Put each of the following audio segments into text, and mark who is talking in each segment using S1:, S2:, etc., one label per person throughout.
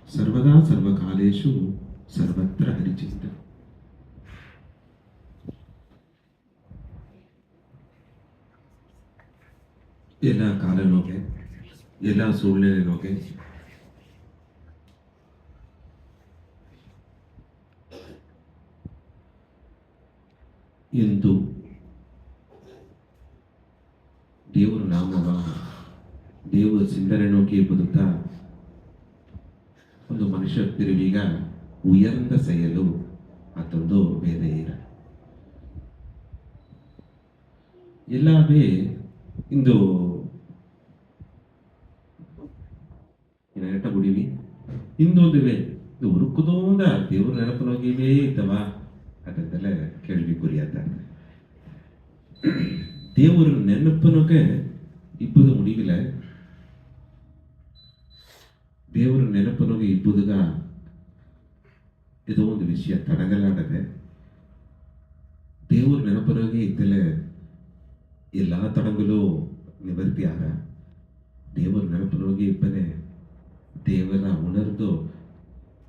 S1: ಸರ್ವದಾ ಸರ್ವಕಾಲೇಶು ಸರ್ವತ್ರ ಹರಿಚಿತ್ತ. ಎಲ್ಲ ಕಾಲನೋಗೆ, ಎಲ್ಲ ಸುಳ್ಳಿನೋಗೆ, ಎಂದು ದೇವರ ನಾಮವ ದೇವರ ಸಿಂಧನೆ ನೋಕಿ ಬದುಕ್ತಾ ಒಂದು ಮನುಷ್ಯ ತಿರುವಿಗ ಉಯರ್ந்த செயಲು ಮತ್ತೊಂದು ಬೇರೆ ಇರ ಎಲ್ಲವೇ ಇಂದು ಏನಾಗಟ್ಟ ಬಿಡಿವಿ ಇಂದೊಂದುವೆ ಇದು ಉರುಕುದೋಂದ ದೇವ್ರ ನೆನಪನೋಗಿವೇ ಇದ್ದವ ಅದನ್ನೆಲ್ಲ ಕೇಳ್ವಿ ಗುರಿಯಾದ ದೇವರ ನೆನಪನೋಗೆ ಇಬ್ಬದು ಮುಡಿವಿಲ್ಲ. ದೇವರ ನೆನಪನೋಗೆ ಇಬ್ಬುದುಗ ಇದು ಒಂದು ವಿಷಯ ತಡಗಲಾಡದೆ. ದೇವರ ನೆನಪನೋಗೆ ಇದ್ದಲೆ ಎಲ್ಲ ತಡಗಲು ನಿವರ್ತಿ ಆಗ ದೇವರ ನೆನಪನೋಗಿ ಇಬ್ಬನೇ ದೇವರ ಉಣರ್ದು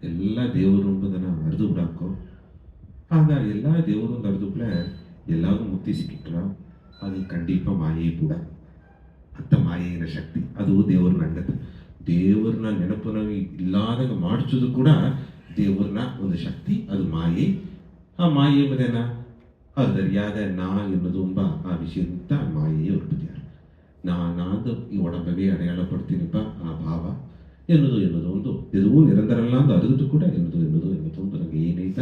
S1: ಎಲ್ಲ ದೇವರು ಎಂಬುದನ್ನು ಅರಿದು ಬಿಡಾಕೋ. ಆಗ ಎಲ್ಲ ದೇವರು ಒಂದು ಅರಿದುಬಿಟ್ರೆ ಎಲ್ಲಾರು ಮುಕ್ತಿ ಸಿಕ್ಕಿಟ್ರ ಅದು ಖಂಡಿತ ಮಾಯೆ ಕೂಡ ಅಂತ ಮಾಯೆಯ ಶಕ್ತಿ ಅದು ದೇವ್ರ ನಂಗತ್ತೆ. ದೇವ್ರನ್ನ ನೆನಪನಾಗಿ ಇಲ್ಲಾದಾಗ ಮಾಡಿಸೋದು ಕೂಡ ದೇವ್ರನ್ನ ಒಂದು ಶಕ್ತಿ, ಅದು ಮಾಯೆ. ಆ ಮಾಯೆ ಎಂಬುದೇನ ಅದರಿಯಾದ ನಾ ಎನ್ನುವುದು ಎಂಬ ಆ ವಿಷಯದಿಂದ ಮಾಯೆಯೇ ಉತ್ಪತ್ತಿಯಾರ. ನಾನಾದ ಈ ಒಡಂಬಗೆ ಅಡೆಯಾಳ ಪಡ್ತೀನಿಪ್ಪ ಆ ಭಾವ ಎನ್ನುವುದು ಒಂದು ಎದುವು ನಿರಂತರ ಅಲ್ಲ ಅಂತ ಅರಿದು ಕೂಡ ಎನ್ನುವುದು ಒಂದು ನನಗೆ ಏನೈತ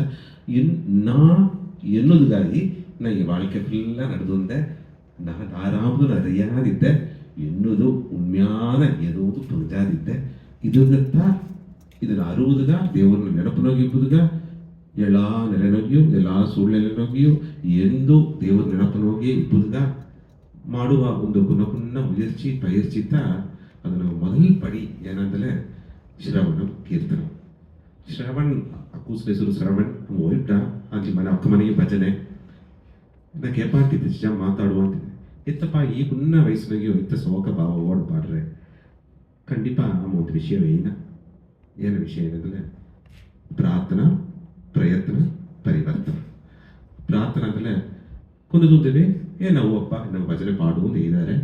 S1: ನಾ ಎನ್ನುವುದಾಗಿ ನಾ ಈ ಬಾಳಿಕೆ ಫುಲ್ಲ ನಡೆದುಂದೆ ನಾ ಧಾರಾಮದು ಅರಿಯಾದಿದ್ದೆ ಎನ್ನುವುದು ಉಣ್ಮ್ಯಾದ ಎನ್ನುವುದು ಪುರುಜಾದಿದ್ದೆ ಇದುಗತ್ತ ಇದನ್ನು ಅರುವುದುಗ ದೇವರನ್ನ ನೆನಪನೋಗಿಬ್ಬುದುಗ ಎಲ್ಲ ನೆಲೆನೋಗಿಯು ಎಲ್ಲ ಸುಳ್ಳೆಲೆನೋಗಿಯು ಎಂದು ದೇವರ ನೆನಪನೋಗಿ ಇಬ್ಬುದುಗ ಮಾಡುವ ಒಂದು ಪುನಃ ಮುಯರ್ಚಿ ಪಯರ್ಚಿತ ಅದನ್ನು ಮೊದಲು ಪಡಿ ಏನಂದರೆ ಶ್ರವಣ ಕೀರ್ತನ. ಶ್ರವಣ್ ಅಕ್ಕೂಸ್ ಹೆಸರು ಶ್ರವಣ್ ಹೋಯ್ಟ ಆಚೆ ಮನೆ ಅಕ್ಕ ಮನೆಗೆ ಭಜನೆ ನಾ ಕೇಪಾಂತಿದ್ದೆ ನಿಜ ಮಾತಾಡುವಂತಿದ್ದೆ ಎತ್ತಪ್ಪ ಈ ಪುಣ್ಣ ವಯಸ್ಸಿನಾಗೆ ಎತ್ತ ಸೋಕ ಭಾವ ಓಡಬಾರ್ರೆ ಖಂಡಿತ ಒಂದು ವಿಷಯವೇ ಏನು ವಿಷಯ ಏನಂದರೆ ಪ್ರಾರ್ಥನಾ ಪ್ರಯತ್ನ ಪರಿವರ್ತನ. ಪ್ರಾರ್ಥನಾ ಅಂದರೆ ಕುಣಿದುತ್ತೇವೆ ನಾವು ಅಪ್ಪ ನಾವು ಭಜನೆ ಪಾಡುವುದು ಇದ್ದಾರೆ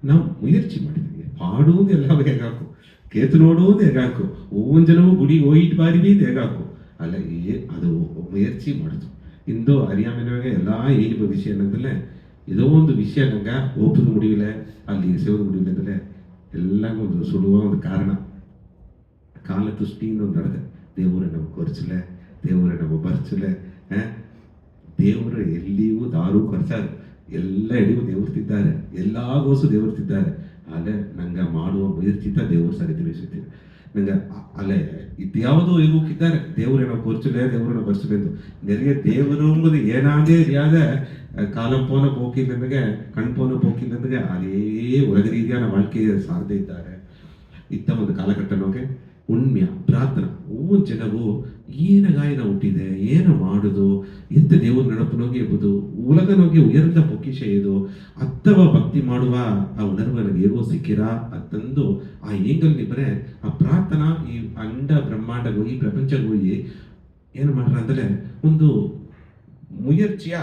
S1: ನಾವು ಮುಯರ್ಚಿ ಮಾಡಿದ್ದೀವಿ ಪಾಡುವುದು ಎಲ್ಲ ಹೇಗಾಕು ಕೇತು ನೋಡುವುದು ಹೇಗಾಕು ಓಂಜನವು ಗುಡಿ ಹೋಯಿಟ್ ಬಾರಿಗೆ ಹೇಗಾಕು ಅಲ್ಲ ಅದು ಮುಯರ್ಚಿ ಮಾಡುದು ಇಂದು ಅರಿಯಾಮಿನವಾಗ ಎಲ್ಲ ಏನು ವಿಷಯ ಏನಂದ್ರೆ ಇದೋ ಒಂದು ವಿಷಯ ನಂಗೆ ಒಪ್ಪದ ಮುಡಿವಿಲ್ಲ ಅಲ್ಲಿ ಸೇವದ ಮುಡಿವಿಲ್ಲ ಅಂದರೆ ಎಲ್ಲಂಗೂ ಒಂದು ಸುಡುವ ಒಂದು ಕಾರಣ ಕಾಲ ತುಷ್ಟಿಯಿಂದ ಒಂದು ನಡೆದೆ ದೇವರ ನಮಗೆ ಕೊರ್ಚಲೆ ದೇವರ ನಮಗೆ ಬರ್ಚಲೆ ದೇವರು ಎಲ್ಲಿಯೂ ದಾರು ಖರ್ಚಾರು ಎಲ್ಲ ಎಡಿಗೂ ದೇವರ್ತಿದ್ದಾರೆ ಎಲ್ಲಾಗೋಸು ದೇವರ್ತಿದ್ದಾರೆ ಅಲ್ಲೇ ನಂಗೆ ಮಾಡುವ ಮುಯರ್ಚಿತ ದೇವರು ಸರಿ ತಿಳಿಸುತ್ತೀವಿ ನಂಗೆ ಅಲ್ಲೇ ಇದ್ಯಾವುದೋ ಇದ್ದಾರೆ ದೇವರೇನೋ ಕೊರ್ಚಲೆ ದೇವರನ್ನ ಬರ್ಚಲೆ ಎಂದು ನೆರೆಯ ದೇವರು ಎಂಬುದು ಏನಾದೇ ರಿಯಾದ ಕಾಲಂಪೋನ ಪೋಕಿಲ್ಲಂದಗೆ ಕಣ್ಪೋನ ಪೋಕಿಲ್ಲಂದಗೆ ಅದೇ ಉಲಗ ರೀತಿಯ வாழ்க்கையை ಸಾರದೆ ಇದ್ದಾರೆ. ಇತ್ತ ಒಂದು ಕಾಲಘಟ್ಟನೋಗೆ ಉಣ್ಮ್ಯ ಪ್ರಾರ್ಥನಾ ಜನವು ಏನಗಾಯನ ಹುಟ್ಟಿದೆ ಏನು ಮಾಡುದು ಎತ್ತ ದೇವ್ರ ನೆನಪನೋಗಿ ಎಂಬುದು ಉಲಗನೋಗಿ ಉಯರ್ದ ಪೊಕ್ಕಿಷ ಇದು ಅಥವಾ ಭಕ್ತಿ ಮಾಡುವ ಆ ಉಣರ್ವ ನನಗೆ ಹೇಗೋ ಸಿಕ್ಕಿರ ಅಂತಂದು ಆ ಏಂಗಲ್ ನಿಬ್ಬರೆ ಆ ಪ್ರಾರ್ಥನಾ ಈ ಅಂಡ ಬ್ರಹ್ಮಾಂಡಗೂ ಈ ಪ್ರಪಂಚಗೂ ಏನು ಮಾಡ್ರ ಅಂದರೆ ಒಂದು ಮುಯರ್ಚಿಯ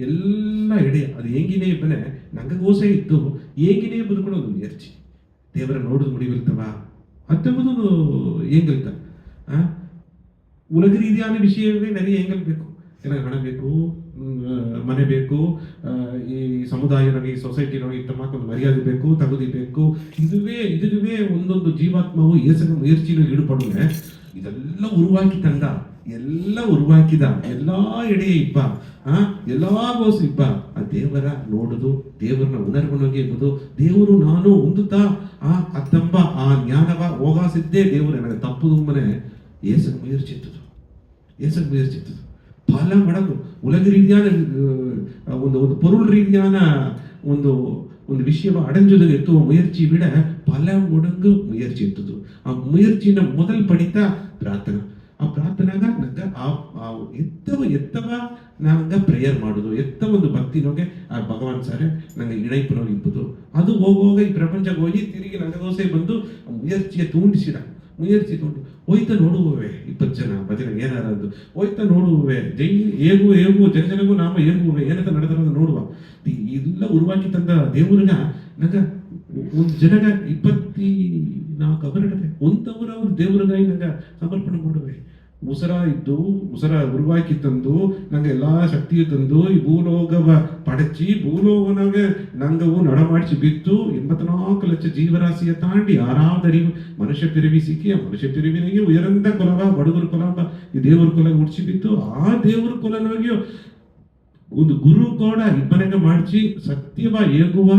S1: ಎಲ್ಲ ಎಡೆ ಅದು ಹೇಗಿನೇ ಇಬ್ಬನೆ ನಂಗಗೋಸೆ ಇತ್ತು ಹೇಗಿನೇ ಬದುಕೊಂಡು ಒಂದು ಮುಯರ್ಚಿ ದೇವರ ನೋಡುದು ಮುಡಿವಿರ್ತವ ಅತ್ತೆಂಬುದು ಹೆಂಗಲ್ತ ಉಲಗ ರೀತಿಯಾದ ವಿಷಯವೇ ನನಗೆ ಹೆಂಗಲ್ ಬೇಕು ನನಗೆ ಹಣ ಬೇಕು ಮನೆ ಬೇಕು ಈ ಸಮುದಾಯ ನನಗೆ ಸೊಸೈಟಿ ನೋಡಿ ಇತ್ತ ಮಾಕೊಂದು ಮರ್ಯಾದೆ ಬೇಕು ತಗುದಿ ಬೇಕು ಇದುವೇ ಒಂದೊಂದು ಜೀವಾತ್ಮವು ಏಸನ ಮುಯರ್ಚಿನ ಇಡುಪಡುವೆ ಇದೆಲ್ಲ ಉರುವಾಕಿ ತಂದ ಎಲ್ಲ ಉರುವಾಕಿದ ಎಲ್ಲಾ ಎಡೆ ಇಬ್ಬ ಎಲ್ಲಾ ಗೋಸು ಇಬ್ಬ ಆ ದೇವರ ನೋಡುದು ದೇವರನ್ನ ಉಣರ್ವನೋಗಿ ಎಂಬುದು ದೇವರು ನಾನು ಹೊಂದುತ್ತಾ ಅತ್ತಂಬ ಆ ಜ್ಞಾನವ ಹೋಗಾಸಿದ್ದೇ ದೇವರು ನನಗೆ ತಪ್ಪುದು ಮನೆ ಏಸನ್ ಮುಯರ್ಚಿತ್ತದು ಪಲ ಮಡಗು ಉಲಗ ರೀತಿಯಾದ ಒಂದು ಪೊರುಳ್ ರೀತಿಯಾದ ಒಂದು ವಿಷಯವ ಅಡಂಜುದಾಗ ಎತ್ತುವ ಮುಯರ್ಚಿ ಬಿಡ ಪಲ ಮಡಂಗು ಮುಯರ್ಚಿ ಎತ್ತದು ಆ ಮುಯರ್ಚಿನ ಮೊದಲು ಪಡಿತ ಪ್ರಾರ್ಥನಾ ಆ ಪ್ರಾರ್ಥನಾಗ ನಂಗೆ ಎತ್ತವ ನಂಗೆ ಪ್ರೇಯರ್ ಮಾಡೋದು ಎತ್ತ ಒಂದು ಭಕ್ತಿನೋಗೆ ಆ ಭಗವಾನ್ ಸಾರೆ ನಂಗೆ ಇಣೈಪನೋಗಿ ಇಪ್ಪುದು ಅದು ಹೋಗುವಾಗ ಈ ಪ್ರಪಂಚಕ್ಕೆ ಹೋಗಿ ತಿರುಗಿ ನಂಗೆ ದೋಸೆ ಬಂದು ಮುಯರ್ಚಿಯ ತೂಂಡಿಸಿಡ ಮುಯರ್ಸಿಕೊಂಡು ಹೋಯ್ತಾ ನೋಡುವವೆ 20 ಜನ ಭಜನೆ ಏನಾರದು ಹೋಯ್ತಾ ನೋಡುವವೆ ಜೈ ಹೇಗೂ ಹೇಗೂ ಜನಜನಗೂ ನಾಮ ಹೇಗುವೆ ಏನಂತ ನಡೆದರದ ನೋಡುವ ಇಲ್ಲ ಉರುವಾಕಿ ತಂದ ದೇವ್ರಗ ನಂಗ ಒಂದು ಜನಗ 24 ಅವರಿಡದೆ ಒಂದವರ ಅವ್ರು ದೇವ್ರಿಗಾಗಿ ನಂಗ ಸಮರ್ಪಣೆ ಮಾಡುವೆ ಉಸರ ಇದ್ದು ಉಸರ ಉರುವಾಕಿ ತಂದು ನಂಗೆ ಎಲ್ಲಾ ಶಕ್ತಿಯು ತಂದು ಈ ಭೂಲೋಕವ ಪಡಚಿ ಭೂಲೋಕನಾಗ ನಂಗವು ನಡಮಾಡಿಸಿ ಬಿತ್ತು 84 ಲಕ್ಷ ಜೀವರಾಶಿಯ ತಾಂಡಿ ಆರಾಧರಿವು ಮನುಷ್ಯ ಪಿರಿವಿ ಸಿಕ್ಕಿ ಆ ಮನುಷ್ಯ ಪಿರಿವಿನಾಗಿ ಉಯರಂದ ಕೊಲವ ಬಡಗುರು ಕೊಲವ ಈ ದೇವ್ರ ಕೊಲ ಉಡ್ಸಿ ಬಿತ್ತು ಆ ದೇವ್ರ ಕೊಲನಾಗಿ ಒಂದು ಗುರು ಕೂಡ ಇಬ್ಬನಂಗ ಮಾಡಿಸಿ ಸತ್ಯವ ಹೇಗುವ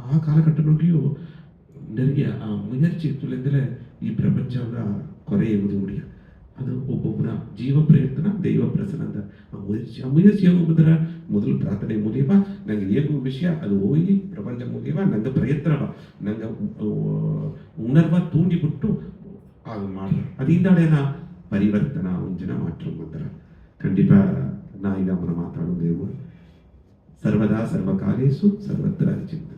S1: ಆ ಕಾಲಘಟ್ಟದೊಳಗೆಯೂ ನನಗೆ ಆ ಮುಯರ್ಚಿ ಇತ್ತುಲೆಂದರೆ ಈ ಪ್ರಪಂಚದ ಕೊರೆ ಎಂಬುದು ಮುಡಿಯ ಅದು ಒಬ್ಬೊಬ್ಬರ ಜೀವ ಪ್ರಯತ್ನ ದೈವ ಪ್ರಸನ್ನ ಆ ಮುಯರ್ಚಿ ಹೋಗುವುದರ ಮೊದಲು ಪ್ರಾರ್ಥನೆ ಮೂಲಕ ನಂಗೆ ಹೇಗುವ ವಿಷಯ ಅದು ಹೋಗಿ ಪ್ರಪಂಚ ಮೂಲಕ ನಂಗೆ ಪ್ರಯತ್ನವ ನಂಗೆ ಉಣರ್ವ ತೂಂಡಿಬಿಟ್ಟು ಅದು ಮಾಡ್ರ ಅದಿಂದಾಡೇನ ಪರಿವರ್ತನ ಒಂದಿನ ಮಾತ್ರ ಮಾತ್ರ ಖಂಡಿತ ನಾ ಈಗ ಅವನ ಮಾತಾಡೋದೇವು ಸರ್ವದಾ ಸರ್ವಕಾಲೇಸು ಸರ್ವತ್ರ ಚಿಂತ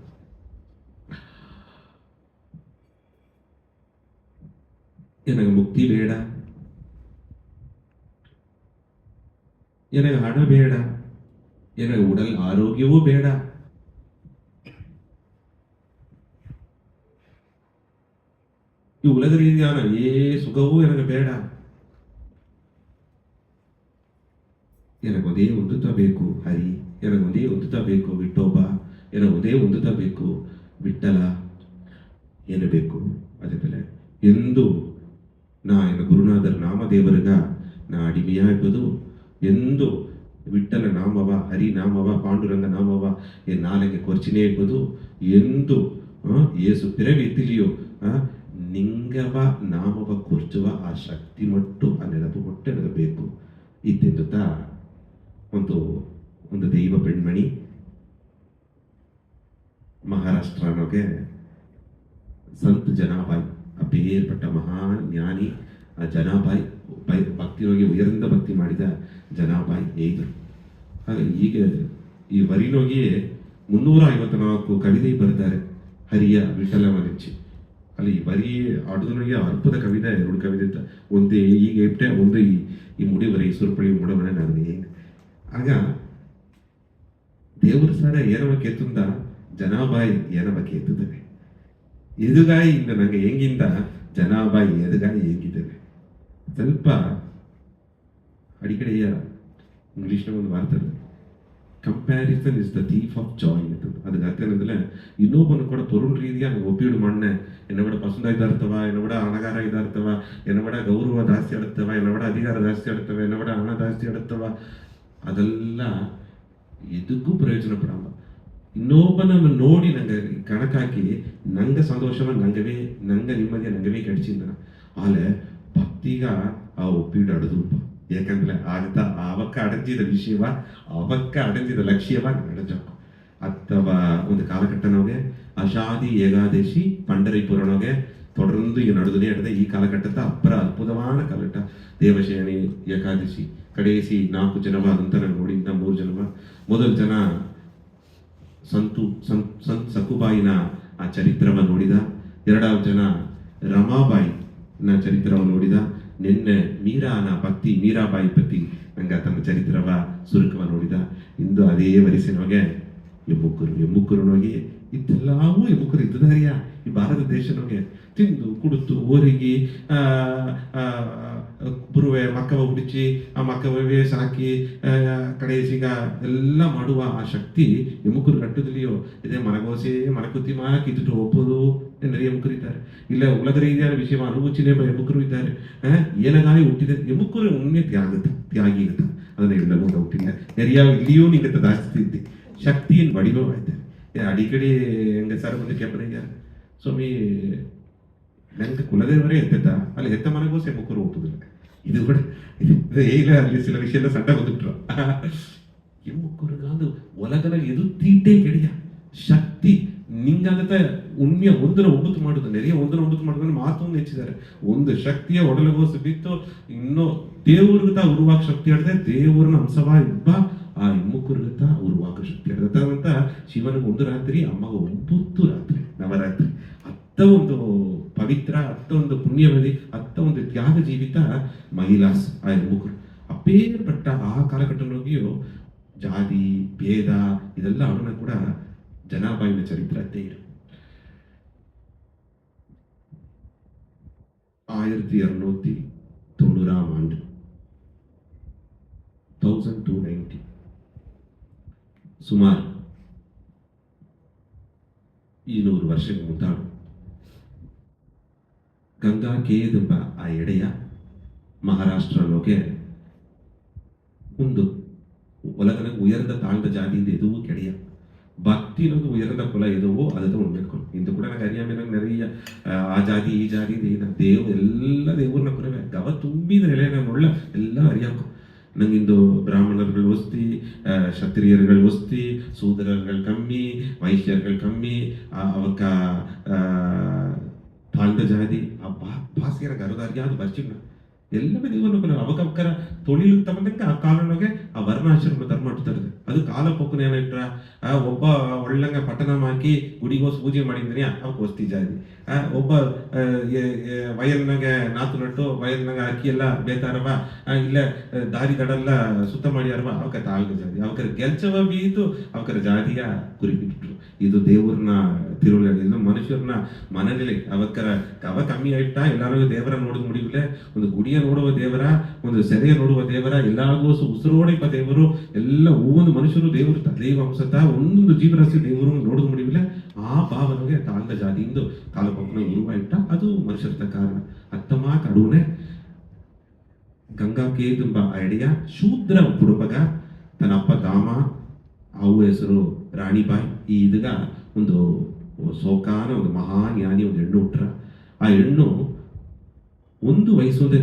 S1: ನನಗೆ ಮುಕ್ತಿ ಬೇಡ, ನನಗೆ ಹಣ ಬೇಡ, ನನಗೆ ಉಡಲ್ ಆರೋಗ್ಯವೂ ಬೇಡ, ಈ ಉಲಗ ರೀತಿಯಾನ ಸುಖವೂ ನನಗೆ ಬೇಡ, ನನಗೊಂದೇ ಹೊಂದುತ್ತಾ ಬೇಕು ಹರಿ, ನನಗೊಂದೇ ಹೊಂದುತ್ತಾ ಬೇಕು ವಿಠೋಬ, ನನಗೊಂದೇ ಹೊಂದುತ್ತಾ ಬೇಕು ವಿಠಲ, ಏನು ಬೇಕು ಅದೇ ಬೆಲೆ ಎಂದು ನಾ ಎನ್ನ ಗುರುನಾಥರ ನಾಮದೇವರಿಗ ನಾ ಅಡಿಮೆಯಾಗುವುದು ಎಂದು ವಿಠಲ ನಾಮವ ಹರಿ ನಾಮವ ಪಾಂಡುರಂಗ ನಾಮವ ಎನ್ ನಾಲೆಗೆ ಕೊರ್ಚಿನೇ ಇರ್ಬೋದು ಎಂದು ಏಸು ಪಿರವಿ ಎತ್ತಿಲಿಯೋ ನಿಂಗವ ನಾಮವ ಕೊರ್ಚುವ ಆ ಶಕ್ತಿ ಮಟ್ಟು ಆ ನೆನಪು ಮಟ್ಟು ನನಗೆ ಬೇಕು ಇತ್ತೆಂದುತ್ತಾ ಒಂದು ದೈವ ಪೆಣ್ಮಣಿ ಮಹಾರಾಷ್ಟ್ರನೊಗೆ ಸಂತ್ ಜನಾಬಾಯಿ ಅಪೇರ್ಪಟ್ಟ ಮಹಾನ್ ಜ್ಞಾನಿ ಆ ಜನಾಬಾಯಿ ಭಕ್ತಿಯೊಳಗೆ ಉಯರ್ந்த ಭಕ್ತಿ ಮಾಡಿದ ಜನಾಬಾಯಿ ಇದ್ರು. ಹಾಗೆ ಈಗ ಈ ವರಿನೋಗಿಯೇ 354 ಕವಿತೆ ಬರೆದಾರೆ ಹರಿಯ ವಿಠಲ ಮನೆಚ್ಚಿ ಅಲ್ಲಿ ವರಿ ಆಟದೊಳಗೆ ಅದ್ಭುತ ಕವಿತೆ 2 ಕವಿತೆ ಒಂದೇ ಈಗ ಇಟ್ಟೆ ಒಂದು ಈ ಮುಡಿವರೆ ಸುರ್ಪಳಿ ಮುಡವರೆ ನಾನು ಆಗ ದೇವ್ರ ಸರ ಏನವ ಕೇತುಂದ ಜನಾಬಾಯಿ ಏನವ ಕೇತುತ್ತದೆ ಎದುಗಾಯಿ ಇಂದ ನಂಗೆ ಹೆಂಗಿಂದ ಜನಾಬಾಯಿ ಎದುಗಾಯಿ ಹೇಗಿದ್ದೇನೆ ಸ್ವಲ್ಪ ಅಡಿಕಡೆಯ ಇಂಗ್ಲಿಷ್ನ ಒಂದು ವಾರ್ತೆ comparison is the thief of Joy ಅಂತ ಅದಕ್ಕೆ ಅರ್ಥ ಏನಂದ್ರೆ ಇನ್ನೊಬ್ಬನು ಕೂಡ ಪೊರುಳ್ ರೀತಿಯ ಒಪ್ಪಿಡು ಮಣ್ಣೆ ಎನ್ನಬಡ ಪಸಂದ ಇದಾರ್ತವ ಎನ್ನಬಡ ಹಣಗಾರ ಇದಾರ್ತವ ಎನ್ನಬಡ ಗೌರವ ಜಾಸ್ತಿ ಆಡುತ್ತವ ಎನ್ನಬಡ ಅಧಿಕಾರ ಜಾಸ್ತಿ ಆಡುತ್ತವೆ ಎನ್ನಬಡ ಹಣ ಜಾಸ್ತಿ ಆಡುತ್ತವ ಅದೆಲ್ಲ ಎದಕ್ಕೂ ಪ್ರಯೋಜನ ಪಡಲ್ಲ. ಇನ್ನೊಬ್ಬನ ನೋಡಿ ನಂಗೆ ಕಣಕಾಕಿ ನಂಗೆ ಸಂತೋಷವ ನಂಗವೇ ನಂಗೆ ನಿಮ್ಮದಿಯ ನಂಗವೇ ಕಡಿಸಿದ ಆಲೆ ಭಕ್ತಿಗ ಆ ಒಪ್ಪಿಡು ಅಡದು ಯಾಕಂದ್ರೆ ಆಗ್ತಾ ಅವಕ್ಕ ಅಡಂಜಿದ ವಿಷಯವ ಅವಕ್ಕ ಅಡಂಜಿದ ಲಕ್ಷ್ಯವ ನಡೆಜಕ್ಕು ಅಥವಾ ಒಂದು ಕಾಲಘಟ್ಟನೋಗೆ ಅಷಾದಿ ಏಕಾದಶಿ ಪಂಡರಿಪುರನೋಗೆ தொடர்ந்து இங்கே நடந்துனே இருந்த ಈ ಕಾಲಘಟ್ಟದ ಅಬ್ಬರ ಅದ್ಭುತವಾದ ಕಾಲಘಟ್ಟ ದೇವಶಯನಿ ಏಕಾದಶಿ ಕಡೆಸಿ 4 ಜನವ ನಂತರ ನೋಡಿದ 3 ಜನವ ಮೊದಲ ಜನ ಸಂತ್ ಸಕುಬಾಯಿನ ಆ ಚರಿತ್ರವನ್ನು ನೋಡಿದ, 2వ ಜನ ರಮಾಬಾಯಿನ ಚರಿತ್ರವನ್ನು ನೋಡಿದ, ನಿನ್ನೆ ಮೀರಾನ ಭಕ್ತಿ ಮೀರಾಬಾಯಿ ಪತಿ ನಂಗೆ ತನ್ನ ಚರಿತ್ರವ ಸುರುಕವ ನೋಡಿದ. ಇಂದು ಅದೇ ವಯಸ್ಸಿನೊಳಗೆ ಎಮ್ಮುಕ್ಕುರನೋಗಿ ಇದೆಲ್ಲವೂ ಎಮ್ಮುಕ್ಕರು ಇದ್ದದಾರಿಯ ಈ ಭಾರತ ದೇಶನೊಳಗೆ ತಿಂದು ಕುಡಿದು ಓರಿಗೆ ಬುರುವೆ ಮಕ್ಕವ ಹುಡಿಚಿ ಆ ಮಕ್ಕವೇ ಸಾಕಿ ಕಡೆಸಿಗ ಎಲ್ಲ ಮಾಡುವ ಆ ಶಕ್ತಿ ಎಮ್ಮುಕ್ಕರು ಕಟ್ಟುದಲ್ಲಿಯೋ ಇದೇ ಮನಗೋಸೆ ಮನಕುತ್ತಿ ಕಿತ್ತು ಒಪ್ಪೋದು ಎಂದರೆ ಎಮ್ಮುಕ್ಕರು ಇದ್ದಾರೆ. ಇಲ್ಲ ಉಲಗ ರೀತಿಯಾದ ವಿಷಯ ಅನುಭೂಚಿನೇ ಎಮ್ಮುಕ್ಕರು ಇದ್ದಾರೆ. ಏನಗಾಲಿ ಹುಟ್ಟಿದೆ ಎಮ್ಮುಕ್ಕರು ಉಣ್ಣೆ ತ್ಯಾಗಿ ಇರುತ್ತ ಅದನ್ನ ಎಲ್ಲವೂ ಹುಟ್ಟಿಲ್ಲ ನೆರಿಯ ಇಲ್ಲಿಯೂ ನಿಂಗತ್ತ ಜಾಸ್ತಿ ಇದ್ದೆ ಶಕ್ತಿಯನ್ನು ವಡಿವಾಯ್ತಾರೆ ಅಡಿಕಡೆ ಹೆಂಗೆ ಸರ್ ಬಂದು ಕೆಂಪನಿಗಾರ ಸ್ವಾಮಿ ನಂಗೆ ಕುಲದೇವರೇ ಎತ್ತೆತ್ತ ಅಲ್ಲಿ ಹೆತ್ತ ಮನೆಗೋಸೆ ಮುಕ್ಕರು ಹೋಗುದಿಲ್ಲ. ಇದು ಕೂಡ ಹೇಗ ಅಲ್ಲಿ ಸಿಲ ವಿಷಯ ಎಲ್ಲ ಸಣ್ಣ ಬಂದುಬಿಟ್ರು ಎಮ್ಮುಕ್ಕರುಗಾದು ಒಲಗನ ಎದು ತೀಟೆ ಕೆಡಿಯ ಶಕ್ತಿ ನಿಂಗಾಗತ್ತ ಉಣ್ಮೆಯ ಒಂದರ ಒಂಬತ್ತು ಮಾಡುದು ನೆರೆಯ ಒಂದರ ಒಂಬತ್ತು ಮಾಡೋದನ್ನು ಮಾತೊಂದು ಹೆಚ್ಚಿದ್ದಾರೆ. ಒಂದು ಶಕ್ತಿಯ ಒಡಲಗೋಸು ಬಿತ್ತು ಇನ್ನೂ ದೇವ್ರಿಗತ ಉರುವಾಕ ಶಕ್ತಿ ಆಡಿದೆ ದೇವ್ರನ್ನ ಅಂಶವ ಇಬ್ಬ ಆ ಎಮ್ಮುಕ್ಕುರ್ಗತ ಉರುವಾಕ ಶಕ್ತಿ ಆಡಿದ ಅಂತ ಶಿವನಿಗೆ 1 ರಾತ್ರಿ ಅಮ್ಮಗ 9 ರಾತ್ರಿ ನವರಾತ್ರಿ ಅತ್ತ ಒಂದು ಫಲ ಪವಿತ್ರ ಅತ್ತ ಒಂದು ಪುಣ್ಯವದಿ ಅತ್ತ ಒಂದು ತ್ಯಾಗ ಜೀವಿತ ಮಹಿಳಾಸ್ ಆಯ್ದ ಮುಖರು ಅಪ್ಪೇರ್ಪಟ್ಟ ಆ ಕಾಲಘಟ್ಟದೊಳಗೆಯೂ ಜಾತಿ ಭೇದ ಇದೆಲ್ಲ ಅವನ ಕೂಡ ಜನಾಬಾಯಿನ ಚರಿತ್ರೆ ಅದೇ ಇರು 1290 ஆண்டு 1290 ಸುಮಾರು 200 ವರ್ಷಗಳ ಮುಂದಾಡು ಗಂಗಾ ಕೇದೆಂಬ ಆ ಎಡೆಯ ಮಹಾರಾಷ್ಟ್ರಲೋಗೆ ಒಂದು உலகின உயர்ந்த தாழ்ந்த ஜாதிஇந்த எதுவும் கிடையாது பக்தினுக்கு உயர்ந்த குல எதுவோ அதுதான் உண்மைக்கணும் இந்த கூட எனக்கு அறியாம எனக்கு நிறைய ಆ ಜಾತಿ ಈ ಜಾತಿ ದೇವ್ ಎಲ್ಲ ದೇವ್ರನ್ನ ಕುರವೆ ಗವ ತುಂಬಿದ ನೆಲೆ ಒಳ್ಳೆ ಎಲ್ಲ ಅರಿಯಾಕು ನಂಗಿಂದು ಬ್ರಾಹ್ಮಣರುಗಳು ವಸ್ತಿ ಕ್ಷತ್ರಿಯರುಗಳು ವಸ್ತಿ ಸೂದರರುಗಳು ಕಮ್ಮಿ ವೈಶ್ಯರುಗಳು ಕಮ್ಮಿ ಅವಕ್ಕ ತಾಳ್ದ ಜಾತಿ ಆ ಭಾಸ್ಕರ ಗರುದಾರಿಯಾದ ಬರ್ಚಿನ ಎಲ್ಲವೇ ದೇವರನ್ನು ಅವಕ್ಕರ ತೊಳಿಲು ತಗೊಂಡಂಗೆ ಆ ಕಾಲನೊಗೆ ಆ ವರ್ಣಾಶ್ರಮ ಧರ್ಮ ಮಾಡ್ತಾರೆ ಅದು ಕಾಲ ಪೊಕ್ಕನ ಏನಾಯ್ಟ್ರ ಒಬ್ಬ ಒಳ್ಳಂಗ ಪಟ್ಟಣ ಹಾಕಿ ಗುಡಿಗೋಸ್ ಪೂಜೆ ಮಾಡಿದ್ರಿ ಅವಕ್ಕೆ ವಸ್ತಿ ಜಾತಿ ಒಬ್ಬ ವಯಲ್ನಾಗ ನಾತು ನಟ್ಟು ವಯಲ್ನಾಗ ಅಕ್ಕಿ ಎಲ್ಲ ಬೇತಾರವ ಇಲ್ಲ ದಾರಿ ದಡೆಲ್ಲ ಸುತ್ತ ಮಾಡ್ಯಾರವ ಅವಕ್ಕ ತಾಳ್ದ ಜಾತಿ ಅವಕರ ಗೆಲ್ಚವ ಬೀದು ಅವಕರ ಜಾತಿಯ ಕುರಿಬಿಟ್ರು ಇದು ದೇವ್ರನ್ನ ತಿರುಳಿ ಇದು ಮನುಷ್ಯರನ್ನ ಮನದಲ್ಲಿ ಅವಕ್ಕರ ಕವ ಕಮ್ಮಿ ಆಯ್ತಾ ಎಲ್ಲಾರು ದೇವರ ನೋಡಿದ್ ಮುಡಿವಿಲೆ ಒಂದು ಗುಡಿಯ ನೋಡುವ ದೇವರ ಒಂದು ಸೆರೆಯ ನೋಡುವ ದೇವರ ಎಲ್ಲಾರ್ಗೂ ಉಸಿರೋಡಿಪ ದೇವರು ಎಲ್ಲ ಒಂದು ಮನುಷ್ಯರು ದೇವರು ದೈವಾಂಶತ ಒಂದೊಂದು ಜೀವರಾಶಿ ದೇವರು ನೋಡಿದ್ ಮುಡಿವಿಲೆ ಆ ಭಾವನೆಗೆ ತಾಳ್ದ ಜಾತಿಯಿಂದ ಕಾಲಪಕ್ಕನ ಉರುವಾಯಿಟ್ಟ ಅದು ಮನುಷ್ಯರ ಕಾರಣ ಅತ್ತಮ ಕಡುನೆ ಗಂಗಾ ಕೇತುಂಬ ಐಡಿಯಾ ಶೂದ್ರ ಕುಡುಪಗ ತನ್ನ ಅಪ್ಪ ದಾಮ ಅವು ಹೆಸರು ರಾಣಿಬಾಯಿ ಈ ಇದಗ ಒಂದು ಸೋಕಾನ ಒಂದು ಮಹಾಜ್ಞಾನಿ ಒಂದು ಹೆಣ್ಣು ಹುಟ್ರ ಆ ಹೆಣ್ಣು ಒಂದು ವಯಸ್ಸೋದೇ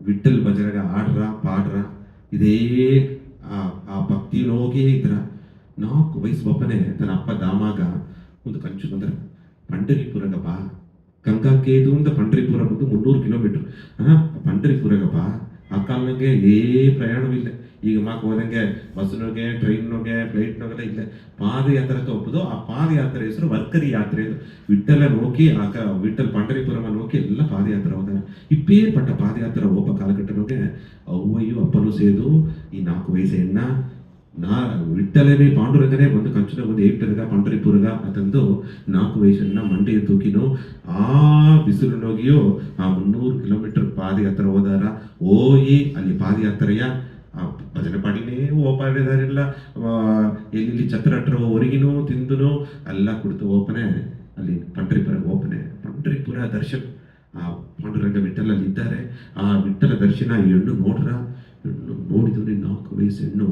S1: ವಿಠಲ್ ಭಜನೆಗ ಆಡ್ರ ಪಾಡ್ರ ಇದೇ ಆ ಭಕ್ತಿನೋಗೇ ಇದ್ರ 4 ವಯಸ್ಸು ಒಬ್ಬನೇ ತನ್ನ ಅಪ್ಪ ದಾಮಾಗ ಒಂದು ಕಂಚು ಬಂದ್ರೆ ಪಂಡರಿಪುರಗ ಬಾ ಗಂಗಾ ಕೇದು ಅಂತ ಪಂಡರಿಪುರ ಬಂದು 300 ಕಿಲೋಮೀಟರ್ ಪಂಡರಿಪುರಗ ಬಾ ಆ ಕಾಲನಾಗೆ ಪ್ರಯಾಣವಿಲ್ಲ ಈಗ ಮಾಕ್ ಹೋದಂಗೆ ಬಸ್ನೋಗೆ ಟ್ರೈನ್ನೋಗೆ ಫ್ಲೈಟ್ನೋಗೆಲ್ಲ ಇಲ್ಲ ಪಾದಯಾತ್ರೆ ಒಪ್ಪದು ಆ ಪಾದಯಾತ್ರೆ ಹೆಸರು ವರ್ಕರಿ ಯಾತ್ರೆ ವಿಠಲ ನೋಕಿ ಆಗ ವಿಠಲ್ ಪಂಡರಿಪುರಮ ನೋಕಿ ಎಲ್ಲ ಪಾದಯಾತ್ರೆ ಹೋದ ಇಪ್ಪೇರ್ಪಟ್ಟ ಪಾದಯಾತ್ರೆ ಒಬ್ಬ ಕಾಲಘಟ್ಟನೋಗೆ ಅವ್ವಯ್ಯು ಅಪ್ಪನು ಸೇದು ಈ 4 ವಯಸ್ಸು ಹೆಣ್ಣ ವಿಠಲನೇ ಪಾಂಡುರಂಗನೇ ಒಂದು ಕಂಚನ ಒಂದು ಏಪ್ಟರ್ಗ ಪಂಡರಿಪುರಗ ಅದಂದು 4 ವಯಸ್ಸನ್ನ ಮಂಡೆಯ ತೂಕಿನೋ ಆ ಬಿಸಿಲಿನೋಗಿಯೋ ಆ 300 ಕಿಲೋಮೀಟರ್ ಪಾದಯಾತ್ರೆ ಹೋದಾರ ಓಯಿ ಅಲ್ಲಿ ಪಾದಯಾತ್ರೆಯ ಭಜನೆ ಪಾಡಿನೇ ಓಪಾಡಿದಾರೆಲ್ಲ ಎಲ್ಲಿ ಛತ್ರಟ್ರ ಹೊರಗಿನೋ ತಿಂದುನೋ ಎಲ್ಲ ಕುಡಿದು ಓಪನೆ ಅಲ್ಲಿ ಪಂಡರಿಪುರ ಓಪನೆ ಪಂಡರಿಪುರ ದರ್ಶನ ಆ ಪಾಂಡುರಂಗ ವಿಠಲಲ್ಲಿ ಇದ್ದಾರೆ ಆ ವಿಠಲ ದರ್ಶನ ಈ ಹೆಣ್ಣು ನೋಡ್ರ ಹೆಣ್ಣು ನೋಡಿದವ್ರಿ 4 ವಯಸ್ಸು ಹೆಣ್ಣು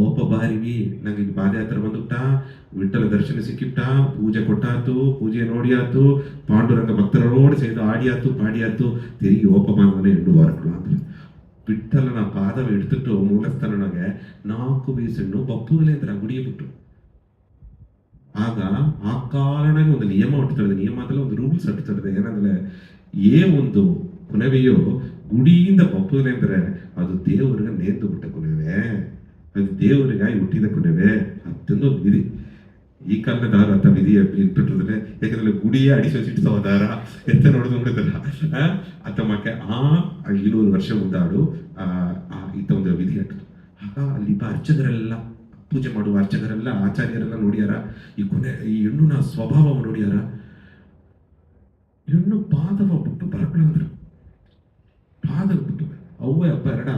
S1: ಓಪ ಬಾರಿವಿ ನಂಗೆ ಪಾದಯಾತ್ರೆ ಬಂದುಬಿಟ್ಟ ವಿಠಲ ದರ್ಶನ ಸಿಕ್ಕಿಬಿಟ್ಟ ಪೂಜೆ ಕೊಟ್ಟಾತು ಪೂಜೆ ನೋಡಿಯಾತು ಪಾಂಡುರಂಗ ಭಕ್ತರೋடு ಸೇದು ಆಡಿಯಾತು ಪಾಡಿಯಾತು ತಿರುಗಿ ಓಪ ಮಾನವನೇ ಹೆಣ್ಣು ಬಾರಗಳು ಅಂದ್ರೆ ವಿಠಲನ ಪಾದವ ಹಿಡ್ತಿಟ್ಟು ಮೂಲಸ್ಥಾನನಾಗೆ 4 ವಯಸ್ಸನ್ನು ಬಪ್ಪುಗಲೇ ಅಂದ್ರೆ ಗುಡಿಯ ಬಿಟ್ಟು ಆಗ ಆ ಕಾರಣಕ್ಕೆ ಒಂದು ನಿಯಮ ಹೊಟ್ಟುತ್ತದೆ ನಿಯಮ ಅಂದ್ರೆ ಒಂದು ರೂಲ್ಸ್ ಹೊಟ್ಟುತ್ತದೆ ಏನಂದ್ರೆ ಒಂದು ಕುನವೆಯೋ ಗುಡಿಯಿಂದ ಬಪ್ಪುಗಲೇ ಅಂದ್ರೆ ಅದು ದೇವರಿಗೆ ನೇತು ಬಿಟ್ಟ ಕುನವೆ ಅದು ದೇವರಿಗಾಗಿ ಹುಟ್ಟಿದ ಕುನವೆ ಅದೊಂದು ವಿಧಿ ಈ ಕಾಲದ ಅಂತ ವಿಧಿ ಇಟ್ಬಿಟ್ಟಿದ್ರೆ ಯಾಕಂದ್ರೆ ಗುಡಿಯೇ ಅಡಿಸೋಸಿಟ್ಟು ಹೋದಾರ ಎಂತ ನೋಡಿದ್ರು ನೋಡಿದಾರ ಅತ್ತಮ್ಮಕ್ಕೆ ಆ 200 ವರ್ಷ ಮುಂದಾಡು ಈತ ಒಂದು ವಿಧಿ ಹಾಕಿತು ಆಗ ಅಲ್ಲಿ ಅರ್ಚಕರೆಲ್ಲ ಪೂಜೆ ಮಾಡುವ ಅರ್ಚಕರೆಲ್ಲ ಆಚಾರ್ಯರೆಲ್ಲ ನೋಡ್ಯಾರ ಈ ಹೆಣ್ಣುನ ಸ್ವಭಾವ ನೋಡ್ಯಾರ ಹೆಣ್ಣು ಪಾದವ ಬಿಟ್ಟು ಬರಕೊಳ್ಳಂದ್ರು ಪಾದವ ಬಿಟ್ಟು ಅವ್ವ ಹಬ್ಬ ಎರಡ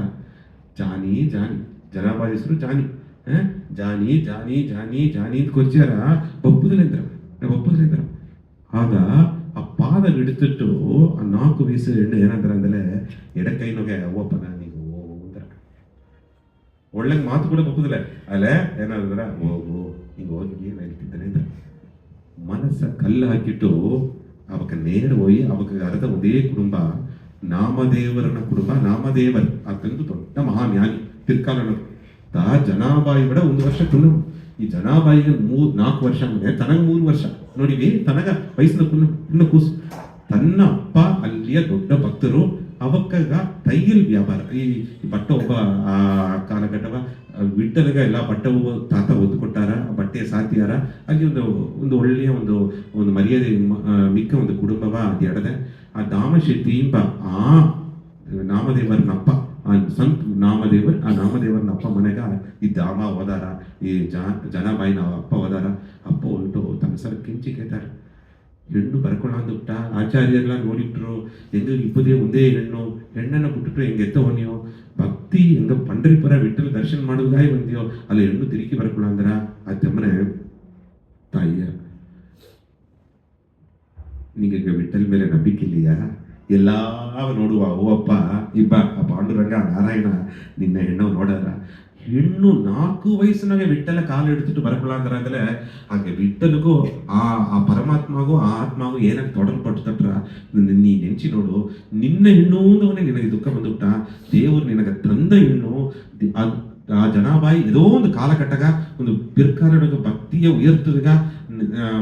S1: ಜಾನಿ ಜಾನಿ ಜನಾಬಾಯಿ ಹೆಸರು ಜಾನಿ ಜಾನಿ ಜಾನಿ ಜಾನಿ ಜಾನಿ ಅಂತ ಕೊಚ್ಚಾರ ಬಪ್ಪುದಲಿಂದ್ರ ಆಗ ಆ ಪಾದ ಹಿಡಿತಿಟ್ಟು ಆ 4 ವಯಸ್ಸು ಹೆಣ್ಣು ಏನಂದ್ರ ಅಂದಲೆ ಎಡಕೈನೋಗೆ ಅವ್ವಪ್ಪನ ನೀವು ಅಂದ್ರ ಒಳ್ಳೆಂಗ್ ಮಾತು ಕೂಡ ಬಪ್ಪುದಿಲ್ಲ ಅಲ್ಲೇ ಏನಾದ್ರ ಹೋಗು ಹಿಂಗ ಹೋಗಿ ಏನ್ ಹೇಳ್ತಿದ್ದಾನೆ ಅಂದ್ರೆ ಮನಸ್ಸ ಕಲ್ಲು ಹಾಕಿಟ್ಟು ಅವಕ್ಕ ನೇರ ಹೋಗಿ ಅವಕ್ಕೆ ಅರ್ಧ ಒಂದೇ ಕುಟುಂಬ ನಾಮದೇವರನ ಕುಟುಂಬ ನಾಮದೇವರ್ ಅದಂದು ದೊಡ್ಡ ಮಹಾಜ್ಞಾನಿ ತಿರ್ಕಾಲನ ಜನಾಬಾಯಿ ಬಿಡ 1 ವರ್ಷ ಕುನ್ನು ಈ ಜನಾಬಾಯಿಗೆ 4 ವರ್ಷ ಅಂದ್ರೆ ತನಗ 3 ವರ್ಷ ನೋಡಿವಿ ತನಗ ವಯಸ್ಸಿನ ಪುಣ್ಯ ಕೂಸು ತನ್ನ ಅಪ್ಪ ಅಲ್ಲಿಯ ದೊಡ್ಡ ಭಕ್ತರು ಅವಕ್ಕಾಗ ತೈಲ್ ವ್ಯಾಪಾರ ಈ ಬಟ್ಟ ಒಬ್ಬ ಆ ಕಾಲಘಟ್ಟವ ವಿಠಲಗ ಎಲ್ಲ ಬಟ್ಟವು ತಾತ ಒದ್ಕೊಟ್ಟಾರ ಬಟ್ಟೆ ಸಾತಿಯಾರ ಅಲ್ಲಿ ಒಂದು ಒಳ್ಳೆಯ ಒಂದು ಮರ್ಯಾದೆ ಮಿಕ್ಕ ಒಂದು ಕುಟುಂಬವ ಅದು ಎಡದೆ ಆ ದಾಮಶೆಟ್ಟಿ ಎಂಬ ಆ ನಾಮದೇವರನಪ್ಪ ಆ ಸಂತ್ ನಾಮದೇವರ್ ಆ ನಾಮದೇವರನಪ್ಪ ಮನೆಗ ಈ ದಾಮ ಹೋದಾರ ಈ ಜನಾಬಾಯಿನ ಅಪ್ಪ ಹೋದಾರ ಅಪ್ಪ ಹೊರಟು ತನ್ನ ಸಲ ಕೆಂಚಿ ಕೇಳ್ತಾರೆ ಹೆಣ್ಣು ಬರ್ಕೊಳ್ಳಾಂದುಬಿಟ್ಟ ಆಚಾರ್ಯರೆಲ್ಲ ನೋಡಿಟ್ರು ಹೆಂಗ ಇಬ್ಬದೇ ಒಂದೇ ಹೆಣ್ಣನ್ನು ಬಿಟ್ಬಿಟ್ರು ಹೆಂಗೆ ಎತ್ತವ ನೀವು ಭಕ್ತಿ ಹೆಂಗ ಪಂಡರಿಪುರ ವಿಠಲ್ ದರ್ಶನ ಮಾಡೋದಾಗಿ ಬಂದಿಯೋ ಅಲ್ಲ ಹೆಣ್ಣು ತಿರುಗಿ ಬರ್ಕೊಳ್ಳಾಂದ್ರ ಆ ತಮ್ಮನೆ ತಾಯಿಯ ನಿಂಗೆ ವಿಠಲ್ ಮೇಲೆ ನಂಬಿಕೆ ಇಲ್ಲಿಯಾ ಎಲ್ಲಾವ ನೋಡುವ ಓ ಅಪ್ಪ ಇಬ್ಬ ಆ ಪಾಂಡುರಂಗ ನಾರಾಯಣ ನಿನ್ನ ಹೆಣ್ಣು ನೋಡಾರ ಹೆಣ್ಣು 4 ವಯಸ್ಸಿನಾಗೆ ವಿಠಲ ಕಾಲು ಹಿಡಿದಿಟ್ಟು ಬರ್ಕೊಳ್ಳಾಂದ್ರ ಅಂದ್ರೆ ಹಾಗೆ ವಿಠಲ್ಗೂ ಆ ಪರಮಾತ್ಮಗೂ ಆ ಆತ್ಮಗೂ ಏನಾಗ ತೊಡಲ್ಪಟ್ಟುತ್ತಟ್ರ ನೀ ನೆಂಚಿ ನೋಡು ನಿನ್ನ ಹೆಣ್ಣು ಅಂದವನೇ ನಿನಗೆ ದುಃಖ ಬಂದುಬಿಟ್ಟ ದೇವರು ನಿನಗೆ ತಂದ ಹೆಣ್ಣು ಆ ಜನಾಬಾಯಿ ஏதோ ಒಂದು ಕಾಲಘಟ್ಟಗ ಒಂದು ಪಿರ್ಕಾರಡಗ ಭಕ್ತಿಯ ಉಯರ್ತದಗ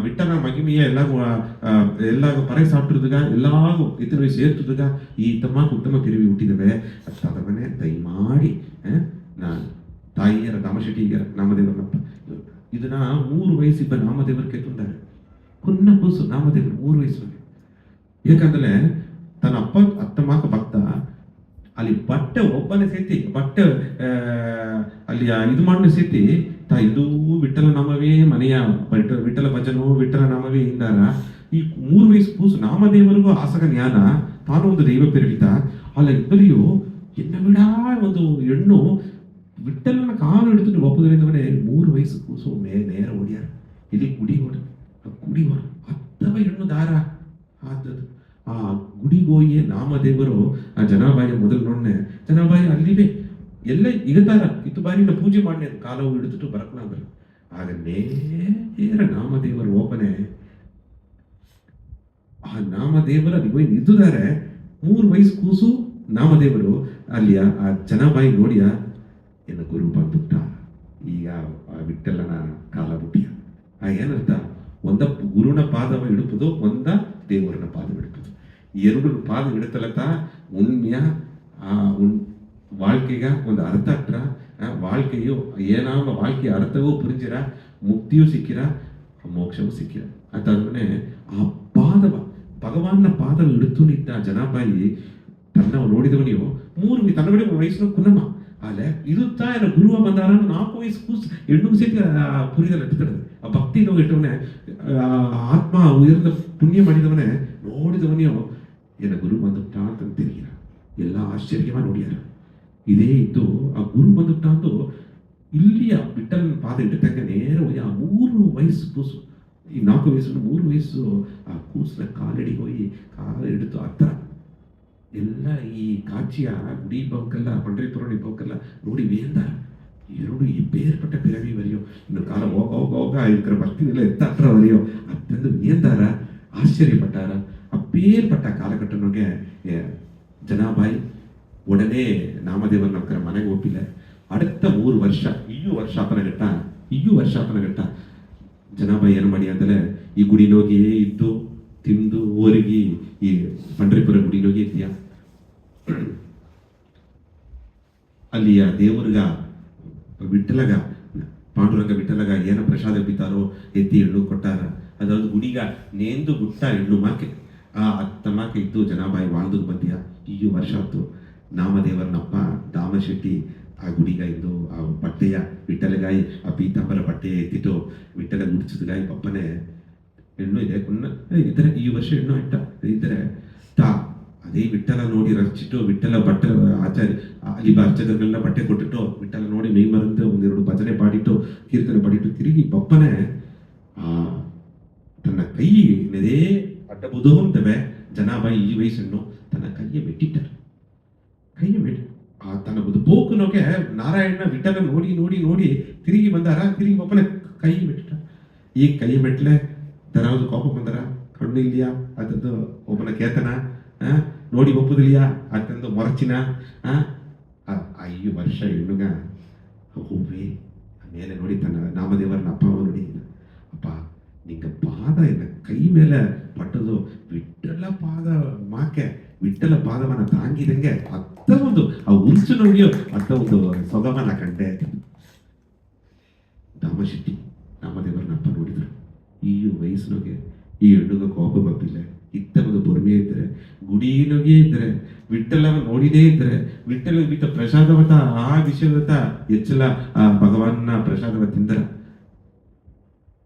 S1: ವಿಠಲ ಮಗಿಮೆಯ ಎಲ್ಲಾಗ ಪರೆ ಸಾಪ್ಟಿರುದಗ ಎಲ್ಲಾಗೂ ಇತರ ಸೇರ್ತದಗ ಈ ತಮ್ಮ ಉತ್ತಮ ತಿರುವಿ ಹುಟ್ಟಿದವೆ ಅದವನೇ ದಯಮಾಡಿ ನಾನು ತಾಯಿಯರ ದಾಮಶೆಟ್ಟಿಗರ ನಾಮದೇವರನಪ್ಪ ಇದನ್ನ 3 ವಯಸ್ಸು ಇಬ್ಬ ನಾಮದೇವರಿಗೆ ತುಂದಾರೆ ಕುನ್ನ ಕೂಸು ನಾಮದೇವರು 3 ವಯಸ್ಸಲ್ಲಿ ಯಾಕಂದ್ರೆ ತನ್ನ ಅತ್ತ ಮಾಕ ಭಕ್ತ ಅಲ್ಲಿ ಬಟ್ಟೆ ಒಬ್ಬನೇ ಸೇತಿ ಬಟ್ಟೆ ಅಲ್ಲಿ ಇದು ಮಾಡಲು ಸೇತಿ ಇದು ವಿಠಲ ನಾಮವೇ ಮನೆಯ ವಿಠಲ ಭಜನೋ ವಿಠಲ ನಾಮವೇ ಇಂದಾರ ಈ 3 ವಯಸ್ಸು ಕೂಸು ನಾಮದೇವರಿಗೂ ಆಸಕ ಜ್ಞಾನ ತಾನು ಒಂದು ದೈವ ಪೆರಗಿತ ಅಲ್ಲ ಇಬ್ಬರಿಯೂ ಎನ್ನ ಬಿಡ ಒಂದು ಹೆಣ್ಣು ವಿಠಲನ ಕಾಲು ಹಿಡಿದು ಒಪ್ಪುದರಿಂದವೇ 3 ವಯಸ್ಸು ಕೂಸು ನೇರ ಓಡ್ಯಾರ ಇಲ್ಲಿ ಗುಡಿ ಹೊರ ಹತ್ತವ ಹೆಣ್ಣು ದಾರ ಆದದ್ದು ಆ ಗುಡಿಗೋಯೆ ನಾಮದೇವರು ಆ ಜನಾಬಾಯಿಯ ಮೊದಲು ನೋಡ್ನೆ ಜನಾಬಾಯಿ ಅಲ್ಲಿವೆ ಎಲ್ಲ ಇಗತಾರ ಇತ್ತು ಬಾರಿನ ಪೂಜೆ ಮಾಡಿ ಕಾಲವು ಹಿಡಿದಿಟ್ಟು ಬರಕಲಾಂದ್ರ ಆಗ ನೇರ ನಾಮದೇವರು ಓಪನೆ ಆ ನಾಮದೇವರ ಅಲ್ಲಿ ನಿಂತಿದ್ದಾರೆ 3 ವಯಸ್ಸು ಕೂಸು ನಾಮದೇವರು ಅಲ್ಲಿಯ ಆ ಜನಾಬಾಯಿ ನೋಡಿಯ ಎನ್ನ ಗುರು ಬಂದುಬಿಟ್ಟ ಈಗ ಆ ವಿಠಲನ ಕಾಲ ಬುಟ್ಟಿಯ ಆ ಏನರ್ಥ ಒಂದ ಗುರುನ ಪಾದವ ಹಿಡುಪುದು ಒಂದ ದೇವರನ ಪಾದ ಹಿಡುಪುದು 2 ಪಾದ ಹಿಡುತ್ತಲತ್ತ ಉಣ್ಮೆಯ வாழ்க்கைಗ ಒಂದು ಅರ್ಥ ಅಟ್ರ வாழ்க்கைಯು ಏನಾಮ வாழ்க்கைಯ ಅರ್ಥವೂ ಪುರಿಂಜಿರ ಮುಕ್ತಿಯೂ ಸಿಕ್ಕಿರ ಮೋಕ್ಷವೂ ಸಿಕ್ಕಿರ ಅದಾದ್ಮೇಲೆ ಆ ಪಾದವ ಭಗವಾನ್ನ ಪಾದವ ಹಿಡಿತು ನಿಂತ ಜನಾಬಾಯಿ ತನ್ನ ನೋಡಿದವನಿಯು 3 ತನ್ನಗಡೆ ವಯಸ್ಸಿನ ಕುನ್ನಮ್ಮ ಅಲ್ಲೇ ಇರುತ್ತಾ ಏನೋ ಗುರುವ ಬಂದಾರ 4 ವಯಸ್ಸು ಕೂಸು ಹೆಣ್ಣು ಸೇತಿ ಪುರಿದಲ್ಲಿ ಎಟ್ಟುತ್ತದೆ ಆ ಭಕ್ತಿ ನಾವು ಇಟ್ಟವನೇ ಆತ್ಮ ಉಯರ್ದ ಪುಣ್ಯ ಮಾಡಿದವನೇ ನೋಡಿದವನಿಯೋ ಏನ ಗುರು ಬಂದುಬಿಟ್ಟ ಅಂತ ತಿರುಗಿರ ಎಲ್ಲ ಆಶ್ಚರ್ಯವ ನೋಡ್ಯಾರ ಇದೇ ಇದ್ದು ಆ ಗುರು ಬಂದುಬಿಟ್ಟ ಅಂದು ಇಲ್ಲಿಯ ವಿಠಲನ ಪಾದ ಇಟ್ಟಂಗೆ ನೇರ ಹೋಗಿ ಆ 3 ವಯಸ್ಸು ಕೂಸು ಈ 4 ವಯಸ್ಸು 3 ವಯಸ್ಸು ಆ ಕೂಸಿನ ಕಾಲಡಿಗೆ ಹೋಗಿ ಕಾಲ ಹಿಡಿದು ಹತ್ರ ಎಲ್ಲ ಈ ಕಾಚಿಯ ಗುಡಿ ಬೌಕಲ್ಲ ಪಂಡ್ರಿಪುರ ಬೌಕಲ್ಲ ನೋಡಿ ವೇಂದಾರ 2 ಈ ಬೇರ್ಪಟ್ಟ ಪಿರವಿ ವರಿಯೋ ಇನ್ನು ಕಾಲ ಹೋಗ ಇದ್ರ ಬರ್ತೀನಿಲ್ಲ ಎತ್ತ ಹತ್ರ ವರಿಯೋ ಅತ್ತಂದು ವೇಂದಾರ ಆಶ್ಚರ್ಯಪಟ್ಟಾರ ಆ ಬೇರ್ಪಟ್ಟ ಕಾಲಘಟ್ಟನಿಗೆ ಜನಾಬಾಯಿ ಉಡನೆ ನಾಮದೇವರ ನಮ್ಕರ ಮನೆಗೆ ಒಪ್ಪಿಲ್ಲ அடுத்த 3 ವರ್ಷ ಇಯ್ಯು ವರ್ಷಾಪನ ಘಟ್ಟ ಜನಾಬಾಯಿ ಏನು ಮಾಡಿ ಅಂದರೆ ಈ ಗುಡಿನೋಗಿ ಇದ್ದು ತಿಂದು ಓರಿಗಿ ಈ ಪಂಡ್ರಿಪುರ ಗುಡಿನೋಗಿ ಇದೆಯಾ ಅಲ್ಲಿಯ ದೇವರಿಗ ವಿಠಲಗ ಪಾಂಡುರಂಗ ವಿಠಲಗ ಏನ ಪ್ರಸಾದ ಬಿತ್ತಾರೋ ಎತ್ತಿ ಹೆಣ್ಣು ಕೊಟ್ಟಾರ ಅದಾದ್ರು ಗುಡಿಗ ನೇಂದು ಗುಟ್ಟ ಹೆಣ್ಣು ಮಾಕೆ ಆ ಅತ್ತ ಮಾಕೆ ಇದ್ದು ಜನಾಬಾಯಿ வாழ்ದು ಬಂದಿಯ ಇಯ್ಯು ವರ್ಷ ಆಯ್ತು ನಾಮದೇವರನಪ್ಪ ದಾಮಶೆಟ್ಟಿ ಆ ಗುಡಿಗ ಇದ್ದು ಆ ಬಟ್ಟೆಯ ವಿಠಲಗಾಯಿ ಆ ಪೀತಾಂಬರ ಬಟ್ಟೆ ಎತ್ತಿಟ್ಟು ವಿಠಲ ಗುಡಿಸಿದಗಾಯಿ ಪಪ್ಪನೆ ಹೆಣ್ಣು ಇದೆ ಇದ್ರೆ ಈ ವರ್ಷ ಹೆಣ್ಣು ಇಟ್ಟ ಇದ್ರೆ ಅದೇ ವಿಠಲ ನೋಡಿ ರಚಿಟ್ಟು ವಿಠಲ ಬಟ್ಟೆ ಆಚಾರ್ಯ ಅಲ್ಲಿ ಅರ್ಚಕರಿಗೆಲ್ಲ ಬಟ್ಟೆ ಕೊಟ್ಟಿಟ್ಟು ವಿಠಲ ನೋಡಿ ಮೈ ಮರಂದು 1-2 ಭಜನೆ ಪಾಡಿಟ್ಟು ಕೀರ್ತನೆ ಪಾಡಿಟ್ಟು ತಿರುಗಿ ಪಪ್ಪನೆ ತನ್ನ ಕೈ ನೆದೇ ಅಡ್ಡಬುದು ಅಂತವೆ ಜನಾಬಾಯಿ ಈ ವಯಸ್ಸನ್ನು ತನ್ನ ಕೈಯ ಮೆಟ್ಟಿಟ್ಟರು ತನ್ನ ಬುದು ಪೋಕುನೋಕೆ ನಾರಾಯಣ ವಿಠಲ ನೋಡಿ ತಿರುಗಿ ಬಂದಾರ ತಿರುಗಿ ಒಬ್ಬನ ಕೈ ಮೆಟ್ಟಿಟ್ಟ ಈ ಕೈ ಮೆಟ್ಲೆ ತರಾವುದು ಕೋಪ ಬಂದಾರ ಕಣ್ಣು ಇಲ್ಲಿಯಾ ಅದದ್ದು ಒಬ್ಬನ ಕೇತನ ನೋಡಿ ಒಪ್ಪುದಿಲ್ಲ ಅತ್ತಂದು ಮೊರಚಿನ 5 ವರ್ಷ ಹೆಣ್ಣುಗ ಹೂವೇ ಮೇಲೆ ನೋಡಿ ತನ್ನ ನಾಮದೇವರನ ಅಪ್ಪ ನೋಡಿ ಅಪ್ಪ ನಿಂಗ ಪಾದ ಕೈ ಮೇಲೆ ಪಟ್ಟದು ವಿಠಲ ಪಾದ ಮಾಕೆ ವಿಠಲ ಪಾದವನ್ನ ತಾಂಗಿದಂಗೆ ಅತ್ತ ಒಂದು ಆ ಉಂಚು ನೋಡಿಯೋ ಅತ್ತ ಒಂದು ಸೊಗವನ ಕಂಡೆ ದಾಮಶೆಟ್ಟಿ ನಾಮದೇವರನ್ನ ಅಪ್ಪ ನೋಡಿದರು. ಈ ವಯಸ್ಸಿನೊಗೆ ಈ ಹೆಣ್ಣುಗ ಕೋಪ ಬಪ್ಪಿಲ್ಲ, ಇತ್ತ ಒಂದು ಬೊರ್ಮೆ ಇದ್ದರೆ ಗುಡಿನೊಗೆ ಇದ್ದರೆ ವಿಠ್ಠಲವ ನೋಡಿದೇ ಇದ್ದರೆ ವಿಠ್ಠಲ ಬಿತ್ತ ಪ್ರಸಾದವತ ಆ ವಿಷಯವತ ಹೆಚ್ಚಲ ಆ ಭಗವಾನ್ನ ಪ್ರಸಾದವ ತಿಂದರ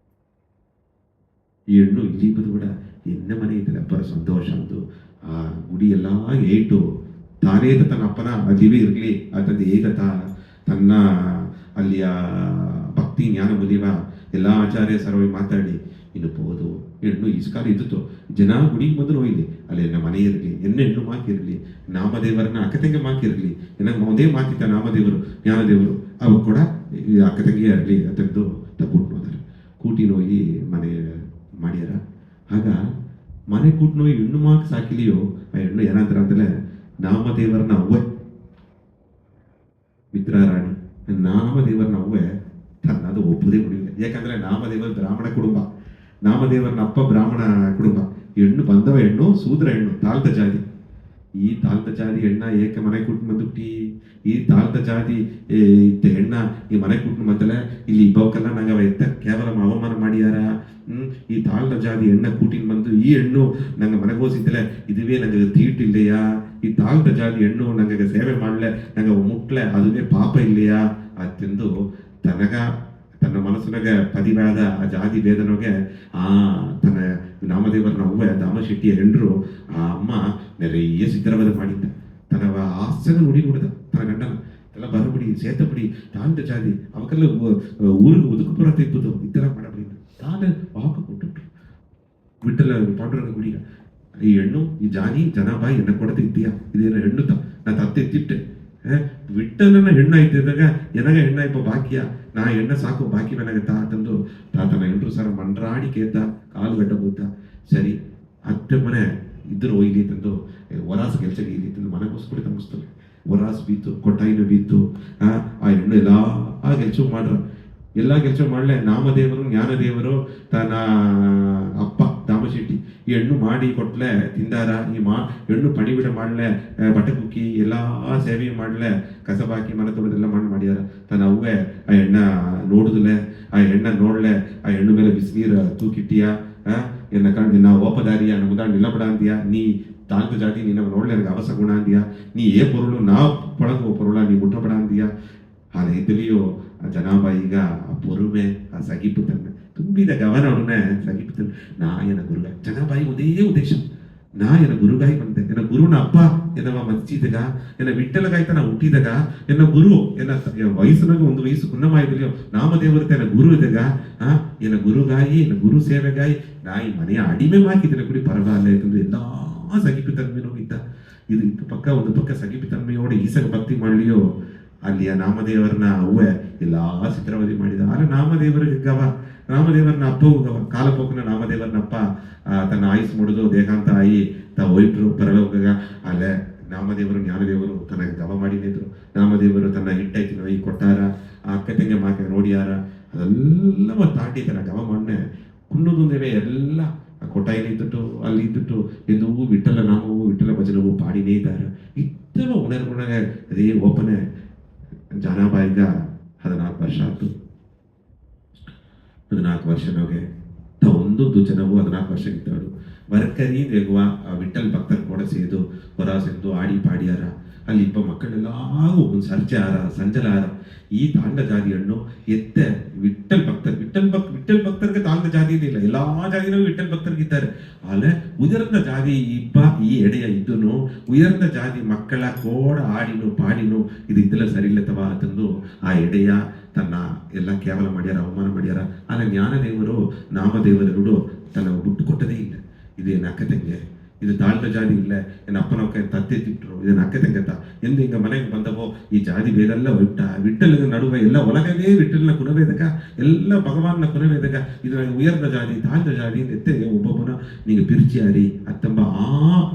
S1: ಈ ಹೆಣ್ಣು ಇಲ್ಲಿ ಕೂಡ ಎನ್ನ ಮನೆ ಇದ್ದರೆ ಅಪ್ಪರ ಸಂತೋಷ ಅಂದು ಆ ಗುಡಿ ಎಲ್ಲ ಏಟು ತಾನೇತ ತನ್ನ ಅಪ್ಪನ ದಿವಿ ಇರಲಿ ಅದಂದು ಏಕತ ತನ್ನ ಅಲ್ಲಿಯ ಭಕ್ತಿ ಜ್ಞಾನ ಮುನಿವ ಎಲ್ಲ ಆಚಾರ್ಯ ಸರ್ವೇ ಮಾತಾಡಿ ಇನ್ನು ಪೋದು ಹೆಣ್ಣು ಇಸ್ಕಾಲ ಇದ್ದಿತ್ತು ಜನ ಗುಡಿಗೆ ಬಂದು ಹೋಯ್ಲಿ ಅಲ್ಲಿ ಎನ್ನ ಮನೆ ಇರಲಿ ಎನ್ನ ಹೆಣ್ಣು ಮಾಕಿರಲಿ ನಾಮದೇವರನ್ನ ಅಕ್ಕತಂಗೆ ಮಾಕಿರಲಿ ಎನ್ನ ಒಂದೇ ಮಾತಿದ್ದ ನಾಮದೇವರು ಜ್ಞಾನದೇವರು ಅವು ಕೂಡ ಅಕ್ಕತಂಗೆ ಇರಲಿ ಅದನ್ನು ತಗೊಂಡು ಹೋದಾರೆ ಕೂಟಿ ನೋಯಿ ಮನೆ ಮಾಡ್ಯಾರ. ಆಗ ಮನೆ ಕೂಟ್ ನೋಯಿ ಹೆಣ್ಣು ಮಾಕ್ ಸಾಕಿಲಿಯೋ ಆ ಹೆಣ್ಣು ಏನಂತಾರ ಅಂತಲೇ ನಾಮದೇವರನ್ನ ಅವ್ವೆ ಮಿತ್ರಾರಾಣಿ ನಾಮದೇವರನ್ನ ಅವ್ವೆ ತನ್ನದು ಒಪ್ಪುದೇ ಕುಡಿಯಿಲ್ಲ. ಯಾಕಂದ್ರೆ ನಾಮದೇವರ ಬ್ರಾಹ್ಮಣ ಕುಟುಂಬ, ನಾಮದೇವರನ್ನ ಅಪ್ಪ ಬ್ರಾಹ್ಮಣ ಕುಟುಂಬ, ಹೆಣ್ಣು ಬಂದವ ಹೆಣ್ಣು ಸೂದ್ರ ಹೆಣ್ಣು ತಾಳ್ದ ಜಾತಿ. ಈ ತಾಳ್ದ ಜಾತಿ ಹೆಣ್ಣ ಏಕೆ ಮನೆ ಕುಟ್ಟು ಬಂದುಟ್ಟಿ ಈ ತಾಳ್ದ ಜಾತಿ ಇತ್ತ ಹೆಣ್ಣ ಈ ಮನೆ ಕುಟ್ಟು ಬಂದಲೆ ಇಲ್ಲಿ ಇಬ್ಬವಕ್ಕೆಲ್ಲ ನಂಗೆ ಅವ ಎತ್ತ ಕೇವಲ ಅವಮಾನ ಮಾಡಿಯಾರ. ಈ ತಾಳ್ದ ಜಾತಿ ಹೆಣ್ಣ ಕೂಟಿನ ಬಂದು ಈ ಹೆಣ್ಣು ನಂಗೆ ಮನೆಗೋಸಿದ್ದಲೆ ಇದುವೇ ನಂಗೆ ತೀಟಿಲ್ಲೆಯಾ, ಈ ತಾಳ್ದ ಜಾತಿ ಹೆಣ್ಣು ನಂಗೆ ಸೇವೆ ಮಾಡ್ಲೆ ನಂಗೆ ಮುಟ್ಲೆ ಅದುವೇ ಪಾಪ ಇಲ್ಲೆಯಾ ಅತ್ತೆಂದು ತನಗ ತನ್ನ ಮನಸ್ಸಿನಾಗ ಪದಿವಾದ ಆ ಜಾತಿ ಭೇದನೋಗೆ ಆ ತನ್ನ ನಾಮದೇವರನ್ನ ಅವ್ವ ದಾಮಶೆಟ್ಟಿಯ ಹೆಂಡ್ರು ಆ ಅಮ್ಮ ನೆರೆಯ ಸಿದ್ಧರವದ ಮಾಡಿದ್ದ ತನ್ನ ಆಸನ ನುಡಿ ನೋಡಿದ ತನ್ನ ಗಂಡನ ಎಲ್ಲ ಬರಬಿಡಿ ಸೇತಬಿಡಿ ತಾಂತ ಜಾತಿ ಅವಕ್ಕೆಲ್ಲ ಊರಿಗೆ ಒದಕು ಪುರ ತೆಪ್ಪದು ಇದೆಲ್ಲ ಮಾಡಬಿಡಿ ತಾನೇ ವಾಕ ಕೊಟ್ಟು ಬಿಟ್ಟಲ್ಲ ಪಾಂಡುರಂಗ ಗುಡಿಗ ಈ ಹೆಣ್ಣು ಈ ಜಾನಿ ಜನಾಬಾಯಿ ಎನ್ನ ಕೊಡತೆ ಇದ್ದೀಯಾ ಇದೇನ ಹೆಣ್ಣು ನಾ ತತ್ತೆ ಎತ್ತಿಟ್ಟೆ ವಿಠ್ಠಲನ ಹೆಣ್ಣ ಇದ್ದಿದ್ದಾಗ ಎನಗ ಹೆಣ್ಣ ಇಪ್ಪ ಬಾಕಿಯ ನಾ ಹೆಣ್ಣ ಸಾಕು ಬಾಕಿ ನನಗೆ ತಂದು ತಾತನ ಹೆಂಡ್ರು ಸರ ಮಂಡ್ರಾಡಿ ಕೇತ ಕಾಲು ಗಡ್ಡ ಬೂತ ಸರಿ ಅತ್ತೆ ಮನೆ ಇದ್ರು ಒಯ್ಲಿ ತಂದು ವರಾಸ್ ಗೆಲ್ಸಗೆ ಇಲ್ಲಿ ತಂದು ಮನೆಗೋಸ್ಕರ ತಂಗಿಸ್ತಾರೆ ವರಾಸ್ ಬೀತು ಕೊಟ್ಟಾಯಿನ ಬೀತು ಆ ಹೆಣ್ಣು ಎಲ್ಲ ಗೆಲ್ಸು ಮಾಡ್ರ ಎಲ್ಲ ಕೆಲಸ ಮಾಡಲೆ ನಾಮದೇವರು ಜ್ಞಾನದೇವರು ತನ್ನ ಅಪ್ಪ ದಾಮಶೆಟ್ಟಿ ಈ ಹೆಣ್ಣು ಮಾಡಿ ಕೊಟ್ಲೆ ತಿಂದಾರ. ಈ ಹೆಣ್ಣು ಪಣಿಬಿಡ ಮಾಡ್ಲೆ ಬಟ್ಟೆ ಕುಕ್ಕಿ ಎಲ್ಲ ಸೇವೆ ಮಾಡ್ಲೆ ಕಸಬಾಕಿ ಮನೆ ತೊಳೆದೆಲ್ಲ ಮಾಡ್ಯಾರ. ತನ್ನ ಅವ್ವೆ ಆ ಹೆಣ್ಣ ನೋಡುದಲೆ ಆ ಹೆಣ್ಣ ನೋಡ್ಲೆ ಆ ಹೆಣ್ಣು ಮೇಲೆ ಬಿಸಿನೀರು ತೂಕಿಟ್ಟಿಯ ಎನ್ನ ಕಣ್ ನಾ ಓಪದಾರಿಯ ನಮ್ಮದ ನಿಲ್ಲಬಡ ಅಂದಿಯಾ ನೀ ತಾಲ್ಕು ಜಾತಿ ನೀನು ನೋಡ್ಲೆ ನನಗೆ ಅವಸ ಗುಣ ಅಂದಿಯಾ ನೀ ಏ ಪೊರುಳು ನಾವು ಪಳಗುವ ಪೊರುಳ ನೀ ಮುಟ್ಟಬಡ ಅಂದಿಯಾ. ಆ ರೈತಲಿಯೋ ಆ ಜನಾಬಾಯಿಗ ಆ ಪೊರುಮೆ ಆ ಸಗಿಪುತನ್ನ ತುಂಬಿದ ಗವನವನ್ನೇ ಸಗಿಪುತನ್ನ ನಾ ಎನ್ನ ಗುರುಗ ಜನಾಬಾಯಿ ಒಂದೇ ಉದ್ದೇಶ ನಾ ಎನ್ನ ಗುರುಗಾಯಿ ಬಂದೆ ಎನ್ನ ಗುರುನ ಅಪ್ಪ ಎನ್ನವ ಮಚ್ಚಿದಾಗ ಎನ್ನ ವಿಠ್ಠಲಗಾಯ್ತ ನಾ ಹುಟ್ಟಿದಾಗ ಎನ್ನ ಗುರು ಎನ್ನ ವಯಸ್ಸಿನಾಗ ಒಂದು ವಯಸ್ಸು ಕುನ್ನಮಾಯಿದಲಿಯೋ ನಾಮದೇವರತೆ ಎನ್ನ ಗುರು ಇದಾಗ ಎನ್ನ ಗುರುಗಾಯಿ ಎನ್ನ ಗುರು ಸೇವೆಗಾಯಿ ನಾ ಈ ಮನೆಯ ಅಡಿಮೆ ಹಾಕಿದ್ದೇನೆ ಕುಡಿ ಪರವಾಗಿಲ್ಲ ಯಾಕಂದ್ರೆ ಎಲ್ಲಾ ಸಗಿಪಿತನ್ಮೆನೂ ಇದ್ದ ಇದು ಪಕ್ಕ ಒಂದು ಪಕ್ಕ ಸಗಿಪಿತನ್ಮೆಯೋടെ ಈಸಗ ಭಕ್ತಿ ಮಾಡ್ಲಿಯೋ ಅಲ್ಲಿಯ ನಾಮದೇವರನ್ನ ಅವ್ವೆ ಎಲ್ಲಾ ಚಿತ್ರವಧಿ ಮಾಡಿದ. ಆದ್ರೆ ನಾಮದೇವರಿಗೆ ಗವ ನಾಮದೇವರನ್ನ ಅಪ್ಪಗೂ ಗವ ಕಾಲಪೋಕನ ನಾಮದೇವರನ್ನ ಅಪ್ಪ ತನ್ನ ಆಯುಸ್ ಮುಡಿದು ದೇಹಾಂತ ಆಯಿ ಹೋಯ್ಟ್ರು ಪರಲೋಕ ಅಲ್ಲೇ ನಾಮದೇವರು ಜ್ಞಾನದೇವರು ತನಗೆ ಗವ ಮಾಡಿದ್ರು. ನಾಮದೇವರು ತನ್ನ ಹಿಟ್ಟೈತಿ ನೋಯಿ ಕೊಟ್ಟಾರ ಆ ಅಕ್ಕ ತಂಗೆ ಮಾಕೆ ನೋಡಿಯಾರ ಅದೆಲ್ಲವ ತಾಟಿ ತನ್ನ ಗವ ಮಣ್ಣೆ ಕುಣ್ಣುದುಂದೇವೆ ಎಲ್ಲ ಕೊಟ್ಟಾಯಿನ ಇದ್ದುಟ್ಟು ಅಲ್ಲಿ ಇದ್ದುಟ್ಟು ಎಂದು ವಿಠಲ ನಾಮವು ವಿಠಲ ಭಜನವು ಪಾಡಿನೇ ಇದ್ದಾರೆ. ಇತ್ತವ ಉಣರ್ಗುಣಗ ಅದೇ ಓಪನೆ ಜಾನಾಬಾಯಿಗ 14 ವರ್ಷ ಆಯ್ತು. 14 ವರ್ಷನೋಗೆ ಒಂದೊಂದು ಜನವು 14 ವರ್ಷ ಇದ್ದಾಳು ವರ್ಕರಿ ದೇಗುವ ವಿಠಲ್ ಭಕ್ತರ ಕೂಡ ಸೇದು ಹೊರ ಸೆಂದು ಆಡಿ ಪಾಡಿಯಾರ. ಅಲ್ಲಿ ಇಬ್ಬ ಮಕ್ಕಳೆಲ್ಲ ಒಂದು ಸರ್ಜಾರ ಸಂಜಲಾರ ಈ ತಾಂಡ ಜಾತಿ ಹಣ್ಣು ಎತ್ತೆ ವಿಠಲ್ ಭಕ್ತರಿಗೆ ತಾಂಡ ಜಾತಿ ಇಲ್ಲ ಎಲ್ಲಾ ಜಾತಿನೂ ವಿಠಲ್ ಭಕ್ತರಿಗಿದ್ದಾರೆ. ಆದ್ರೆ ಉಯರ್ந்த ಜಾತಿ ಇಬ್ಬ ಈ ಎಡೆಯ ಇದ್ದನು ಉಯರ್ந்த ಜಾತಿ ಮಕ್ಕಳ ಕೋಡ ಆಡಿನು ಪಾಡಿನು ಇದು ಇದೆಲ್ಲ ಸರಿ ಇಲ್ಲತವ ಅಂತಂದು ಆ ಎಡೆಯ ತನ್ನ ಎಲ್ಲ ಕೇವಲ ಮಾಡ್ಯಾರ ಅವಮಾನ ಮಾಡ್ಯಾರ. ಆದ್ರೆ ಜ್ಞಾನದೇವರು ನಾಮದೇವರೆರಡು ತನ್ನ ಬಿಟ್ಟು ಕೊಟ್ಟದೇ ಇಲ್ಲ. ಇದೇನು ಅಕ್ಕ ತಂಗೆ ಇದು ತಾಳ್ದ ಜಾತಿ ಇಲ್ಲ ಏನು ಅಪ್ಪನಕ್ಕ ತತ್ತೆ ತಿಟ್ಟರು ಇದನ್ನ ಅಕ್ಕ ತಂಗತ್ತ ಎಂದು ಹಿಂಗ ಮನೆಗೆ ಬಂದವೋ ಈ ಜಾತಿ ಬೇರೆಲ್ಲ ವಿಠ್ಠಲದ ನಡುವೆ ಎಲ್ಲ ಒಳಗೇ ವಿಠ್ಠಲನ ಕುನವೇದಕ ಎಲ್ಲ ಭಗವಾನ್ನ ಕುನವೇದಕ ಇದು ಉಯರ್ದ ಜಾತಿ ತಾಳ್ದ ಜಾತಿ ಎತ್ತೆ ಒಬ್ಬೊಬ್ಬನ ನಿಂಗೆ ಪಿರ್ಚಿಯಾರಿ ಅತ್ತಂಬ ಆ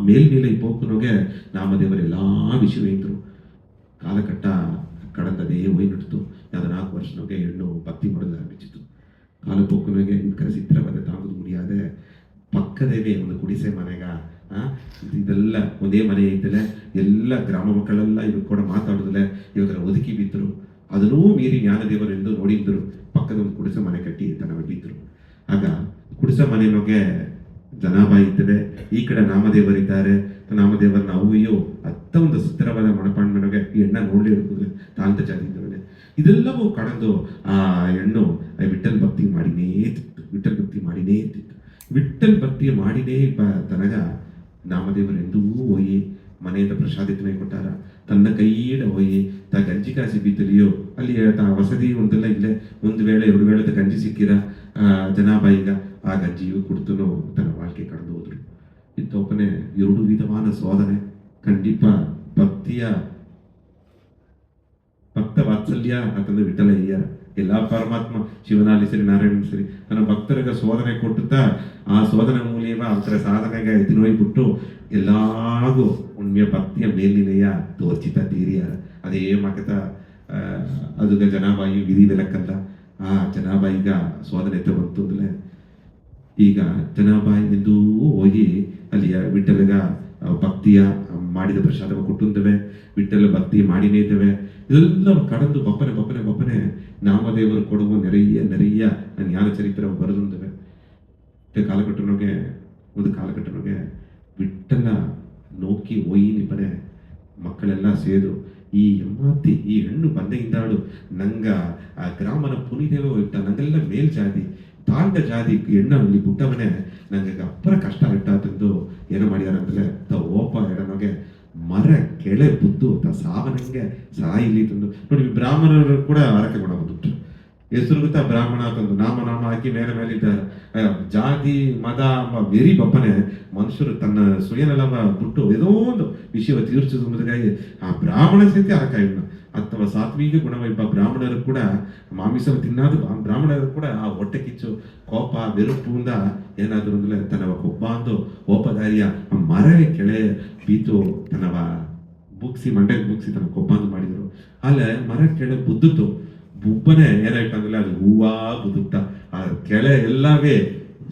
S1: ಮೇಲ್ಮೇಲೆ ಈ ಪೋಕನೋಗೆ ನಾಮದೇವರೆಲ್ಲಾ ವಿಷಯವೇಂದ್ರು ಕಾಲಕಟ್ಟ ಕಡಂದದೇ ಒಯ್ನಿಡ್ತು. 14 ವರ್ಷನೋಗೆ ಹೆಣ್ಣು ಭಕ್ತಿ ಮಾಡೋದು ಆರಂಭಿಸಿತು. ಕಾಲಪೋಕನಿಗೆ ಚಿತ್ರವಾದ ತಾಂಬುದು ಮುಡಿಯಾದೆ ಪಕ್ಕದೇವೆ ಒಂದು ಗುಡಿಸೆ ಮನೆಗ ಇದೆಲ್ಲ ಒಂದೇ ಮನೆ ಇದ್ದಲೆ ಎಲ್ಲ ಗ್ರಾಮ ಮಕ್ಕಳೆಲ್ಲ ಇವಾಗ ಕೂಡ ಮಾತಾಡಿದ್ರೆ ಇವಾಗ ಒದಕಿ ಬಿದ್ದರು. ಅದನ್ನೂ ಮೀರಿ ಜ್ಞಾನದೇವರೆಂದು ನೋಡಿದ್ರು. ಪಕ್ಕದ ಒಂದು ಗುಡಿಸೆ ಮನೆ ಕಟ್ಟಿ ತನಬಿದ್ರು. ಆಗ ಗುಡಿಸೆ ಮನೆಯೊಳಗೆ ಜನಾಬಾಯಿ ಇದ್ದೇವೆ, ಈ ಕಡೆ ನಾಮದೇವರಿದ್ದಾರೆ. ನಾಮದೇವರನ್ನ ಅವ್ವಿಯು ಅತ್ತ ಒಂದು ಸುತ್ತರವಾದ ಮಣಪಾಂಡನೊಳಗೆ ಈ ಹೆಣ್ಣ ನೋಡ್ಲಿ ಇರ್ಬೋದು ತಾಂತ ಜಾತಿ ಇದ್ದವನೇ. ಇದೆಲ್ಲವೂ ಕಳೆದು ಆ ಹೆಣ್ಣು ವಿಠಲ್ ಭಕ್ತಿ ಮಾಡಿನೇ ಇತ್ತು. ವಿಠಲ್ ಭಕ್ತಿ ಮಾಡಿನೇ ಇತ್ತಿತ್ತು. ವಿಠಲ್ ಭಕ್ತಿ ಮಾಡಿನೇ ತನಗ ನಾಮದೇವರೆಂದೂ ಹೋಯಿ ಮನೆಯಿಂದ ಪ್ರಸಾದಿತನೇ ಕೊಟ್ಟಾರ. ತನ್ನ ಕೈಯಿಡ ಹೋಯಿ ತಾ ಗಂಜಿ ಕಾಸಿ ಬೀತಲಿಯೋ ಅಲ್ಲಿ ತಾ ವಸತಿ ಒಂದೆಲ್ಲ ಇಲ್ಲೇ ಒಂದು ವೇಳೆ 2 ವೇಳೆ ಗಂಜಿ ಸಿಕ್ಕಿರ ಜನಾಬಾಯಿಗ ಆ ಗಂಜಿಯು ಕುಡ್ತನು ತನ್ನ வாழ்க்கை ಕಳೆದು ಹೋದ್ರು. ಇತ್ತೊಪ್ಪನೆ 2 ವಿಧವಾದ ಸೋದನೆ ಖಂಡಿತ ಭಕ್ತ ವಾತ್ಸಲ್ಯ ಅಂತಂದು ವಿಠಲ ಅಯ್ಯರ ಎಲ್ಲ ಪರಮಾತ್ಮ ಶಿವನಾಲಿ ಸರಿ ನಾರಾಯಣ ಸರಿ ತನ್ನ ಭಕ್ತರಿಗೆ ಸೋದನೆ ಕೊಟ್ಟುತ್ತಾ ಆ ಸೋದನೆ ಮೂಲಕ ಅವರ ಸಾಧನೆಗೆ ಎತ್ತಿನೋಯ್ಬಿಟ್ಟು ಎಲ್ಲಾಗೂ ಉಣ್ಮೆಯ ಭಕ್ತಿಯ ಮೇಲಿನೆಯ ತೋರ್ಚಿತ ತೀರಿಯಾರ. ಅದೇ ಮಗತ ಅದುಗ ಜನಾಬಾಯಿ ವಿಧಿ ಬೆಲಕ್ಕಲ್ಲ. ಆ ಜನಾಬಾಯಿಗ ಸೋದನೆ ಬಂತು ಅಂದ್ರೆ ಈಗ ಜನಾಬಾಯಿ ಎಂದು ಹೋಗಿ ಅಲ್ಲಿಯ ವಿಠಲಗ ಭಕ್ತಿಯ ಮಾಡಿದ ಪ್ರಸಾದ ಕೊಟ್ಟುಂತವೆ. ವಿಠಲ ಭಕ್ತಿ ಮಾಡಿನೇ ಇದ್ದೇವೆ. ಇದೆಲ್ಲ ಕಡದು ಬಪ್ಪನೆ ನಾಮದೇವರು ಕೊಡುವ ನೆರೆಯ ಜ್ಞಾನ ಚರಿತ್ರೆ ಬರೆದುಂತವೆ. ಒಂದು ಕಾಲಘಟ್ಟನೊಗೆ ವಿಠಲ ನೋಕಿ ಹೋಯಿ ನಿಪನೆ ಮಕ್ಕಳೆಲ್ಲ ಸೇದು ಈ ಎಮ್ಮತ್ತಿ ಈ ಹೆಣ್ಣು ಬಂದೆ ಇದ್ದಾಳು ನಂಗ ಆ ಗ್ರಾಮನ ಪುನಿದೇವ ಇಟ್ಟ ನಂಗೆಲ್ಲ ಮೇಲ್ ಜಾತಿ ತಾಂಡ ಜಾತಿ ಹೆಣ್ಣ ಅಲ್ಲಿ ಬಿಟ್ಟವನೇ ನಂಗೆ ಅಪ್ಪರ ಕಷ್ಟ ಇಟ್ಟಾತಂದು ಏನು ಮಾಡ್ಯಾರಂದ್ರೆ ಓಪ ಎಡನೊಗೆ ಮರ ಕೆಳೆ ಬುದ್ದು ಸಾವನಂಗೆ ಸಾಯಿಲಿ ತಂದು ನೋಡಿ. ಬ್ರಾಹ್ಮಣರು ಕೂಡ ಹರಕೆ ಗುಣ ಬಂದುಬಿಟ್ರು. ಹೆಸರು ಗೊತ್ತಾ ಬ್ರಾಹ್ಮಣ ತಂದು ನಾಮ ಹಾಕಿ ಮೇಲೆ ಇದ್ದಾರೆ. ಜಾತಿ ಮದ ಬೇರಿ ಬಪ್ಪನೆ ಮನುಷ್ಯರು ತನ್ನ ಸುಯನೆಲ್ಲ ಬಿಟ್ಟು ಏನೋ ಒಂದು ವಿಷಯ ತೀರ್ಚಿಸುವುದಕ್ಕಾಗಿ ಆ ಬ್ರಾಹ್ಮಣ ಸಹಿತ ಹರಕಾಯಿಲ್ಲ. ಅಥವಾ ಸಾತ್ವಿಕ ಗುಣವೈಪ ಬ್ರಾಹ್ಮಣರು ಕೂಡ ಮಾಂಸ ತಿನ್ನಾದು ಬ್ರಾಹ್ಮಣರು ಕೂಡ ಆ ಹೊಟ್ಟೆ ಕಿಚ್ಚು ಕೋಪ ಬೆರುಪುಂದ ಏನಾದ್ರು ಅಂದ್ರೆ ತನ್ನವ ಕೊಬ್ಬಾಂದು ಓಪದಾರಿಯ ಮರವೇ ಕೆಳೆ ಬೀತು ತನ್ನವ ಮಂಡ್ಯಕ್ಕೆ ಬುಕ್ಸಿ ತನ್ನ ಕೊಬ್ಬಾಂದು ಮಾಡಿದ್ರು. ಅಲ್ಲೇ ಮರ ಕೆಳೆ ಬುದ್ದಿತ್ತು. ಬುಬ್ಬನೆ ಏನಾಯ್ತಂದ್ರೆ ಅದು ಹೂವಾ ಬುದುತ್ತ ಆ ಕೆಳೆ ಎಲ್ಲವೇ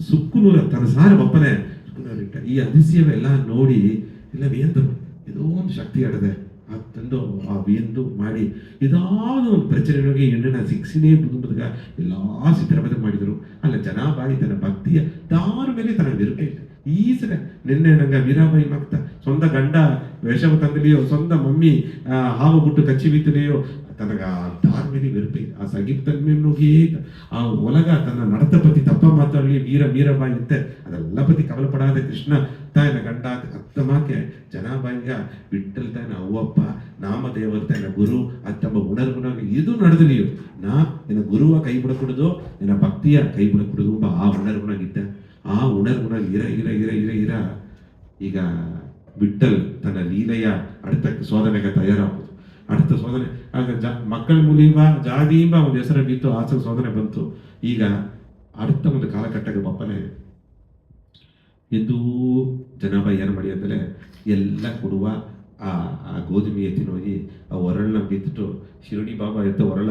S1: ಸುಕ್ಕುನೂರ ತನ್ನ ಸಾರ ಬಪ್ಪನೆ ಸುಕ್ಕುನೂರಿಟ್ಟ. ಈ ಅದಿಶಯವೆಲ್ಲ ನೋಡಿ ಎಲ್ಲ ಬೇಂದರು ಏನೋ ಒಂದು ಶಕ್ತಿ ಆಡದೆ ತಂದು ಆ ಬೇಂದು ಮಾಡಿ ಇದಾದ ಒಂದು ಪ್ರಚನೆಗೆ ಹೆಣ್ಣಿನ ಶಿಕ್ಷಣೆ ಕುಟುಂಬದಾಗ ಎಲ್ಲಾ ಸಿದ್ಧರಬದ್ಧ ಮಾಡಿದರು. ಅಲ್ಲ ಜನಾಬಾಯಿ ತನ್ನ ಭಕ್ತಿಯ ತಾರ ಮೇಲೆ ತನ್ನ ವಿರುಪೆ ಇಲ್ಲ. ಈ ಸಲ ನಿನ್ನೆ ನಂಗೆ ವೀರಾಬಾಯಿ ಮಕ್ತ ಸ್ವಂತ ಗಂಡ ವಿಷವ ತಂದಲಿಯೋ ಸ್ವಂತ ಮಮ್ಮಿ ಹಾವು ಬಿಟ್ಟು ಕಚ್ಚಿ ಬಿತ್ತಲಿಯೋ ತನಗ ದಾರ ಮೇಲೆ ವಿರುಪೆ ಆ ಸಂಗೀತ ನುಗ್ಗಿ ಆ ಒಲಗ ತನ್ನ ನಡತ ಪತಿ ತಪ್ಪ ಮಾತಾಡಲಿ ವೀರಬಾಯಿ ಅಂತೆ ಅದೆಲ್ಲ ಪತಿ ಕವಲಪಡಾದ ಕೃಷ್ಣ ತಾಯಿನ ಗಂಡ ಅತ್ತಮಾಕೆ ಜನಾಬಾಯಿಗ ವಿಠಲ್ ತಾಯಿನ ಅವ್ವಪ್ಪ ನಾಮದೇವರ ತಾಯಿನ ಗುರು ಅತ್ತಮ್ಮ ಉಣರ್ಗುಣ ಇದು ನಡೆದಲಿಯೋ ನಾ ನಿನ್ನ ಗುರುವ ಕೈ ಬಿಡಕೂಡದು ನಿನ್ನ ಭಕ್ತಿಯ ಕೈ ಬಿಡಕೂಡದು ಒಬ್ಬ ಆ ಉಣರ್ಗುಣಾಗಿದ್ದ. ಆ ಉಣರ್ಗುಣ ಇರ ಈಗ ವಿಠಲ್ ತನ್ನ ಲೀಲೆಯ அடுத்த ಸೋದನೆಗೆ ತಯಾರಾಗುವುದು. அடுத்த ಸೋದನೆ ಆಗ ಮಕ್ಕಳ ಮೂಲೀವ ಜಾದಿಯಿಂದ ಒಂದು ಹೆಸರು ಬಿತ್ತು ಆಚೆ ಸೋದನೆ ಬಂತು. ಈಗ அடுத்த ಒಂದು ಕಾಲಘಟ್ಟಕ್ಕೆ ಬಪ್ಪನೆ ಎಂದು ಜನಾಬಾಯಿ ಏನು ಮಾಡಿ ಅಂದರೆ ಎಲ್ಲ ಕೊಡುವ ಆ ಗೋಧುಮೆ ಎತ್ತಿನ ಹೋಗಿ ಆ ಒರಳನ್ನ ಬಿತ್ತು ಶಿರಡಿ ಬಾಬಾ ಎತ್ತ ಒರಳ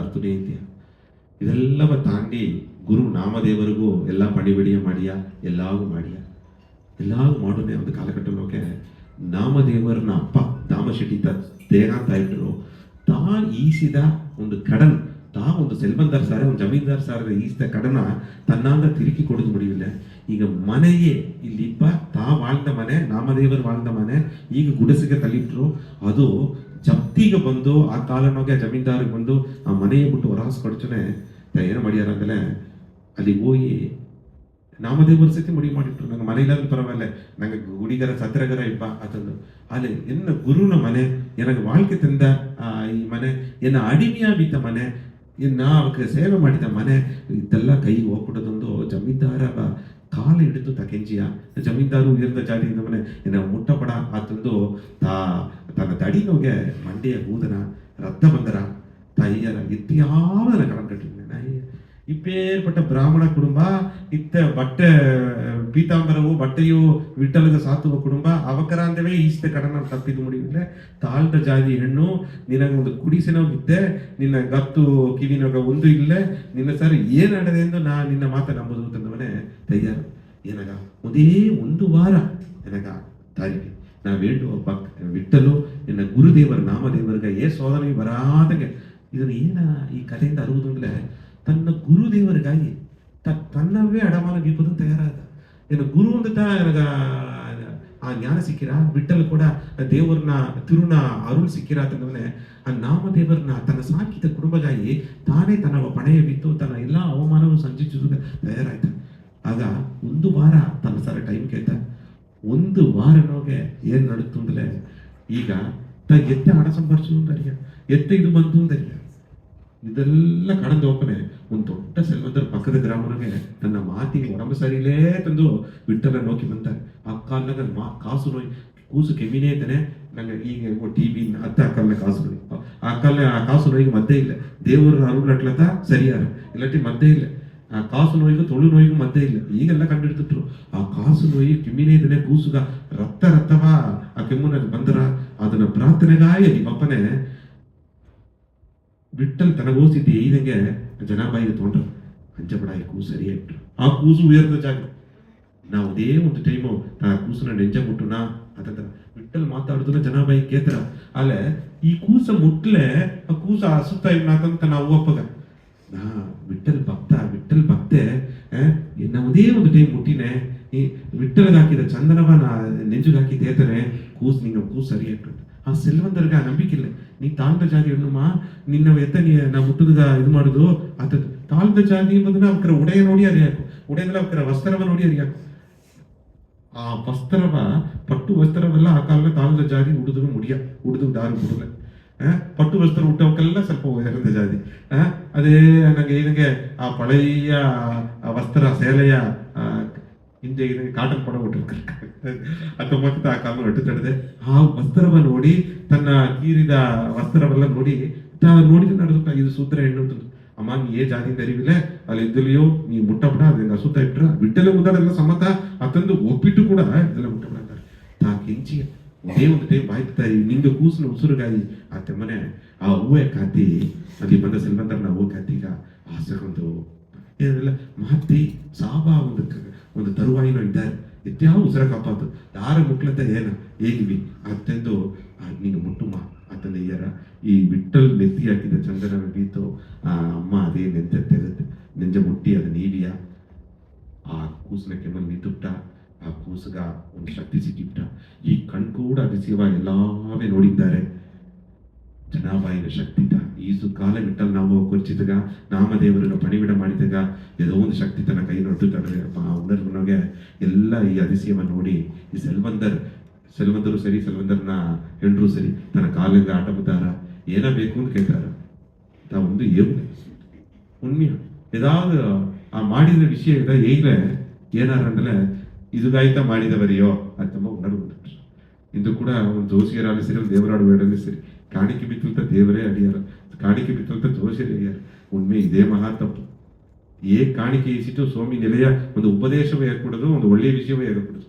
S1: ಅರ್ಥನೇ ಇದೆಯಾ. ಇದೆಲ್ಲವ ತಾಂಡಿ ಗುರು ನಾಮದೇವರಿಗೂ ಎಲ್ಲ ಪಣಿಬಿಡಿಯ ಮಾಡಿಯ ಎಲ್ಲಾಗೂ ಮಾಡೋದೇ ಒಂದು ಕಾಲಘಟ್ಟಕ್ಕೆ ನಾಮದೇವರನ್ನ ಅಪ್ಪ ದಾಮಶೆಟ್ಟಿ ದೇಹ ಅಂತ ಇಟ್ಟರು. ತಾ ಈಸಿದ ಒಂದು ಕಡನ್ ಒಂದು ಸೆಲ್ಬಂದಾರ್ ಸಾರೆ ಒಂದು ಜಮೀನ್ದಾರ್ ಸಾರ ಈಸಿದ ಕಡನ ತನ್ನಾಂಗ ತಿರುಗಿ ಕೊಡೋದು ಮುಡಿಯಿಲ್ಲ. ಈಗ ಮನೆಯೇ ಇಲ್ಲಿಪ್ಪ ತಾ வாழ்ந்த ಮನೆ ನಾಮದೇವರು வாழ்ந்த ಮನೆ ಈಗ ಗುಡಿಸಿಗೆ ತಲಿಟ್ರು. ಅದು ಜಪ್ತಿಗೆ ಬಂದು ಆ ಕಾಲನೋಗೆ ಜಮೀನ್ದಾರಿಗೆ ಬಂದು ಆ ಮನೆಯ ಬಿಟ್ಟು ಹೊರಹಾಸ್ ಕೊಡ್ಚನೆ ಏನು ಮಾಡ್ಯಾರ ಅಂದ್ರೆ ಅಲ್ಲಿ ಹೋಗಿ ನಾಮದೇವರ ಸತಿ ಮುಡಿ ಮಾಡಿಟ್ರು. ನಂಗೆ ಮನೆ ಇಲ್ಲಾದ್ರೂ ಪರವಾಗಿಲ್ಲ ನಂಗೆ ಗುಡಿಗರ ಸತ್ರಗರ ಇಪ್ಪ ಅದನ್ನು ಅಲ್ಲಿ ಎನ್ನ ಗುರುನ ಮನೆ ನನಗೆ வாழ்க்கை ತಂದ ಈ ಮನೆ ಎನ್ನ ಅಡಿಮೆಯ ಬಿದ್ದ ಮನೆ ನಾ ಅವಕ್ಕೆ ಸೇವೆ ಮಾಡಿದ ಮನೆ ಇದೆಲ್ಲ ಕೈಗೆ ಹೋಗ್ಬಿಡೋದೊಂದು ಜಮೀನ್ದಾರ ಕಾಲು ಹಿಡಿದು ತಕೆಂಜಿಯ ಜಮೀನ್ದಾರು ಉಯರ್ದ ಜಾತಿಯಿಂದ ಮನೆ ಎನ್ನ ಮುಟ್ಟಪಡ ಆತಂದು ತನ್ನ ತಡಿನೋಗೆ ಮಂಡೆಯ ಹೂದನ ರಕ್ತ ಬಂದರ ತಾಯಿಯರ ಇತ್ಯಾವನ ಕடன் ಕಟ್ಟಿದ್ದೆ. இப்பேற்பட்ட பிராமண ಕುಟುಂಬ ಇತ್ತ ಬಟ್ಟೆ ಪೀತಾಂಬರವು ಬಟ್ಟೆಯು ವಿಠಲಗ ಸಾತುವ ಕುಟುಂಬ ಅವಕರಾಂದವೇ ಈಸ್ತೆ ಕಡನ ತಪ್ಪಿದ್ದು ಮುಡಿಯಿಲ್ಲ. ತಾಳ್ದ ಜಾತಿ ಹೆಣ್ಣು ನಿನಗ ಒಂದು ಕುಡಿಸಿನೋಗಿದ್ದೆ ನಿನ್ನ ಗತ್ತು ಕಿವಿನೋಗ ಒಂದು ಇಲ್ಲೇ ನಿನ್ನ ಸರ್ ಏನಾಡದೆ ಎಂದು ನಾ ನಿನ್ನ ಮಾತ ನಂಬುದು ತಂದವನೇ ತಯ್ಯಾರ ಏನಗ ಒಂದೇ ಒಂದು ವಾರ ನನಗ ತಾರಿಗೆ ನಾ ವೇಡುವ ವಿಠಲು ನಿನ್ನ ಗುರುದೇವರ ನಾಮದೇವರಿಗೆ ಸೋದನೆ ಬರಾದಂಗೆ ಇದನ್ನು ಈ ಕಥೆಯಿಂದ ಅರುವುದು ಅಂದರೆ ತನ್ನ ಗುರುದೇವರಿಗಾಗಿ ತನ್ನವೇ ಅಡಮಾನ ಬೀಪೋದನ್ನು ತಯಾರಾದ ಗುರು ಅಂತ ಆ ಜ್ಞಾನ ಸಿಕ್ಕಿರ ಬಿಟ್ಟಲು ಕೂಡ ದೇವರನ್ನ ತಿರುನ ಅರುಳು ಸಿಕ್ಕಿರ ಅಂತಂದ್ರೆ ಆ ನಾಮದೇವರನ್ನ ತನ್ನ ಸಾಕಿದ ಕುಟುಂಬಗಾಗಿ ತಾನೇ ತನ್ನ ಪಣೆಯ ಬಿತ್ತು ತನ್ನ ಎಲ್ಲ ಅವಮಾನವನ್ನು ಸಂಚಿಸುವುದಕ್ಕೆ ತಯಾರಾಯ್ತ. ಆಗ ಒಂದು ವಾರ ತನ್ನ ಸರ ಟೈಮ್ ಕೇಳ್ತ. ಒಂದು ವಾರನೋಗೆ ಏನ್ ನಡುತ್ತು ಅಂದ್ರೆ ಈಗ ಎತ್ತೆ ಹಣ ಸಂಪಾದಿಸುವುದು ಅರಿಯ ಎತ್ತೆ ಇದು ಬಂತು ಅಂದರಿಯ ಇದೆಲ್ಲ ಕಡಂದು ಹೋಗ್ತಾನೆ ಒಂದು ದೊಡ್ಡ ಸೆಲ್ವಂತರ ಪಕ್ಕದ ಗ್ರಾಮನಿಗೆ ತನ್ನ ಮಾತಿಗೆ ಒಡಂಬ ಸರಿಲೇ ತಂದು ಬಿಟ್ಟಲ್ಲ ನೋಕಿ ಬಂತಾರೆ. ಆ ಕಾಲದಾಗ ಕಾಸು ನೋಯ್ ಕೂಸು ಕೆಮ್ಮಿನೇ ಇದ್ದಾನೆ ನಂಗೆ ಈಗ ಟಿವಿ ಅತ್ತ ಆ ಕಾಲನ ಕಾಸು ನೋಯ್ ಆ ಕಾಸು ನೋಯಿಗೆ ಮದ್ದೇ ಇಲ್ಲ. ದೇವರ ಅರುಳಟ್ಲತ್ತ ಸರಿಯಾರ ಇಲ್ಲಟ್ಟಿ ಮದ್ದೇ ಇಲ್ಲ. ಆ ಕಾಸು ನೋಯಿಗೂ ತೊಳು ನೋಯಿಗೂ ಮದ್ದೇ ಇಲ್ಲ. ಈಗೆಲ್ಲ ಕಂಡಿಡ್ತಿಟ್ರು ಆ ಕಾಸು ನೋಯಿ ಕೆಮ್ಮಿನೇ ಇದ್ದಾನೆ ಕೂಸುಗ ರಕ್ತವ ಆ ಕೆಮ್ಮುನ ಬಂದರ ಅದನ್ನ ಪ್ರಾರ್ಥನೆಗಾಯ ಅಪ್ಪನೇ ಬಿಟ್ಟಲ್ ತನಗೋಸಿದ್ದೆ ಈದಂಗೆ ಜನಾಬಾಯಿಗೆ ತೊಗೊಂಡ್ರು ಹಂಚಬಡ ಈ ಕೂಸು ಸರಿಯಾಗಿಟ್ರು. ಆ ಕೂಸು ಉಯರ್ದ ಜಾಗ ನಾವು ಅದೇ ಒಂದು ಟೈಮು ಆ ಕೂಸನ್ನ ನೆಂಜ ಮುಟ್ಟುನಾ ಅಂತ ಬಿಟ್ಟಲ್ ಮಾತಾಡುದನ್ನ ಜನಾಬಾಯಿ ಕೇತರ ಅಲ್ಲೇ ಈ ಕೂಸ ಮುಟ್ಲೆ ಆ ಕೂಸ ಸುತ್ತ ಇವ್ನಾಕಂತ ನಾವು ಅಪ್ಪಗ ನಾ ಬಿಟ್ಟಲ್ ಭಕ್ತೆ ನಾವದೇ ಒಂದು ಟೈಮ್ ಮುಟ್ಟಿನೇ ಈ ಬಿಟ್ಟಲ್ಗೆ ಹಾಕಿದ ಚಂದನವ ನಾ ನೆಂಜುಗೆ ಹಾಕಿ ತೇತಾನೆ ಕೂಸು ನಿಂಗೆ ಕೂಸು ಸರಿಯಾಗಿಟ್ಟು. ಆ ಸೆಲ್ವಂದರ್ಗ ನಂಬಿಕಿಲ್ಲ ನೀ ತಾಳ್ದ ಜಾತಿ ಹೆಣ್ಣುಮ್ಮ ನಿನ್ನ ಎತ್ತ ನಾ ಮುಟ್ಟುದ ಇದು ಮಾಡುದು ಆತ ತಾಳ್ದ ಜಾತಿ ಬಂದ್ರೆ ಅವರ ಉಡೆಯ ನೋಡಿ ಅರಿಯಾಕು ಉಡೆಯಲ್ಲ ಅವರ ವಸ್ತ್ರವ ನೋಡಿ ಅರಿಯಾಕು. ಆ ವಸ್ತ್ರವ ಪಟ್ಟು ವಸ್ತ್ರವೆಲ್ಲ ಆ ಕಾಲ ತಾಳ್ದ ಜಾತಿ ಉಡುದು ಉಡುದು ದಾರು ಬಿಡುದ ಪಟ್ಟು ವಸ್ತ್ರ ಹುಟ್ಟವಕ್ಕೆಲ್ಲ ಸ್ವಲ್ಪ ಎರಡ ಜಾತಿ ಅದೇ ನನಗೆ ಆ ಪಳೆಯ ವಸ್ತ್ರ ಸೇಲೆಯ ಹಿಂದೆ ಕಾಟನ್ ಪಡ ಅಥವಾ ಮತ್ತೆ ಆ ಕಾಲ ಒಟ್ಟು ತಡೆದೆ ಆ ವಸ್ತ್ರವ ನೋಡಿ ತನ್ನ ತೀರಿದ ವಸ್ತ್ರವೆಲ್ಲ ನೋಡಿ ನೋಡಿದ ನಡೆದ ಇದು ಸೂತ್ರ ಹೆಣ್ಣು ಅಮ್ಮ ನೀ ಜಾತಿಯಿಂದ ಅರಿವಿಲ್ಲ ಅಲ್ಲಿ ಇದ್ದಲಿಯೋ ನೀ ಮುಟ್ಟಬಿಡ ಅದನ್ನ ಸುತ್ತ ಇಟ್ರ ಬಿಟ್ಟಲೆ ಮುದ್ದಾಡೆಲ್ಲ ಸಮ್ಮತ ಅತಂದು ಒಪ್ಪಿಟ್ಟು ಕೂಡ ಇದೆಲ್ಲ ಮುಟ್ಟಬಿಡ ಅಂತಾರೆ. ತಾ ಕೆಂಚಿ ಒಂದೇ ಒಂದು ಟೈಮ್ ಬಾಯ್ತಾಯಿ ನಿಂಗೆ ಕೂಸಿನ ಉಸುರುಗಾಯಿ ಆ ತೆಮ್ಮನೆ ಆ ಹೂವೆ ಕಾತಿ ಅಲ್ಲಿ ಬಂದ ಸೆಲ್ವಂತರ್ನ ಹೂವು ಕಾತೀಗ ಆಸೆಗೊಂದು ಏನೆಲ್ಲ ಮಾತಿ ಸಾಬ ಒಂದು ತರುವಾಯಿನೋ ಇದ್ದಾರೆ ಎತ್ಯಾವ ಉಸಿರ ಕಾಪಾತು ಯಾರ ಮುಟ್ಲತ್ತ ಏನ ಹೇಗಿವಿ ಅತ್ತೆಂದು ನೀನು ಮುಟ್ಟುಮ್ಮ ಅತ್ತಂದ ಅಯ್ಯರ ಈ ಬಿಟ್ಟಲ್ ನೆತ್ತಿ ಹಾಕಿದ ಚಂದನ ಬೀತು ಆ ಅಮ್ಮ ಅದೇ ನೆಂಜ ಮುಟ್ಟಿ ಅದು ನೀವಿಯ ಆ ಕೂಸಿನ ಕೆಮ್ಮಲ್ ನಿಂತುಬಿಟ್ಟ. ಆ ಕೂಸುಗ ಒಂದು ಶಕ್ತಿ ಸಿಕ್ಕಿಬಿಟ್ಟ. ಈ ಕಣ್ಕೂಡ ಅದಿಸಿವ ಎಲ್ಲವೇ ನೋಡಿದ್ದಾರೆ ಜನಾಬಾಯಿನ ಶಕ್ತಿತ ಈಸು ಕಾಲ ಬಿಟ್ಟಲ್ ನಾವು ಕೊರ್ಚಿದಾಗ ನಾಮದೇವರನ್ನು ಪಣಿವಿಡ ಮಾಡಿದಾಗ ಏನೋ ಒಂದು ಶಕ್ತಿ ತನ್ನ ಕೈ ನೊಟ್ಟುತ್ತಾರೆ. ಉಣರ್ವನಿಗೆ ಎಲ್ಲ ಈ ಅದಿಸಿಯವ ನೋಡಿ ಈ ಸೆಲ್ವಂದರು ಸರಿ ಸೆಲ್ವಂದರ್ನ ಹೆಂಡ್ರು ಸರಿ ತನ್ನ ಕಾಲಿಗೆ ಆಟ ಬಿದ್ದಾರ ಏನ ಬೇಕು ಅಂತ ಕೇಳ್ತಾರ. ಒಂದು ಉಣ್ಮೆಯ ಏದಾவது ಆ ಮಾಡಿದ ವಿಷಯ ಈಗಲೇ ಏನಾರ ಅಂದ್ರೆ ಇದುಗಾಯ್ತಾ ಮಾಡಿದವರೆಯೋ ಅಂತಮ್ಮ ಉಣರ್ಬಿಟ್ಟು ಇಂದು ಕೂಡ ಒಂದು ಜೋಸಿಯರಾಗಲಿ ಸರಿ ಒಂದು ದೇವರಾಡು ಬೇಡಲಿ ಸರಿ ಕಾಣಿಕೆ ಬಿತ್ತಂತ ದೇವರೇ ಅಡಿಯಾರ ಕಾಣಿಕೆ ಬಿತ್ತಂತ ಜೋಸಿಯರೇ ಅಡಿಯಾರ. ಉಣ್ಮೆ ಇದೇ ಮಹಾ ತಪ್ಪು. ಕಾಣಿಕೆ ಇಸಿಟ್ಟು ಸ್ವಾಮಿ ನೆಲೆಯ ಒಂದು ಉಪದೇಶವೇ ಏರ್ಕೊಡೋದು ಒಂದು ಒಳ್ಳೆಯ ವಿಷಯವೇ ಏರ್ಕೊಡೋದು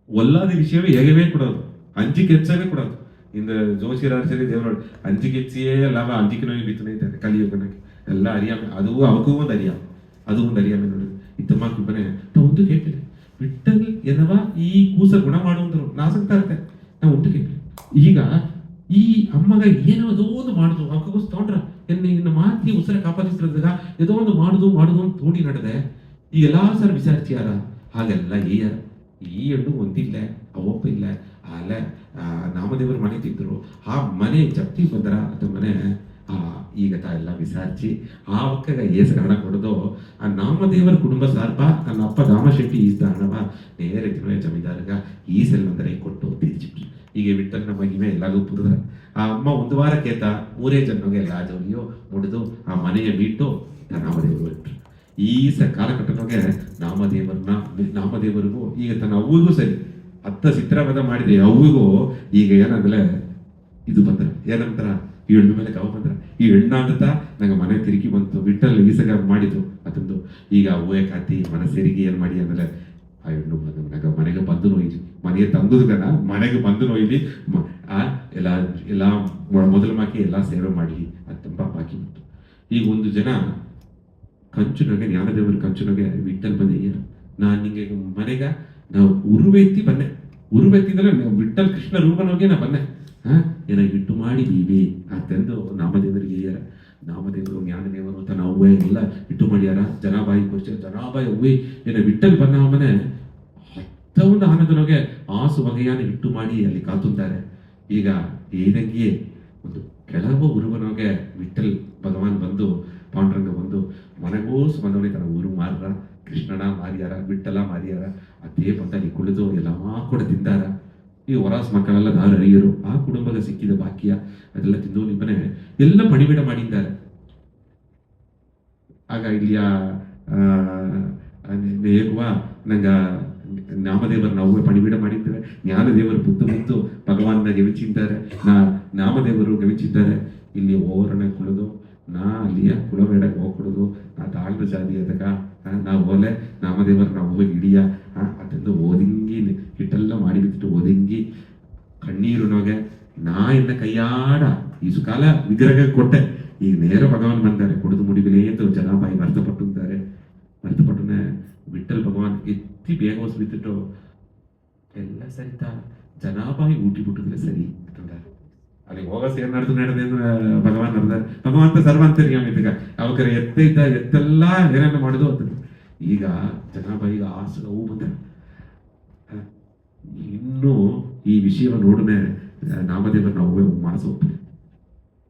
S1: ಒಲ್ಲಾದ ವಿಷಯವೇ ಹೇಗವೇ ಕೊಡೋದು ಅಂಜಿಕೆ ಹೆಚ್ಚಾಗೆ ಕೊಡೋದು. ಇಂದ ಜೋಸಿಯರಾರು ಸರಿ ದೇವರಾಡು ಅಂಜಿಕೆ ಹೆಚ್ಚಿಯೇ ಲಾಭ ಅಂಜಿಕೆ ನೋಯಿ ಬಿತ್ತನೆ ಇದ್ದಾರೆ ಕಲಿಯುಗನಾಗಿ ಎಲ್ಲ ಅರಿಯಾಮೆ ಅದು ಅವಕ್ಕೂ ಒಂದು ಅರಿಯಾಮೆ ನೋಡಿದ್ರು ಇತ್ತಮಾಕಿ ಬನೆ ಒಂದು ಕೇಳ್ತಿಲ್ಲ ಬಿಟ್ಟಲ್ ಏನವ ಈ ಕೂಸ ಗುಣ ಮಾಡುವಂತರು ನಾಸಕ್ತಾ ಇರುತ್ತೆ ನಾವು ಒಂದು ಕೇಳ್ತೀವಿ. ಈಗ ಈ ಅಮ್ಮಗ ಏನೋ ಅದೋ ಒಂದು ಮಾಡುದು ಅವಕ್ಕೋಸ್ ತಗೊಂಡ್ರ ಇನ್ನ ಮಾತಿ ಉಸಿರ ಕಾಪಾದಿಸಿದಾಗ ಏದೋ ಒಂದು ಮಾಡುದು ಅಂತ ತೋಡಿ ನಡೆದೆ ಈಗ ಎಲ್ಲಾ ಸರ್ ವಿಚಾರಿಸ್ಯಾರ ಹಾಗೆಲ್ಲ ಈ ಹೆಣ್ಣು ಒಂದಿಲ್ಲ ಅವಪ್ಪ ಇಲ್ಲ ಅಲ್ಲ ನಾಮದೇವರು ಮನೆ ತಿದ್ರು ಆ ಮನೆ ಜಪ್ತಿ ಬಂದರ ಅಥವಾ ಮನೆ ಈಗ ಎಲ್ಲ ವಿಚಾರಿಸಿ ಆ ಒಕ್ಕಗ ಏಸರ ಹಣ ಕೊಡೋದು ಆ ನಾಮದೇವರ ಕುಟುಂಬ ಸಾರ್ಪ ನನ್ನ ಅಪ್ಪ ದಾಮಶೆಟ್ಟಿ ಈಸ್ದ ಹಣವ ನೇರ ಜಮೀದಾರಗ ಈ ಸೆಲ್ವಂದರೆ ಕೊಟ್ಟು ತೀರ್ಚಿಬಿಟ್ರು. ಈಗ ಬಿಟ್ಟಲ್ಲಿ ನಮ್ಮ ಮಗಿಮೆ ಎಲ್ಲಾಗೂ ಪುರದ ಆ ಅಮ್ಮ ಒಂದು ವಾರ ಕೇತ 3 ಜನರಿಗೆ ಎಲ್ಲ ಜೋಲಿಯೋ ಮುಡಿದು ಆ ಮನೆಯ ಬಿಟ್ಟು ನಾಮದೇವರು ಬಿಟ್ರು. ಈ ಕಾಲಘಟ್ಟದೊಳಗೆ ನಾಮದೇವರಿಗೂ ಈಗ ತನ್ನ ಅವ್ವಿಗೂ ಸರಿ ಚಿತ್ರವಧ ಮಾಡಿದೆ ಅವ್ವಿಗೂ ಈಗ ಏನಂದ್ರೆ ಇದು ಬಂದ್ರ ಏನಂತಾರ ಈ ಹೆಣ್ಣು ಮೇಲೆ ಕವ ಬಂದ್ರ ಈ ಹೆಣ್ಣ ಅಂತ ನಂಗೆ ಮನೆ ತಿರುಗಿ ಬಂತು ಬಿಟ್ಟಲ್ಲಿ ಈಸಗ ಮಾಡಿದ್ರು ಅದೊಂದು ಈಗ ಹೂವೆ ಕಾತಿ ಮನಸ್ಸೇರಿಗೆ ಏನ್ ಮಾಡಿ ಅಂದ್ರೆ ಆ ಹೆಣ್ಣು ನಂಗೆ ಮನೆಗೆ ಬಂದು ನೋಯ್ದು ಮನೆಗೆ ತಂದುದನ ಮನೆಗೆ ಬಂದು ನೋಯ್ದು ಎಲ್ಲ ಮೊದಲು ಮಾಕಿ ಎಲ್ಲ ಸೇವೆ ಮಾಡಿ ಅದು ತುಂಬಾ ಬಾಕಿ ಬಂತು. ಈಗ ಒಂದು ಜನ ಕಂಚುನಾಗೆ ಜ್ಞಾನದೇವರ ಕಂಚುನಾಗೆ ವಿಟ್ಟಲ್ ಬಂದೆ ನಾನು ನಿಂಗೆ ಮನೆಗ ನಾವು ಉರುವೆತ್ತಿ ಬನ್ನೆ ಉರುವೆತ್ತಿದ್ರೆ ವಿಠಲ್ ಕೃಷ್ಣ ರೂಪನೋಗಿ ನಾ ಬನ್ನೆ ಏನ ಇಟ್ಟು ಮಾಡಿ ಬೀಬಿ ಅಂತಂದು ನಾಮದೇವರಿಗೆ ಹೇಳ್ಯಾರ. ನಾಮದೇವರು ಜ್ಞಾನದೇವರು ಅಂತ ನಾವು ಎಲ್ಲ ಇಟ್ಟು ಮಾಡ್ಯಾರ. ಜನಾಬಾಯಿ ಕೊಡ್ಸ ಜನಾಬಾಯಿ ಅವ್ವಿ ಏನ ವಿಠಲ್ ಬನ್ನವನೇ ಹತ್ತೊಂದು ಆನಂದನೊಗೆ ಆಸು ವಗೆಯಾನ ಇಟ್ಟು ಮಾಡಿ ಅಲ್ಲಿ ಕಾತುತ್ತಾರೆ. ಈಗ ಏದಂಗಿಯೇ ಒಂದು ಕೆಲವು ಉರುವನೊಗೆ ವಿಠಲ್ ಭಗವಾನ್ ಬಂದು ಪಾಂಡುರಂಗ ಬಂದು ಮನೆಗೋಸ್ ಬಂದವನೇ ತನ್ನ ಊರು ಮಾರ್ರ ಕೃಷ್ಣನ ಮಾರಿಯಾರ ವಿಠಲ ಮಾರಿಯಾರ ಅದೇ ಬಂದಲ್ಲಿ ಕುಳಿದು ಎಲ್ಲ ಕೂಡ ತಿಂದಾರ. ಈ ಹೊರಾಸ್ ಮಕ್ಕಳೆಲ್ಲ ದಾರು ಅರಿಯರು ಆ ಕುಟುಂಬದ ಸಿಕ್ಕಿದ ಬಾಕ್ಯ ಅದೆಲ್ಲ ತಿಂದು ನಿಮ್ಮನೆ ಎಲ್ಲ ಪಣಿಬಿಡ ಮಾಡಿದ್ದಾರೆ. ಆಗ ಇಲ್ಲಿಯ ಹೇಗುವ ನಂಗ ನಾಮದೇವರು ನಾವು ಪಣಿಬಿಡ ಮಾಡಿದ್ದೇವೆ. ಜ್ಞಾನದೇವರು ಬುದ್ದು ಭಗವಾನ್ನ ಗವಿಚಿದ್ದಾರೆ, ನಾಮದೇವರು ಗವಿಚಿದ್ದಾರೆ. ಇಲ್ಲಿ ಓರಣ ಕುಳಿದು ನಾ ಅಲ್ಲಿಯ ಕುಳಬೇಡ ಹೋಗ್ಕೊಡುದು ನಾ ತಾಳ್ದ ಜಾತಿ ಅದಕ್ಕ ನಾವು ಓಲೆ ನಾಮದೇವರು ನಾವು ಹೋಗಿ ಹಿಡಿಯ ಅದೆಂದು ಓದಿಂಗಿ ಹಿಟ್ಟೆಲ್ಲ ಮಾಡಿ ಬಿಟ್ಟು ಓದಿಂಗಿ ಕಣ್ಣೀರು ನೋಗೆ ನಾ ಎನ್ನ ಕೈಯಾಡ ಈ ಸುಕಾಲ ವಿಗ್ರಹ ಕೊಟ್ಟೆ. ಈಗ ನೇರ ಭಗವಾನ್ ಬಂದಾರೆ ಕುಡಿದು ಮುಡಿಬಿಲೇ ಅಂತ ಜನಾಬಾಯಿ ವ್ಯರ್ಥಪಟ್ಟಿದ್ದಾರೆ. ವ್ಯರ್ಥಪಟ್ಟನೆ ವಿಠಲ್ ಭಗವಾನ್ ಎತ್ತಿ ಬೇಗ ಬಿಟ್ಟು ಎಲ್ಲ ಸರಿತಾ ಜನಾಬಾಯಿ ಊಟಿ ಬಿಟ್ಟಿದ್ರೆ ಸರಿ ಅಂತಂದಾರೆ. ಅಲ್ಲಿ ಹೋಗ ಸೇರ್ ನಡೆದೇನು ಭಗವಾನ್ ನಡೆದಾರೆ. ಭಗವಂತ ಸರ್ವಾಂತರ್ಯಾಮಿಗ ಅವಾಗ ಎತ್ತ ಇದ್ದ ಎತ್ತೆಲ್ಲ ಏನೇನು ಮಾಡುದು ಅಂತ. ಈಗ ಜನಾಬಾಯಿಗ ಆಸು ಹೂ ಬಂದ ಇನ್ನು ಈ ವಿಷಯವನ್ನು ನೋಡನೆ ನಾಮದೇವರ ನಾವು ಮನಸ್ಸು ಹೋಗ್ತೀವಿ.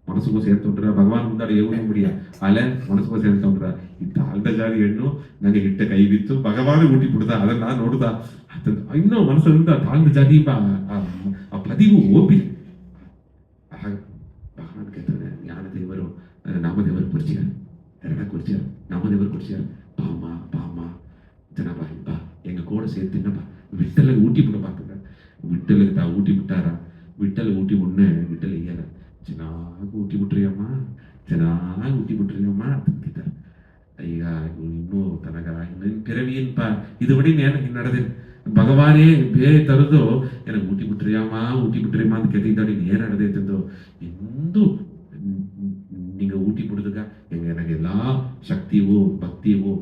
S1: ಮನಸ್ಸುಗೂ ಸೇರ್ತೊಂಡ್ರ ಭಗವಾನ್ ಮುಂದಾಡಿ ಏನು ಮುಡಿಯ ಅಲೆ ಮನಸ್ಸುಗೂ ಸೇರ್ತೊಂಡ್ರ ಈ ತಾಳ್ದ ಜಾರಿ ಹೆಣ್ಣು ನನಗೆ ಹಿಟ್ಟ ಕೈ ಬಿತ್ತು ಭಗವಾನ್ ಊಟಿ ಬಿಡ್ದ ಅದನ್ನ ನಾನು ನೋಡುದ ಇನ್ನೂ ಮನಸ್ಸಿಂದ ತಾಳ್ದ ಜಾತಿ ಆ ಪದಿಗೂ ಓಪಿ ಭಗವಾನ್ ಕೇಳ್ತಾನೆ ಜ್ಞಾನದೇವರು ನಾಮದೇವರು ಕುರ್ಚಿಯ ಎರಡ ಕುರ್ಚಿಯ ನಾಮದೇವರು ಕುರ್ಚಿಯ ಬಾಮ ಬಾಮ ಜನಾಬಾಯಿ ಬಾ எங்க கூட சேர்த்துன்னப்பா விட்டல ஊட்டி விட பார்த்துங்க விட்டலுக்கு தான் ஊட்டி விட்டாரா விட்டல ஊட்டி உடனே விட்டல ஐயா ಚೆನ್ನಾಗಿ ಊಟಿ ಬಿಟ್ರಿಯಮ್ಮ ಚೆನ್ನಾಗಿ ಊಟಿ ಬಿಟ್ರಿಯಮ್ಮ ಅಂತಿದ್ದಾರೆ. ಈಗ ಇನ್ನೂ ತನಗ ಇನ್ನೇನು ಪಿರವಿಯನ್ಪ ಇದು ಬಡಿ ನೇನ ನಡೆದ ಭಗವಾನೇ ಬೇ ತರದು ಏನ ಊಟಿ ಬಿಟ್ರಿಯಮ್ಮ ಅಂತ ಕೇಳಿದ್ದಾಡಿ ಏನ್ ನಡೆದೈತಂದು ಎಂದು நீங்க ஊட்டி கொடுத்துக்க எங்க எனக்கு எல்லா சக்தியோ பக்தியோ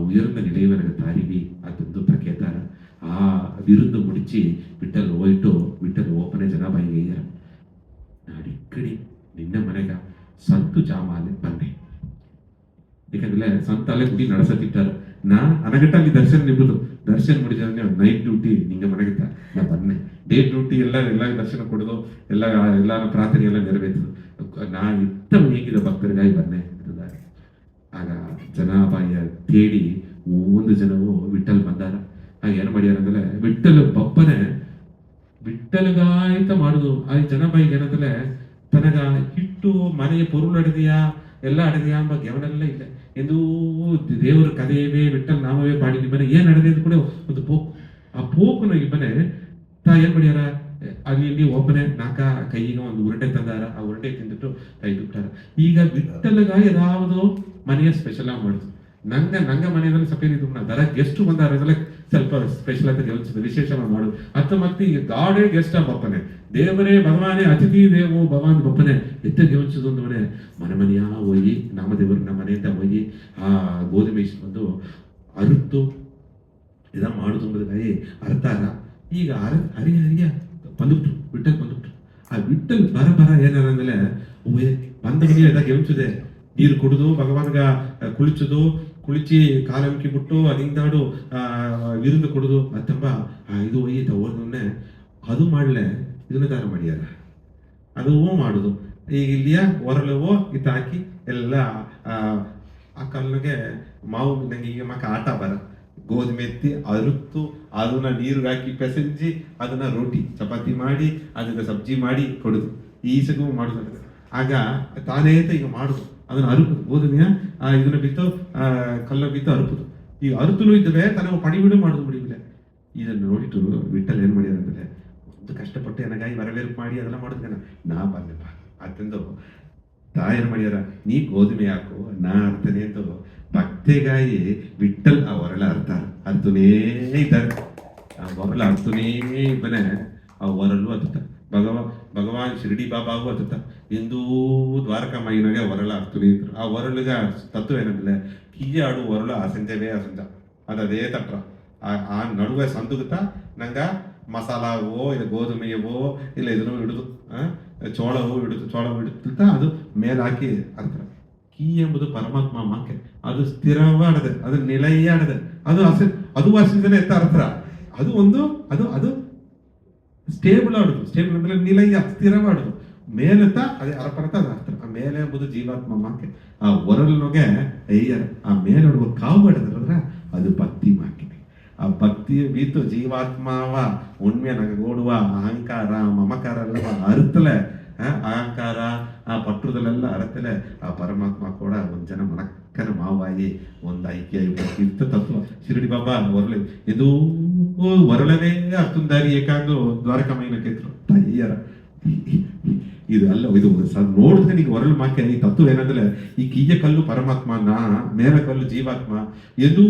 S1: உயர்ந்த நிலையும் எனக்கு தாரிவி அது கேட்டார. ಆ ವಿರುದ್ಧ ಮುಡಿಚಿ ವಿಠಲ್ ಹೋಯ್ತು. ವಿಠಲ್ ಓಪನೆ ಜನಾಬಾಯಿಗೆ ಅಯ್ಯಾರ ಅಡಿಕ್ಕಡಿ ನಿನ್ನ ಮನೆಗ ಸಂತು ಜಾಮಾಲೆ ಬಂದೆ. ಯಾಕಂದ್ರೆ ಸಂತಾಲೆ ಗುಡಿ ನಡೆಸತ್ತಿಟ್ಟಾರ. ನಾ ಅನಗಟ್ಟ ಅಲ್ಲಿ ದರ್ಶನ ನಿಂಬುದು ದರ್ಶನ ಮುಡಿದ ನೈಟ್ ಡ್ಯೂಟಿ ನಿಂಗೆ ಮನೆಗಿತ್ತ ನಾ ಬನ್ನೆ ಡೇ ಡ್ಯೂಟಿ ಎಲ್ಲ ದರ್ಶನ ಕೊಡೋದು ಎಲ್ಲ ಪ್ರಾರ್ಥನೆ ಎಲ್ಲ ನೆರವೇರ್ತದು. ನಾ ಇತ್ತ ಹೇಗಿದ ಭಕ್ತರಿಗಾಗಿ ಬನ್ನೆ ಅಂತಿದ್ದಾರೆ. ಆಗ ಜನಾಬಾಯಿಯ ತೇಡಿ ಒಂದು ಜನವು ವಿಠಲ್ ಬಂದಾರ. ಆಗ ಏನ್ ಮಾಡ್ಯಾರ ಅಂದ್ರೆ ವಿಠಲ್ ಬಪ್ಪನೆ ವಿಠಲ್ಗಾಯ್ತ ಮಾಡುದು. ಆ ಜನಾಬಾಯಿಗೆ ಏನಂದ್ರೆ ತನಗ ಹಿಟ್ಟು ಮನೆಯ ಪೊರುಳು ಅಡದಿಯಾ ಎಲ್ಲ ಅಡದಿಯಾ ಎಂಬ ಗಮನೆಲ್ಲ ಇಲ್ಲ. ಎಂದು ದೇವರ ಕಥೆಯವೇ ವಿಠಲ್ ನಾಮವೇ ಪಾಡಿ ನಿಮ್ಮನೆ ಏನ್ ನಡೆದ ಕೂಡ ಒಂದು ಪೋಕು. ಆ ಪೋಕುನ ಇಬ್ಬನೆ ತಾ ಏನ್ ಮಾಡ್ಯಾರ ಅಲ್ಲಿ ಒಬ್ಬನೇ ನಾಕ ಕೈಗೆ ಒಂದು ಉರುಟೆ ತಂದಾರ. ಆ ಉರುಟೆ ತಿಂದಿಟ್ಟು ಕೈ ಬಿಟ್ಟಾರ. ಈಗ ವಿಠಲ್ಗ ಯಾವ್ದು ಮನೆಯ ಸ್ಪೆಷಲ್ ಆಗಿ ಮಾಡುದು. ನಂಗ ಮನೆಯಲ್ಲಿ ಸಪೇರಿದ್ದು ದರ ಗೆಸ್ಟ್ ಬಂದಾರ ಸ್ವಲ್ಪ ಸ್ಪೆಷಲ್ ಅಂತ ಗಮನಿಸಿದ ವಿಶೇಷ ಮಾಡುದು. ಅತ್ತ ಮತ್ತೆ ಈಗ ಗಾಡೇ ಗೆಸ್ಟ್ ಬಪ್ಪನೆ ದೇವರೇ ಭಗವಾನೇ ಅತಿಥಿ ದೇವೋ ಭಗವಾನ್ ಬಪ್ಪನೆ ಎತ್ತ ಗಮನಿಸಿದ ಒಂದು ಮನೆ ಮನೆಯ ಹೋಗಿ ನಾಮದೇವರನ್ನ ಮನೆಯಿಂದ ಹೋಗಿ ಆ ಗೋಧಿ ಬಂದು ಅರುತ್ತು ಇದ ಮಾಡುದು ಎಂಬುದಾಗಿ ಅರ್ತಾರ. ಈಗ ಹರಿಯ ಬಂದ್ಬಿಟ್ರು ವಿಠಲ್ ಬಂದ್ಬಿಟ್ರು. ಆ ವಿಠಲ್ ಬರ ಏನಾರಂದ್ರೆ ಬಂದ ಮನೆ ಎಲ್ಲ ಗಮನಿಸಿದೆ ನೀರು ಕುಡಿದು ಭಗವಾನ್ಗ ಕುಳಿಚಿ ಕಾಲಂಕಿ ಬಿಟ್ಟು ಅದಿಂದಾಡು ವಿರುದ್ಧ ಕೊಡುದು ಅತ್ತಂಬ ಇದು ಒಯ್ಯಿತ ಓದನ್ನೇ ಅದು ಮಾಡ್ಲೆ ಇದನ್ನ ದಾರ ಮಾಡ್ಯಾರ ಅದು ಮಾಡುದು. ಈಗ ಇಲ್ಲಿಯ ಹೊರಲವೋ ಇತ್ತ ಹಾಕಿ ಎಲ್ಲ ಆ ಕಲ್ಲಿಗೆ ಮಾವು ನಂಗೆ ಈಗ ಮಕ್ಕ ಆಟ ಬರ ಗೋಧಿ ಎತ್ತಿ ಅರುತ್ತು ಅದನ್ನ ನೀರು ಹಾಕಿ ಪೆಸಂಜಿ ಅದನ್ನ ರೋಟಿ ಚಪಾತಿ ಮಾಡಿ ಅದನ್ನ ಸಬ್ಜಿ ಮಾಡಿ ಕೊಡುದು. ಈಸಗೂ ಮಾಡುದು. ಆಗ ತಾನೇ ಈಗ ಮಾಡುದು ಅದನ್ನ ಅರುಪುದು ಗೋಧುಮೆಯ ಇದನ್ನ ಬಿತ್ತು ಕಲ್ಲ ಬಿತ್ತು ಅರುಪುದು. ಈ ಅರುತುಲು ಇದ್ದವೆ ತನಗೆ ಪಡಿಬಿಡು ಮಾಡುದು ಮುಡಿಬಿಲೆ. ಇದನ್ನು ನೋಡಿಟ್ಟು ವಿಠಲ್ ಏನ್ ಮಾಡ್ಯಾರ ಅಂದ್ರೆ ಒಂದು ಕಷ್ಟಪಟ್ಟು ನನಗಾಗಿ ವರವೇರ್ಪು ಮಾಡಿ ಅದೆಲ್ಲ ಮಾಡುದು ನಾ ಬಲ್ಲಪ್ಪ ಅತ್ತಂದು ತಾ ಏನ್ ಮಾಡ್ಯಾರ ನೀ ಗೋಧುಮೆ ಹಾಕು ನಾ ಅರ್ಥನೆ ಅಂತ ಭಕ್ತೆಗಾಯಿ ವಿಠಲ್ ಆ ಹೊರಳ ಅರ್ತನೇ ಇದ್ದಾರೆ. ಆ ಹೊರಳ ಅರ್ತನೇ ಇಬ್ಬನೇ ಆ ಹೊರಲು ಅತ್ತ ಭಗವಾನ್ ಶಿರಡಿ ಬಾಬಾಗೂ ಅತ್ತ ಎಂದೂ ದ್ವಾರಕಾ ಮೈನಾಗೆ ಹೊರಳ ಅರ್ತನೇ ಇದ್ರು. ಆ ಹೊರಳಿಗ ತತ್ವ ಏನಂದ್ರೆ ಕಿಯ್ಯ ಆಡು ಹೊರಳು ಆ ಸಂಜೆವೇ ಆ ಸಂಜ ಅದೇ ತಟ್ರ ಆ ನಡುವೆ ಸಂದುಗುತ್ತಾ ನಂಗ ಮಸಾಲವೋ ಇಲ್ಲ ಗೋಧುಮೆಯವೋ ಇಲ್ಲ ಇದನ್ನು ಹಿಡಿದು ಚೋಳವೋ ಹಿಡಿದು ಅದು ಮೇಲಾಕಿ ಅಂತಾರೆ. ಕೀ ಎಂಬುದು ಪರಮಾತ್ಮ ಮಾಕೆ, ಅದು ಸ್ಥಿರವಾಡದೆ, ಅದು ನಿಲೆಯಾಡದೆ, ಅದು ವಾಸಿಸದೇ ಎತ್ತ ಅರ್ಥ. ಅದು ಒಂದು ಅದು ಸ್ಟೇಬಲ್ ಆಡುದು. ಸ್ಟೇಬಲ್ ಅಂದ್ರೆ ನಿಲಯ, ಸ್ಥಿರವಾಡುದು. ಮೇಲೆತ್ತ ಅದೇ ಅರ್ಪಣತ ಅದು ಅರ್ಥ. ಆ ಮೇಲೆ ಎಂಬುದು ಜೀವಾತ್ಮ ಮಾಕೆ. ಆ ಒರಲ್ನೊಗೆ ಅಯ್ಯರ್ ಆ ಮೇಲೊಡುವ ಕಾವು ಆಡದ್ರ ಅದು ಭಕ್ತಿ ಮಾಕೆ. ಆ ಭಕ್ತಿಯ ಬೀತು ಜೀವಾತ್ಮವ ಉಣ್ಮೆ ನಗೋಡುವ ಅಹಂಕಾರ ಮಮಕಾರ ಎಲ್ಲ ಅರ್ತಲೆ, ಅಹಂಕಾರ ಆ ಪಟ್ಟುದಲ್ಲೆಲ್ಲ ಅರತಲೆ ಆ ಪರಮಾತ್ಮ ಕೂಡ ಒಂದ್ ಜನ ಮನಕ್ಕನ ಮಾವಾಯಿ ಒಂದು ಐಕ್ಯ ಇತ್ತ ತತ್ವ ಶಿರಡಿ ಬಾಬಾ ಒರಳೆ ಇದು ಒರಳನೇ ಅರ್ತುಂದಾರಿ ಏಕಾಂಗ ದ್ವಾರಕಮೈನ ಕೇತ್ರ ಅಯ್ಯರ ಇದು ಅಲ್ಲ. ಇದು ನೋಡಿದ್ರೆ ನಿಂಗೆ ಹೊರಳು ಮಾಕೆ ಈ ತತ್ವ ಏನಂದ್ರೆ ಈ ಕಿಯ್ಯ ಕಲ್ಲು ಪರಮಾತ್ಮನ ಮೇಲ ಕಲ್ಲು ಜೀವಾತ್ಮ ಎರಡು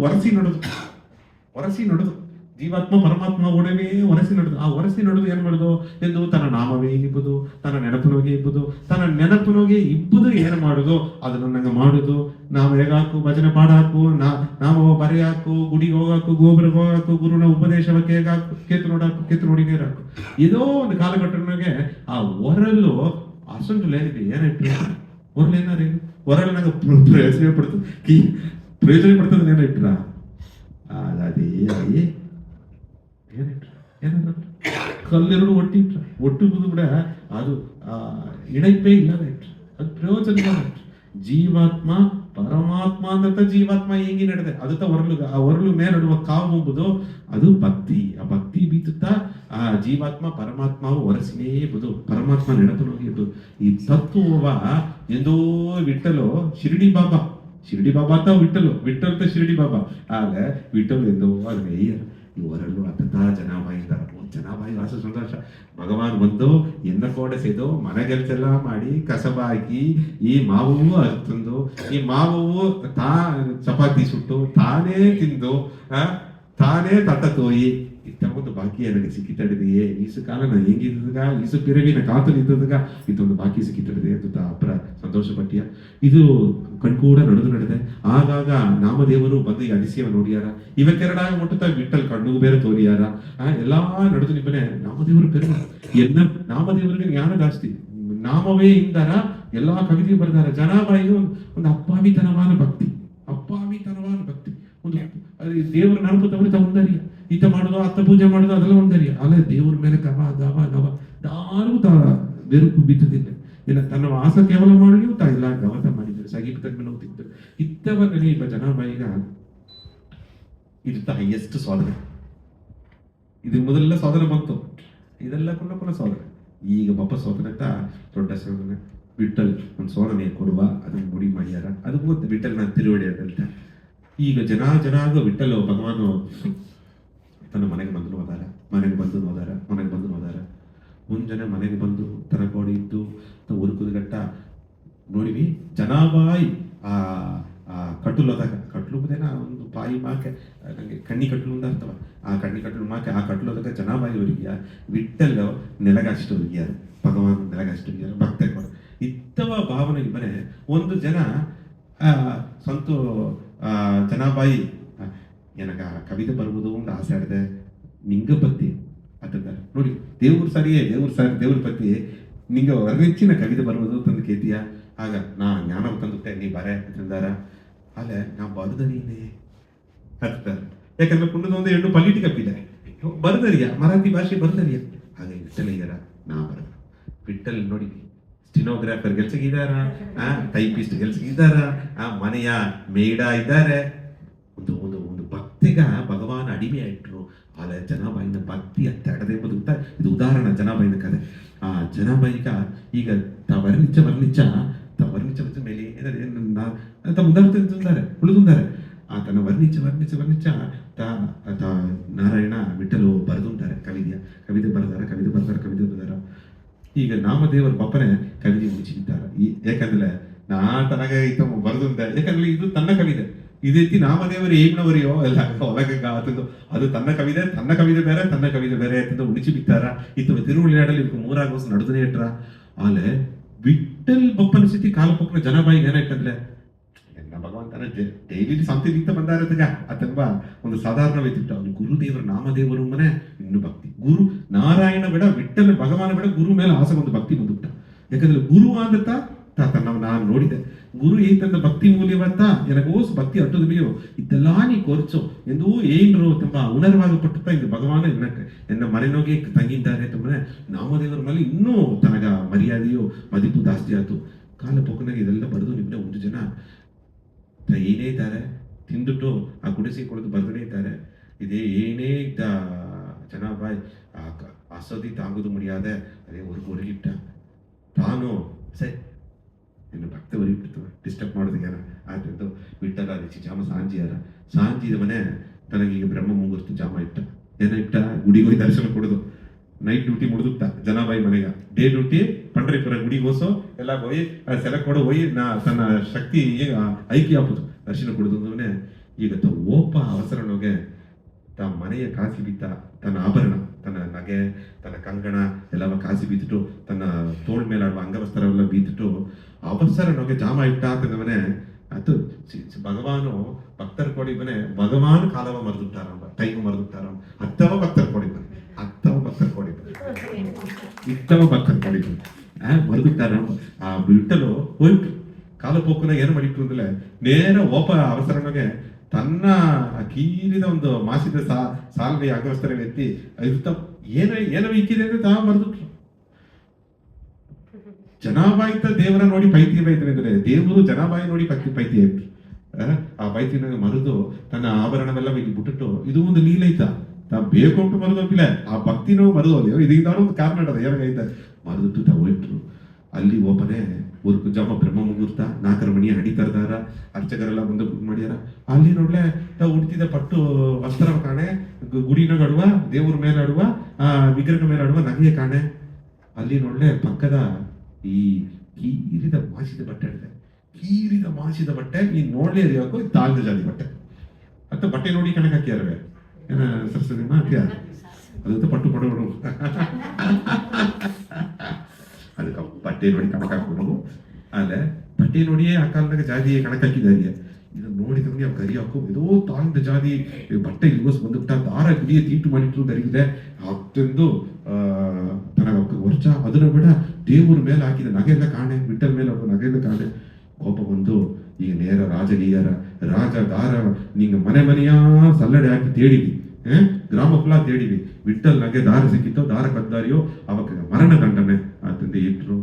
S1: ಒರಸಿ ನಡೆದು ಜೀವಾತ್ಮ ಪರಮಾತ್ಮ ಒಡನೆ ಒರಸಿ ನಡೆದು ಆ ಒರಸಿ ನಡೆದು ಏನ್ ಮಾಡುದು ಎಂದು ತನ್ನ ನಾಮವೇ ಇಬ್ಬುದು, ತನ್ನ ನೆನಪಿನೋಗೆ ಇಬ್ಬುದು, ತನ್ನ ನೆನಪಿನೋಗೆ ಇಬ್ಬುದು ಏನು ಮಾಡುದು ಅದನ್ನ ನಂಗೆ ಮಾಡುದು. ನಾವು ಹೇಗಾಕು ಭಜನೆ ಪಾಡಾಕು, ನಾವು ಬರೆಯಾಕು, ಗುಡಿಗೆ ಹೋಗಾಕು, ಗೋಬರಿಗೆ ಹೋಗಾಕು, ಗುರುನ ಉಪದೇಶಕ್ಕೆ ಹೇಗಾಕು, ಕೇತು ನೋಡಿ ನೀರಾಕು. ಇದೋ ಒಂದು ಕಾಲಘಟ್ಟನಾಗೆ ಆ ಒರಲು ಅಸಂಟು ಏನಿದೆ ಏನಿಟ್ಟು ಒರಳು ಏನಾರೇನು ಒರಳು ನಂಗೆ ಪ್ರಯೋಜನ ಪಡ್ತದೆ ಏನಿಟ್ರ ಅದೇ ಕಲ್ಲೆರಡು ಒಟ್ಟು ಕೂಡ ಅದು ಇಣೈಪೇ ಇಲ್ಲದ ಇಟ್ರು, ಅದು ಪ್ರಯೋಜನ ಇಟ್ರು. ಜೀವಾತ್ಮ ಪರಮಾತ್ಮ ಅಂತ ಜೀವಾತ್ಮ ಹೇಗೆ ನಡೆದೆ ಅದತ್ತ ಆ ಒರಳು ಮೇಲಿಡುವ ಕಾವು ಎಂಬುದು ಅದು ಭಕ್ತಿ. ಆ ಭಕ್ತಿ ಬೀತುತ್ತಾ ಆ ಜೀವಾತ್ಮ ಪರಮಾತ್ಮವು ಒರಸಿನೇ ಇಬ್ಬುದು, ಪರಮಾತ್ಮ ನೆನಪನೋಗಿ ಇಬ್ಬುದು. ಈ ತತ್ವವ ಎಂದೋ ವಿಠಲು ಶಿರಡಿ ಬಾಬಾ ಅಂತ ವಿಠಲ್ ಶಿರಡಿ ಬಾಬಾ ಆಗ ವಿಠಲ್ ಎಂದೋ ಅದ್ರ ಇವರಲ್ಲೂ ಅತತಾ ಜನಾಭಾಯಿ ಇದ್ದಾರೆ. ಜನಾಭಾಯಿ ವಾಸ ಸಂತೋಷ ಭಗವಾನ್ ಬಂದು ಎನ್ನ ಕೋಡೆಸೆದು ಮನೆಗೆಲ್ಸೆಲ್ಲ ಮಾಡಿ ಕಸಬ ಹಾಕಿ ಈ ಮಾವು ಅರ್ತಂದು ಈ ಮಾವು ಚಪಾತಿ ಸುಟ್ಟು ತಾನೇ ತಿಂದು ತಾನೇ ತಟ್ಟ ತೋಯಿ ಇತ್ತ ಒಂದು ಬಾಕಿ ನನಗೆ ಸಿಕ್ಕಿತಡಿದೆಯೇ ಈಸು ಕಾಲನ ಹೆಂಗಿದ್ದಾಗ ಈಸು ಪಿರವಿನ ಕಾತುಲ್ ಇದ್ದದಾಗ ಇದೊಂದು ಬಾಕಿ ಸಿಕ್ಕಿತಡಿದೆ ಅಂತ ಅಪರ ಸಂತೋಷ ಪಟ್ಟಿಯ ಇದು ಕಣ್ಕೂಡ ನಡೆದೆ. ಆಗಾಗ ನಾಮದೇವರು ಬಂದು ಈ ಅದಿಸಿಯವ ನೋಡಿಯಾರ, ಇವಕ್ಕೆರಡಾಗ ಮುಟ್ಟುತ್ತಾ ವಿಠಲ್ ಕಣ್ಣು ಬೇರೆ ತೋರಿಯಾರ. ಎಲ್ಲಾ ನಡೆದು ನಿಮ್ಮನೆ ನಾಮದೇವರು ಬೇರೆ ನಾಮದೇವರಿಗೆ ಜ್ಞಾನ ಜಾಸ್ತಿ, ನಾಮವೇ ಇಂದಾರ ಎಲ್ಲಾ ಕವಿತೆಯು ಬರ್ದಾರ. ಜನಾಬಾಯಿಗೆ ಒಂದು ಅಪ್ಪಾವಿತನವಾದ ಭಕ್ತಿ ಒಂದು ದೇವರ ನೆನಪುತ್ತವರು ಒಂದರಿಯ ಈತ ಮಾಡೋದು ಅತ್ತ ಪೂಜೆ ಮಾಡೋದು ಅದೆಲ್ಲ ಒಂದರಿಯ ಅಲ್ಲ. ದೇವ್ರ ಮೇಲೆ ಗವ ಯಾರಿಗೂ ಬೆರುಕು ಬಿತ್ತದಿಲ್ಲ. ಇಲ್ಲ ತನ್ನ ವಾಸ ಕೇವಲ ಮಾಡಿಯೂ ಇಲ್ಲ ಗವತ ಮಾಡಿದ್ರು ಸಗೀಪ ತನ್ಮೇಲೆ ಹೋಗ್ತಿದ್ರು ಇತ್ತವರಲ್ಲಿ ಇಬ್ಬ ಜನಾಬಾಯಿಗ ಇತ್ತ ಹೈಯೆಸ್ಟ್ ಸಾಧನೆ. ಇದು ಮೊದಲೆಲ್ಲ ಸಾಧನೆ ಬಂತು, ಇದೆಲ್ಲ ಪುನಃ ಸಾಧನೆ. ಈಗ ಬಪ್ಪ ಸೋದನೆ ಅಂತ ದೊಡ್ಡ ಸಾಧನೆ. ವಿಠಲ್ ಒಂದು ಸೋದನೆ ಕೊಡುವ ಅದನ್ನು ಮುಡಿ ಮಾಡ್ಯಾರ. ಅದು ಗೊತ್ತು ವಿಠಲ್ ನಾನು ತಿರುವಡಿ ಅಂತ. ಈಗ ಜನಾಗ ವಿಠಲ್ ಭಗವಾನು ತನ್ನ ಮನೆಗೆ ಬಂದು ನೋದಾರ ಮುಂಜಾನೆ ಮನೆಗೆ ಬಂದು ತನಕೋಡಿ ಇದ್ದು ಉರುಕುದ ಗಟ್ಟ ನೋಡಿವಿ ಜನಾಬಾಯಿ ಆ ಕಟ್ಲುದೇನ ಒಂದು ಪಾಯಿ ಮಾಕೆ ನಂಗೆ ಕಣ್ಣಿ ಕಟ್ಲು ಅಂತ ಅರ್ಥವ. ಆ ಕಣ್ಣಿ ಕಟ್ಲು ಮಾಕೆ ಆ ಕಟ್ಲೋದಾಗ ಜನಾಬಾಯಿ ಹೊರಗಿಯ ವಿಠಲ್ ನೆಲಗಷ್ಟು ಹೊರಗಿಯಾರ, ಭಗವಾನ್ ನೆಲಗಷ್ಟು ಹೊರಗಿಯಾರ ಭಕ್ತ ಕೊಡ ಇತ್ತವ ಭಾವನೆಗೆ ಬರೇ ಒಂದು ಜನ ಸ್ವಂತ ಜನಾಬಾಯಿ ಎನಗ ಕವಿತೆ ಬರುವುದು ಒಂದು ಆಸೆ ಆಡಿದೆ ನಿಂಗ ಪತ್ತಿ ಅದ ನೋಡಿ ದೇವ್ರ ಪತ್ತಿ ನಿಂಗ ವರ್ಣಿಚ್ಚಿನ ಕವಿತೆ ಬರುವುದು ತಂದು ಕೇತಿಯ ಆಗ ನಾ ಜ್ಞಾನ ತಂದುತ್ತೆ ನೀ ಬರೆ ಅಂತಂದಾರ ಅಲ್ಲೇ ನಾ ಬರುದರೀನೇ ಹತ್ತಾರ. ಯಾಕಂದ್ರೆ ಪುಂಡದೊಂದು ಹೆಣ್ಣು ಪಲ್ಲಿಟಿ ಕಪ್ಪಿದೆ ಬರ್ದರಿಯ ಮರಾಠಿ ಭಾಷೆ ಬರ್ದರಿಯ ಹಾಗೆ ವಿಠಲಯ್ಯರ ನಾ ಬರದ ವಿಠಲ್ ನೋಡಿ ಸ್ಟಿನೋಗ್ರಾಫರ್ ಗೆಲ್ಸಗಿದಾರ, ಟೈಪಿಸ್ಟ್ ಗೆಲ್ಸಗಿದಾರ, ಮನೆಯ ಮೇಡ ಇದ್ದಾರೆ. ಒಂದು ಭಕ್ತಿಗ ಭಗವಾನ್ ಅಡಿಮೆ ಆಯ್ಟ್ರು. ಆದ್ರೆ ಜನಾಬಾಯಿನ ಭಕ್ತಿ ಅತ್ತಾಡದೆ ಎಂಬುದು ಇದು ಉದಾಹರಣೆ ಜನಾಬಾಯಿನ ಕಥೆ. ಆ ಜನಾಬಾಯಿಗ ಈಗ ವರ್ಣಿച്ച ಮೇಲೆ ಉಳಿದುಂದಾರೆ ಆತನ ವರ್ಣಿച്ച ನಾರಾಯಣ ವಿಠಲು ಬರೆದುಂತಾರೆ ಕವಿತೆ ಬರೆದಾರ. ಈಗ ನಾಮದೇವರ ಬಪ್ಪನೆ ಕವಿತೆ ಮುಚ್ಚಿದ್ದಾರೆ. ಯಾಕಂದ್ರೆ ನಾ ತನಗ ಈತ ಬರೆದುಂದ ಯಾಕಂದ್ರೆ ಇದು ತನ್ನ ಕವಿತೆ ಇದೈತಿ ನಾಮದೇವರು ಏಮ್ನವರಿಯೋ ಎಲ್ಲ ಒಳಗ ಅದು ತನ್ನ ಕವಿತೆ ಬೇರೆ ಅಂತ ಉಣಿಸಿ ಬಿತ್ತಾರ. ಇತ್ತು ತಿರುವಳಿನಾಡಲ್ಲಿ ಇವಕ್ಕೆ 3 ವರ್ಷ ನಡೆದನೇ ಇಟ್ರ. ಆಲೆ ವಿಠಲ್ ಬಪ್ಪನ ಸ್ಥಿತಿ ಕಾಲಪಕ್ಕನ ಜನಾಬಾಯಿಗೆ ಏನಾಯ್ತಂದ್ರೆ ಎಲ್ಲ ಭಗವಂತನ ಡೈಲಿ ಸಂತಿಗಿಂತ ಬಂದಾರದಗ ಅತಂಬ ಒಂದು ಸಾಧಾರಣ ವ್ಯಕ್ತಿತ್ವ ಅವನು ಗುರುದೇವರ ನಾಮದೇವರು ಮನೆ ಇನ್ನು ಭಕ್ತಿ ಗುರು ನಾರಾಯಣ ಬೇಡ ವಿಠಲ ಭಗವಾನ ಬೇಡ ಗುರು ಮೇಲೆ ಆಸೆ ಒಂದು ಭಕ್ತಿ ಬಂದುಬಿಟ್ಟ ಯಾಕಂದ್ರೆ ಗುರು ಆದತ್ತ ನಾನು ನೋಡಿದೆ ಗುರು ಈತಂದ ಭಕ್ತಿ ಮೂಲ್ಯವತ್ತ ಎನಗೋಸ್ ಭಕ್ತಿ ಅಟ್ಟುದೆಯೋ ಇದೆಲ್ಲ ನೀ ಕೋರ್ಚು ಎಂದು ಏನ್ರು ತುಂಬ ಉಣರ್ವಾಗಪಟ್ಟುತ್ತಾ ಇದು ಭಗವಾನ ಎನ್ನ ಮನೆನೋಗಿ ತಂಗಿದ್ದಾರೆ ತುಂಬನೆ ನಾಮದೇವರ ಮೇಲೆ ಇನ್ನೂ ತನಗ ಮರ್ಯಾದೆಯೋ ಮದಿಪು ಜಾಸ್ತಿ ಆಯ್ತು ಕಾಲ ಪೋಕನಾಗ ಇದೆಲ್ಲ ಬರೆದು ನಿಮ್ಮನೆ ಒಂದು ಜನ ಏನೇ ಇದ್ದಾರೆ ತಿಂದುಟ್ಟು ಆ ಗುಡಿಸಿ ಕೊಡೋದು ಬರ್ದನೇ ಇದ್ದಾರೆ ಇದೇ ಏನೇ ಇದ್ದ ಜನ ಬಾಯ್ ಅಸದಿ ತಾಂಗುದು ಮುಡಿಯಾದೆ ಅದೇ ಹೊರಗಿಟ್ಟ ತಾನು ಸರಿ ಇನ್ನು ಭಕ್ತ ಹೊರಗಿಬಿಡ್ತವೆ ಡಿಸ್ಟರ್ಬ್ ಮಾಡೋದಕ್ಕಾರ ಆಯ್ತು ಬಿಟ್ಟಲ್ಲ ಅದೇ ಜಾಮ ಸಾಂಜಿದ ಮನೆ ತನಗೀಗ ಬ್ರಹ್ಮ ಮುಂಗುರ್ತು ಜಾಮ ಇಟ್ಟ ಏನ ಇಟ್ಟ ಗುಡಿಗೆ ಹೋಗಿ ದರ್ಶನ ಕೊಡೋದು ನೈಟ್ ಡ್ಯೂಟಿ ಮುಡಿದುತ್ತ ಜನಾಬಾಯಿ ಮನೆಗ ಡೇ ಡ್ಯೂಟಿ ಪಂಡ್ರಿಪುರ ಗುಡಿಗೆ ಹೋಸೋ ಎಲ್ಲ ಹೋಗಿ ಸೆಲೆಕ್ಟ್ ಕೊಡು ಹೋಗಿ ತನ್ನ ಶಕ್ತಿ ಐಕ್ಯ ಹಾಕುದು ದರ್ಶನ ಕೊಡುದು ಅಂದ್ರೆ ಈಗ ಓಪ ಅವಸರನೋಗೆ ತ ಮನೆಯ ಕಾಸಿ ಬಿತ್ತ ತನ್ನ ಆಭರಣ ತನ್ನ ನಗೆ ತನ್ನ ಕಂಗಣ ಎಲ್ಲವ ಕಾಸಿ ಬೀತಿಟ್ಟು ತನ್ನ ತೋಳ್ ಮೇಲಾಡುವ ಅಂಗವಸ್ತ್ರವೆಲ್ಲ ಬೀತಿಟ್ಟು ಅವಸರನೋಗೆ ಜಾಮ ಇಟ್ಟ ಅಂತಂದವನೇ ಅದು ಭಗವಾನು ಭಕ್ತರ ಕೊಡಿ ಬನೆ ಭಗವಾನ್ ಕಾಲವ ಮರೆದುಟ್ಟಾರಂಬ ಟೈಮ್ ಮರೆದುಟ್ಟಾರಂಬ ಅತ್ತವ ಭಕ್ತರ ಕೊಡಿ ಬನೆ ಅತ್ತವ ಭಕ್ತರ ಕೊಡಿ ಇತ್ತವ ಭಕ್ತರ ಕೊಡಿ ಮರೆದುಟ್ಟಾರ ಆ ಬಿಟ್ಟಲು ಹೋಯ್ತು ಕಾಲಪೋಕನ ಏನು ಮಾಡಿಟ್ರು ಅಂದ್ರೆ ನೇರ ಓಪ ಅವಸರನಗೆ ತನ್ನ ಕೀರಿದ ಒಂದು ಮಾಸಿದ ಸಾಲ್ವೆ ಅಗವಸ್ತರ ಎತ್ತಿ ಇದು ಏನೋ ಇಕ್ಕಿದೆ ಅಂದ್ರೆ ತಾ ಮರೆದುಟ್ರು ಜನಾಬಾಯಿತ ದೇವರ ನೋಡಿ ಪೈತಿ ಬೈತಾರೆ ಅಂದ್ರೆ ದೇವರು ಜನಾಬಾಯಿ ನೋಡಿ ಪೈತಿ ಇಟ್ರು ಆ ಬೈತಿನಾಗ ಮರೆದು ತನ್ನ ಆಭರಣವೆಲ್ಲ ಬಿಟ್ಟಿಟ್ಟು ಇದು ಒಂದು ಲೀಲೈತ ತಾ ಬೇಕೊಂಟು ಮರೆದೋಗಿಲ್ಲ ಆ ಭಕ್ತಿನೂ ಮರೆದೋದೇವು ಇದರಿಂದ ಒಂದು ಕಾರಣ ಅದ ಏನಾಗೈತೆ ಮರೆದಿಟ್ಟು ತಾ ಹೋಯ್ಟ್ರು ಅಲ್ಲಿ ಒಬ್ಬನೇ ஒரு ಕುಂಜಾಮ ಬ್ರಹ್ಮ ಮುಹೂರ್ತ 4 ಮಣಿ ಹಡಿ ತರದಾರ ಅರ್ಚಕರೆಲ್ಲ ಬಂದು ಮಾಡ್ಯಾರ ಅಲ್ಲಿ ನೋಡ್ಲೆ ತಾ ಉಡ್ತಿದ ಪಟ್ಟು ವಸ್ತ್ರ ಕಾಣೆ ಗುಡಿನಾಗ ಆಡುವ ದೇವ್ರ ಮೇಲೆ ಆಡುವ ವಿಗ್ರಹ ಮೇಲೆ ಆಡುವ ನಗೆಯ ಕಾಣೆ ಅಲ್ಲಿ ನೋಡ್ಲೆ ಪಕ್ಕದ ಈ ಕೀರಿದ ಮಾಸಿದ ಬಟ್ಟೆ ಇದೆ ಕೀರಿದ ಮಾಸಿದ ಬಟ್ಟೆ ಈ ನೋಡ್ಲೆ ಇರಬೇಕು ತಾಳ್ದ ಜಾತಿ ಬಟ್ಟೆ ಅಂತ ಬಟ್ಟೆ ನೋಡಿ ಕಣಕ್ ಹಾಕ್ಯಾರವೆ ಏನ ಸರಸ್ವತಿ ಹಾಕ್ಯಾರ ಅದಂತ ಪಟ್ಟು ಕೊಡೋರು ಅದಕ್ಕೆ ಬಟ್ಟೆ ನೋಡಿ ಕಣಕ್ ಹಾಕೋದು ಆಮೇಲೆ ಬಟ್ಟೆ ನೋಡಿಯೇ ಆ ಕಾಲದಾಗ ಜಾತಿ ಕಣಕ್ ಹಾಕಿದಾರಿಗೆ ಇದನ್ನ ನೋಡಿದವನಿಗೆ ಅವ್ರು ಕರಿ ಹಾಕೋ ಏದೋ ತಾಳ್ದ ಜಾತಿ ಬಟ್ಟೆ ಇಲ್ಗೋಸ್ ಬಂದುಬಿಟ್ಟ ದಾರ ಗುಡಿಯ ತೀಟು ಮಾಡಿಟ್ರು ದರಿಗಿದೆ ಅತ್ತೊಂದು ತನಗ ವರ್ಷ ಅದನ್ನ ಬಿಡ ದೇವ್ರ ಮೇಲೆ ಹಾಕಿದ ನಗೆಲ್ಲ ಕಾಣೆ ಬಿಟ್ಟಲ್ ಮೇಲೆ ಅವ್ರ ನಗೆಲ್ಲ ಕಾಣೆ ಕೋಪ ಬಂದು ಈಗ ನೇರ ರಾಜಗೀಯರ ರಾಜ ದಾರ ನಿಂಗ ಮನೆಯ ಸಲ್ಲಡೆ ಹಾಕಿ ತೇಡಿವಿ ಗ್ರಾಮ ಫುಲ್ಲಾ ತೇಡಿವಿ ವಿಠಲ್ ನಗೆ ದಾರ ಸಿಕ್ಕಿತ್ತೋ ದಾರ ಕದ್ದಾರಿಯೋ ಅವಾಗ ಮರಣ ದಂಡನೆ ಅಂತಂದು ಇಟ್ರು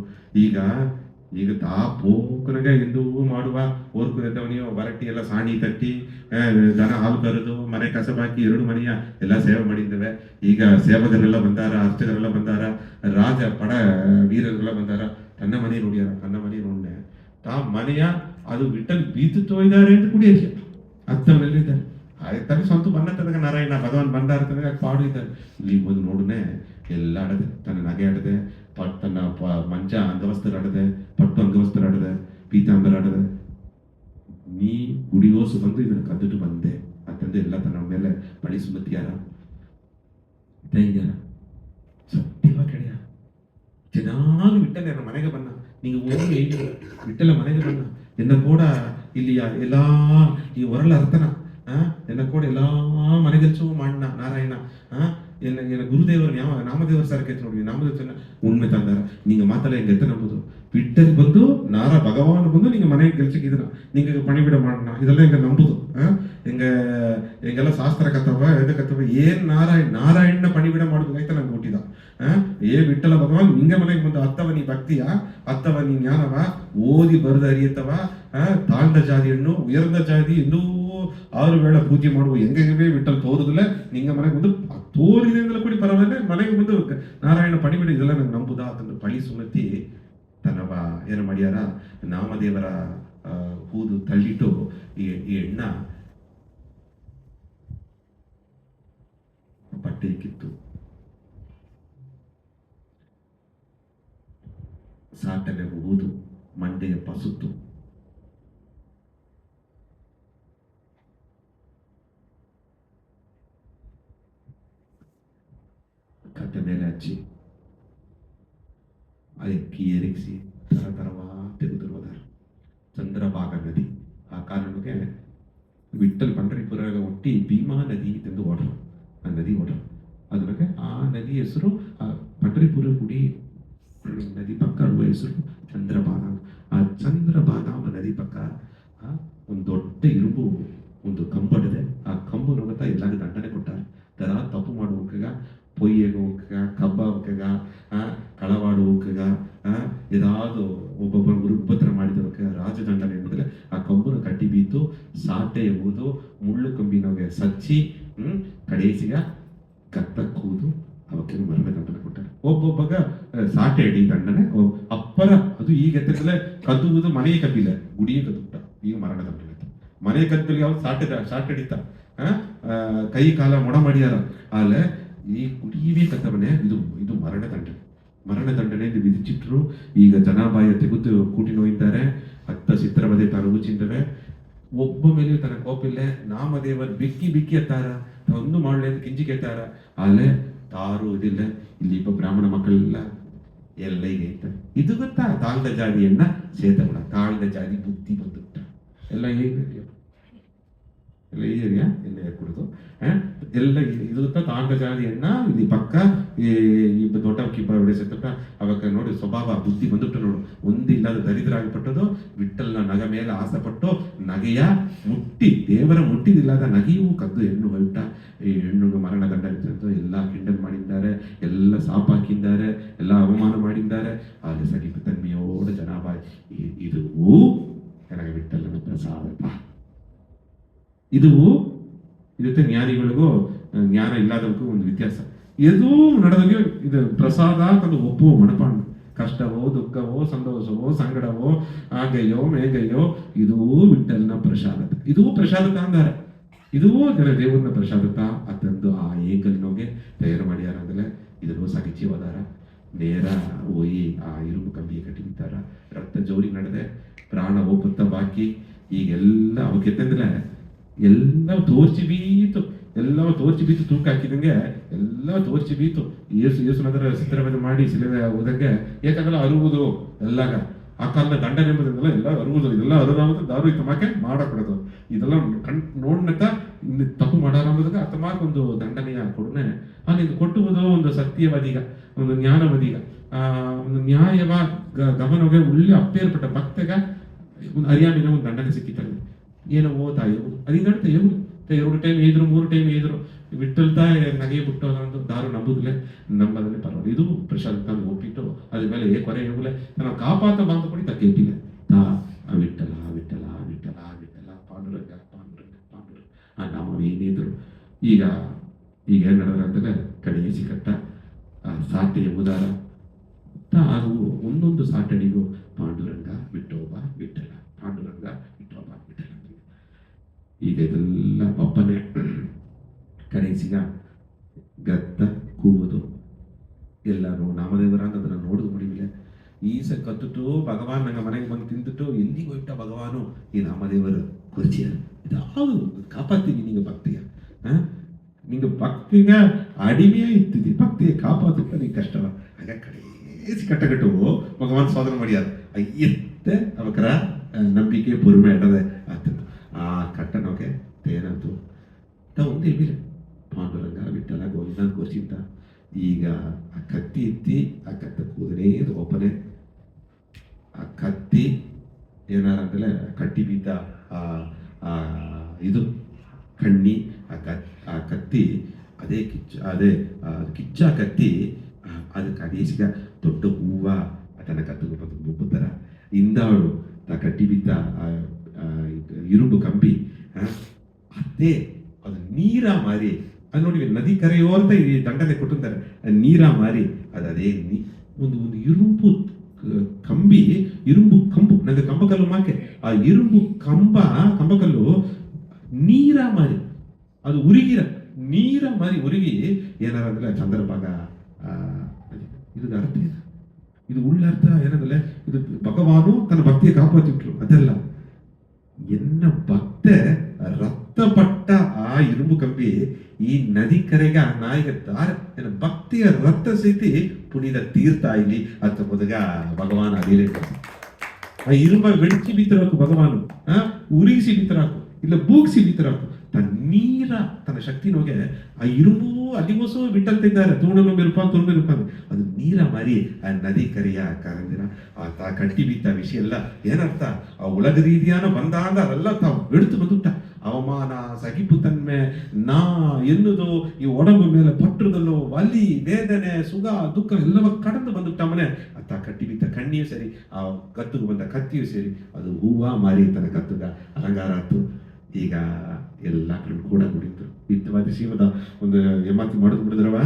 S1: ಈಗ ತಾ ಪೋಕನಾಗ ಎಂದು ಮಾಡುವ ಓರ್ಕು ಎದ್ದವನಿಯೋ ವರಟ್ಟಿ ಎಲ್ಲ ಸಾಣಿ ತಟ್ಟಿ ದನ ಹಾಲು ಕರೆದು ಮನೆ ಕಸಬಾಕಿ 2 ಮನೆಯ ಎಲ್ಲ ಸೇವೆ ಮಾಡಿದ್ದೇವೆ ಈಗ ಸೇವಕರೆಲ್ಲ ಬಂದಾರ ಅರ್ಚಕರೆಲ್ಲ ಬಂದಾರ ರಾಜ ಪಡ ವೀರರೆಲ್ಲ ಬಂದಾರ ತನ್ನ ಮನೆ ನೋಡ್ಯಾರ ತನ್ನ ಮನೆ ನೋಡ್ನೆ ತಾ ಮನೆಯ ಅದು ವಿಠಲ್ ಬೀತು ಇದ್ದಾರೆ ಅಂತ ಕುಡಿಯಕ್ಕೆ ಅತ್ತವರೆಲ್ಲಿದ್ದಾರೆ ಆಯ್ತಾಗ ಸ್ವಂತ ಬನ್ನತದಾಗ ನಾರಾಯಣ ಭಗವಾನ್ ಬಂದಾರ ತನಗ ಪಾಡು ಇದ್ದಾರೆ ಇಲ್ಲಿ ಬಂದು ನೋಡುನೆ ಎಲ್ಲ ಆಡದೆ ತನ್ನ ನಗೆ ಆಡದೆ ತನ್ನ ಮಂಚ ಅಂಗವಸ್ತ್ರ ಆಡದೆ ಪಟ್ಟು ಅಂಗವಸ್ತ್ರ ಆಡದೆ ಪೀತಾಂಬರ ಆಡದೆ ನೀ ಗುಡಿಗೋಸು ಬಂದು ಇದನ್ನ ಕದ್ದಿಟ್ಟು ಬಂದೆ ಅಂತಂದು ಎಲ್ಲ ತನ್ನ ಮೇಲೆ ಬಳಿ ಸುಮತಿಯಾರ ಸತ್ಯವ ಕೆಳೆಯ ಚೆನ್ನಾಗಿ ವಿಠಲ ನನ್ನ ಮನೆಗೆ ಬನ್ನ ನೀವು ಹೋಗಿ ವಿಠಲ ಮನೆಗೆ ಬನ್ನ ಎನ್ನ ಕೂಡ ಇಲ್ಲಿ ಎಲ್ಲಾ ಈ ಹೊರಳ ಅರ್ಥನ ಎನ್ನ ಕೂಡ ಎಲ್ಲಾ ಮನೆಗೆಲ್ಸು ಮಾಡಣ ನಾರಾಯಣ என்ன குருதேவர் நாமதேவர் சார் கேட்டு ನೋಡಿ ನಾಮದೇವನ ಉಣ್ಮೆ ತಂದಾರ நீங்க ಮಾತಲ್ಲ ಹೆಂಗೆ ಎತ್ತ ನಂಬುದು ಬಿಟ್ಟಲ್ ಬಂದು ನಾರ ಭಗವಾನ್ ಬಂದು நீங்க ಮನೆಗೆ ಗೆಲ್ಸಿಕಿದ್ರ ನಿಂಗೆ ಪಣಿಬಿಡ ಮಾಡೋಣ ಇದೆಲ್ಲ ಹೆಂಗೆ ನಂಬುದು ಹೆಂಗೆಲ್ಲ ಶಾಸ್ತ್ರ ಕತ್ತವ ಎದಕ್ಕತ್ತವ ಏನ್ ನಾರಾಯಣ ಪಣಿಬಿಡ ಮಾಡುದು ಆಯ್ತಾ ನಂಗೆ ಹುಟ್ಟಿದ ಬಿಟ್ಟಲ್ಲ ಭಗವಾನ್ ನಿಂಗೆ ಮನೆಗೆ ಬಂದು ಅತ್ತವ ನೀ ಭಕ್ತಿಯ ಅತ್ತವ ನೀ ಜ್ಞಾನವ ಓದಿ ಬರೆದ ಅರಿಯತ್ತವ ತಾಳ್ದ ಜಾತಿಯನ್ನು ಉಯರ್ದ ಜಾತಿ ಎಂದೂ 6 ವೇಳೆ ಪೂಜೆ ಮಾಡುವ ಹೆಂಗೆ ವಿಠಲ್ ತೋರುದಿಲ್ಲ ನಿಂಗೆ ಮನೆಗೆ ಬಂದು ತೋರಿದೆ ಅಂದಲ್ಲ ಕೂಡಿ ಪರವಾಗಿಲ್ಲ ಮನೆಗೆ ಬಂದು ನಾರಾಯಣ ಪಣಿಬಿಡ ಇದೆಲ್ಲ ನಂಗೆ ನಂಬುದಾ ಅಂತಂದು ಪಳಿ ಸುಮತಿ ತನ್ನವ ಏನು ಮಾಡ್ಯಾರ ನಾಮದೇವರ ಹೂದು ತಳ್ಳಿಟ್ಟು ಈ ಎಣ್ಣ ಬಟ್ಟೆ ಕಿತ್ತು ಸಾಟನೆ ಊದು ಮಂಡೆಯ ಪಸುತ್ತು ಕಟ್ಟೆ ಮೇಲೆ ಹಚ್ಚಿ ಅದಕ್ಕೆ ಏರಿಸಿ ತರತರವಾ ತೆಗೆದಿರುವುದಾರ ಚಂದ್ರಭಾಗ ನದಿ ಆ ಕಾಲ ನಮಗೆ ವಿಠಲ್ ಪಂಡರಿಪುರ ಒಟ್ಟಿ ಭೀಮಾ ನದಿ ಎಂದು ಓಡ್ರು, ಆ ನದಿ ಓಡ್ರು. ಅದ್ರಾಗೆ ಆ ನದಿ ಹೆಸರು ಪಂಡರಿಪುರ ಗುಡಿ ನದಿ ಪಕ್ಕ ಇರುವ ಹೆಸರು ಚಂದ್ರಭಾನ. ಆ ಚಂದ್ರಭಾನ ನದಿ ಪಕ್ಕ ಒಂದು ದೊಡ್ಡ ಇರುಬು ಒಂದು ಕಂಬಡಿದೆ. ಆ ಕಂಬ ನೋಡುತ್ತಾ ಎಲ್ಲಾಗ ದಂಡನೆ ಕೊಟ್ಟಾರೆ. ತರ ತಪ್ಪು ಮಾಡುವಕ್ಕಾಗ, ಪೊಯ್ಯೆಗೆ ಹೋಗಕ್ಕಾಗ, ಕಬ್ಬ ಹೋಗಕ್ಕಾಗ, ಕಳವಾಡು ಹೋಗಕ್ಕಾಗ, ಏದಾದ್ರು ಒಬ್ಬೊಬ್ಬರು ಉಪದ್ರ ಮಾಡಿದವಕ್ಕೆ ರಾಜದಂಡನೆ ಎಂಬುದ್ರೆ ಆ ಕಂಬನ ಕಟ್ಟಿ ಬೀತು, ಸಾಟೆ ಎಂಬುದು ಮುಳ್ಳು ಕಂಬಿನವ್ಗೆ ಸಚ್ಚಿ ಕಡೇಸಿಗ ಕತ್ತ ಕೂದು ಅವಕ್ಕೆ ಮರಣ ದಂಡನೆ ಕೊಟ್ಟಾರೆ. ಒಬ್ಬೊಬ್ಬಗ ಸಾಟೆ ಅಡಿ ದಂಡನೆ ಅಪ್ಪರ ಅದು ಈಗ ಎತ್ತಲೇ ಕದ್ದುವುದು ಮನೆಯ ಕದ್ದಿಲ್ಲ, ಗುಡಿಯೇ ಕದ್ದುಬಿಟ್ಟ. ಈಗ ಮರಣ ದಂಡನೆ ಮನೆ ಕತ್ತಲ್ಲಿ ಯಾವ ಸಾಟಡಿತ ಕೈ ಕಾಲ ಮೊಡ ಮಾಡಿಯಾರ. ಆಲೆ ಈ ಗುಡಿಯವೇ ಕತ್ತವನೆ ಇದು ಮರಣ ದಂಡನೆ ವಿಧಿಸಿಟ್ರು. ಈಗ ಜನಾಭಾಯ ತೆಗೆದು ಕೂಟಿ ನೋಯಿದ್ದಾರೆ. ಹತ್ತ ಚಿತ್ರವದೆ ತಾನು ಉಚಿಂದರೆ ಒಬ್ಬ ಮೇಲೆ ತನ್ನ ಕೋಪಿಲ್ಲೆ ನಾಮದೇವರು ಬಿಕ್ಕಿ ಅತ್ತಾರ, ಒಂದು ಮಾಡಲಿ ಅಂತ ಕಿಂಚಿಕೆ ಎತ್ತಾರ. ಆಲೆ ತಾರು ಇದಿಲ್ಲ. ಇಲ್ಲಿ ಇಬ್ಬ ಬ್ರಾಹ್ಮಣ ಮಕ್ಕಳೆಲ್ಲ ಎಲ್ಲ ಈಗ ಇರ್ತಾರೆ. ಇದು ಗೊತ್ತಾ ತಾಳ್ದ ಜಾತಿಯನ್ನ ಸೇತವಳ ತಾಳ್ದ ಜಾತಿ ಬುದ್ಧಿ ಬಂದುಬಿಟ್ಟ. ಎಲ್ಲ ಇದೆಯಾ ಎಲ್ಲ ಕುಡಿದು ಎಲ್ಲ ಇದು ಗೊತ್ತಾ ತಾಳ್ದ ಜಾತಿಯನ್ನ ಇಲ್ಲಿ ಪಕ್ಕ ಈ ದೊಡ್ಡ ಕಿಬ್ಬ ಹೊಡೆಸತ್ತ ಅವಕ್ಕೆ ನೋಡಿ ಸ್ವಭಾವ ಬುದ್ಧಿ ಬಂದುಬಿಟ್ಟು ನೋಡು. ಒಂದಿಲ್ಲದ ದರಿದ್ರ ಆಗಿಪಟ್ಟದು. ವಿಠಲ್ನ ನಗ ಮೇಲೆ ಆಸೆಪಟ್ಟು ನಗೆಯ ಮುಟ್ಟಿ ದೇವರ ಮುಟ್ಟಿದಿಲ್ಲದ ನಗೆಯೂ ಕದ್ದು ಹೆಣ್ಣು ಹೊರಟ. ಈ ಹೆಣ್ಣುಗೆ ಮರಣ ದಂಡ ಇರ್ತಂತ ಎಲ್ಲ ಕಿಂಡಲ್ ಮಾಡಿದ್ದಾರೆ, ಎಲ್ಲ ಸಾಪ್ ಹಾಕಿದ್ದಾರೆ, ಎಲ್ಲ ಅವಮಾನ ಮಾಡಿದ್ದಾರೆ. ಆದರೆ ಸರಿ ತನ್ಮೆಯೋಡ ಜನಾಭಾಯ ಇದು ನನಗೆ ವಿಠಲನ ಪ್ರಸಾದ. ಇದು ಇದಕ್ಕೆ ಜ್ಞಾನಿಗಳಿಗೂ ಜ್ಞಾನ ಇಲ್ಲದಕ್ಕೂ ಒಂದು ವ್ಯತ್ಯಾಸ. ಎದೂ ನಡೆದಲ್ಲಿ ಇದು ಪ್ರಸಾದ ಅದು ಒಪ್ಪುವ ಮನಪಾಂಡ. ಕಷ್ಟವೋ ದುಃಖವೋ ಸಂತೋಷವೋ ಸಂಗಡವೋ ಆಗಯ್ಯೋ ಮೇಗಯ್ಯೋ ಇದೂ ವಿಠಲ್ನ ಪ್ರಸಾದ. ಇದೂ ಪ್ರಸಾದತ ಅಂದಾರೆ. ಇದೂ ದೇವರನ್ನ ಪ್ರಸಾದತ ಅತ್ತಂದು ಆ ಏಕಲ್ನೋಗೆ ತಯಾರು ಮಾಡ್ಯಾರ. ಅಂದ್ರೆ ಇದನ್ನು ಸಾಗಿಚ್ಚಿ ಹೋದಾರ. ನೇರ ಹೋಗಿ ಆ ಇರುಬು ಕಂಬಿಗೆ ಕಟ್ಟಿ ಬಿದ್ದಾರ. ರಕ್ತ ಜೋರಿ ನಡೆದೆ, ಪ್ರಾಣ ಹೋಗುತ್ತ ಬಾಕಿ. ಈಗೆಲ್ಲ ಅವಕ್ಕೆತ್ತಂದ್ರೆ ಎಲ್ಲ ತೋರ್ಚಿ ಬೀತು ತೂಕ ಹಾಕಿದಂಗೆ ಎಲ್ಲ ತೋರ್ಚಿ ಬೀತು. ಏಸುನದರ ಚಿತ್ರವನ್ನ ಮಾಡಿ ಸಿಲುವೆ ಹೋದಂಗೆ ಏಕಾಗಲ್ಲ ಅರುವುದು ಎಲ್ಲಾಗ ಆ ಕಾಲದ ದಂಡನೆ ಎಂಬುದೆಲ್ಲ ಎಲ್ಲ ಅರುವುದು. ಇದೆಲ್ಲ ಅರುದಾವುದು ದಾರು ತಮಾಕೆ ಮಾಡಕೊಡೋದು. ಇದೆಲ್ಲ ನೋಡ್ನಕ ಇನ್ನು ತಪ್ಪು ಮಾಡಾರ ಅಂಬುದಾಗ ತಮಾಕ ಒಂದು ದಂಡನೆಯ ಕೊಡನೆ ಇದು ಕೊಟ್ಟುವುದು ಒಂದು ಸತ್ಯವದೀಗ, ಒಂದು ಜ್ಞಾನವದೀಗ, ಒಂದು ನ್ಯಾಯವ ಗಮನಗೆ ಒಳ್ಳೆ ಅಪ್ಪೇರ್ಪಟ್ಟ ಭಕ್ತಗ ಒಂದು ಅರಿಯಾಮಿನ ಒಂದು ದಂಡನೆ ಸಿಕ್ಕಿತಾರೆ. ಏನೋ ತಾಯಿ ಅದಿಗಡ್ತ ಎರಡು ಟೈಮ್ ಇದ್ರು 3 ಟೈಮ್ ಇದ್ರು ವಿಠಲ್ತಾ ನಗೆ ಬಿಟ್ಟು ಒಂದು ದಾರು ನಂಬುದಿಲ್ಲ, ನಂಬದಲ್ಲಿ ಪರವಾಗಿಲ್ಲ. ಇದು ಪ್ರಸಾದ ತಂದು ಒಪ್ಪಿಟ್ಟು ಅದ್ರ ಮೇಲೆ ಕೊರೆ ಹೋಗಲೆ ನಾವು ಕಾಪಾತ ಬಂದು ಕೊಡಿ ತಕ್ಕಿಲ್ಲ. ವಿಠಲ ವಿಠಲ ವಿಠಲ ವಿಠಲ ಪಾಂಡುರಂಗ ಪಾಂಡುರಂಗ ಪಾಂಡುರಂಗ ನಾವು ಏನಿದ್ರು. ಈಗ ಏನ್ ನಡೆದ್ರ ಅಂತಂದ್ರೆ ಕಡೆಗೆ ಸಿಕ್ಕಟ್ಟ ಸಾಟೆಯ ಉದಾರ ಅದು ಒಂದೊಂದು ಸಾಟಡಿಗೂ ಪಾಂಡುರಂಗ ವಿಠೋಬ ವಿಠಲ ಪಾಂಡುರಂಗ ವಿಠೋಬ ವಿಠಲ. ಈಗ ಇದೆಲ್ಲ ಪಪ್ಪನೆ ಕಡೆಸಿಗ ಗತ್ತ ಕೂವುದು ಎಲ್ಲರೂ ನಾಮದೇವರ ಅಂತ ಅದನ್ನು ನೋಡಿದು ಮುಡಿವಿಲ್ಲ. ಈಸ ಕತ್ತುಟ್ಟು ಭಗವಾನ್ ನಂಗೆ ಮನೆಗೆ ಬಂದು ತಿಂದುಟ್ಟು ಎಲ್ಲಿಗೆ ಹೋಯ್ಟ ಭಗವಾನು ಈ ನಾಮದೇವರ ಕುರ್ಚಿಯ ಇದಾವುದು ಕಾಪಾಡ್ತೀನಿ ನಿಂಗೆ ಭಕ್ತಿಯ ನಿಂಗೆ ಭಕ್ತಿಗ ಅಡಿಮೆಯ ಇತ್ತಿದ್ದಿ ಭಕ್ತಿಗೆ ಕಾಪಾಡುತ್ತ ನೀ ಕಷ್ಟವ ಆಗ ಕಡೆಸಿ ಕಟ್ಟಗಟ್ಟು ಭಗವಾನ್ ಸ್ವಾಧನ ಮಾಡ್ಯಾರ. ಎತ್ತೆ ಅವಕರ ನಂಬಿಕೆ ಪೂರ್ವೆ ಇಡದೆ ಆಗ್ತದೆ. ಆ ಕಟ್ಟನೋಕೆ ತೇನಂತು ಒಂದು ಇವಿಲ್ಲ ಪಾಂಡುರಂಗ ವಿಠಲ ಗೋವಿಂದ ಗೋಚಿಂತ. ಈಗ ಆ ಕತ್ತಿ ಎತ್ತಿ ಆ ಕತ್ತ ಕೂದಲೇ ಒಬ್ಬನೇ ಆ ಕತ್ತಿ ಏನಾರಂದ್ರೆ ಕಟ್ಟಿ ಬಿದ್ದ ಇದು ಕಣ್ಣಿ ಆ ಕತ್ತಿ ಅದೇ ಕಿಚ್ಚ ಕತ್ತಿ ಅದಕ್ಕೆ ಅದೇಸಿಗ ದೊಡ್ಡ ಹೂವ ತನ್ನ ಕತ್ತಿಗೆ ಮುಬ್ಬುತ್ತರ ಇಂದಾಳು ಆ ಕಟ್ಟಿ ಬಿದ್ದ ಇರುಬು ಕಂಬಿ ಅದೇ ಅದು ನೀರ ಮಾರಿ ಅದು ನೋಡಿ ನದಿ ಕರೆಯೋರ್ತ ಈ ದಂಡನೆ ಕೊಟ್ಟಿದ್ದಾರೆ. ನೀರ ಮಾರಿ ಅದೇ ಒಂದು ಇರುಂಬು ಕಂಬಿ ಇರುಂಬು ಕಂಬು ನಂಗೆ ಕಂಬಕಲ್ಲು ಮಾಕೆ ಆ ಇರುಂಬು ಕಂಬಕಲ್ಲು ನೀರ ಮಾರಿ ಅದು ಉರುಗಿರ ನೀರ ಮಾರಿ ಉರುಗಿ ಏನಾರ ಅಂದ್ರೆ ಚಂದ್ರಭಾಗ ಇದು ಅರ್ಥ ಇದು ಉಳ್ಳ ಅರ್ಥ ಏನಂದ್ರೆ ಇದು ಭಗವಾನು ತನ್ನ ಭಕ್ತಿಯ ಕಾಪಾತಿಟ್ರು ಅದೆಲ್ಲ ಎನ್ನ ಭಕ್ತೆ ರಕ್ತಪಟ್ಟ ಆ ಇರುಂಬು ಕಂಬಿ ಈ ನದಿ ಕರೆಗ ನಾಯಿಗ ದಾರ ಎನ್ನ ಭಕ್ತಿಯ ರಕ್ತ ಸಹಿತಿ ಪುಣಿದ ತೀರ್ಥ ಇಲ್ಲಿ ಅಂತ ಮೊದಗ ಭಗವಾನ್ ಅದೇ ಆ ಇರುಂಬ வெடிச்சு ಬಿತ್ತರಾಕು ಭಗವಾನು ಉರಿಸಿ ಬಿತ್ತರಾಕು ಇಲ್ಲ ಬೂಗ್ಸಿ ಬಿತ್ತರಾಕು ನೀರ ತನ್ನ ಶಕ್ತಿ ನೋಗೆ ಆ ಇರುಂಬು ಅದಿವಸೋ ಬಿಟ್ಟಲ್ತಿದ್ದಾರೆ ತೂಣನು ಇರುಪಾನ್ ತುರುಂಬು ಇರುಪಾನ್ ಅದು ನೀರ ಮಾರಿ ಆ ನದಿ ಕರಿಯ ಕರಂದಿರ ಆ ಕಟ್ಟಿ ಬಿತ್ತ ವಿಷಯ ಎಲ್ಲ ಏನರ್ಥ ಆ ಉಲಗ ರೀತಿಯಾನ ಬಂದಾಗ ಅದೆಲ್ಲ ತಾವು எடுத்து ಬಂದುಟ್ಟ ಅವಮಾನ ಸಹಿಪುತನ್ಮೆ ನಾ ಎನ್ನುವುದು ಈ ಒಡಂಬು ಮೇಲೆ ಪಟ್ಟುದಲ್ಲೋ ವಲಿ ವೇದನೆ ಸುಖ ದುಃಖ ಎಲ್ಲವ ಕಡந்து ಬಂದುಟ್ಟಮ್ಮನೆ ಅತ್ತ ಕಟ್ಟಿ ಬಿತ್ತ ಕಣ್ಣಿಯೂ ಸರಿ ಆ ಕತ್ತುಗೆ ಬಂದ ಕತ್ತಿಯೂ ಸೇರಿ ಅದು ಹೂವ ಮಾರಿ ತನ್ನ ಕತ್ತುಗ ಅಲಂಕಾರ ಆಯ್ತು ಈಗ ಎಲ್ಲ ಕಡೆ ಕೂಡ ಕುಡಿತು ಇತ್ತು ಅತಿಶಯವಾದ ಒಂದು ಎಮ್ಮತಿ ಮಾಡೋದು ಬಿಡಿದ್ರವ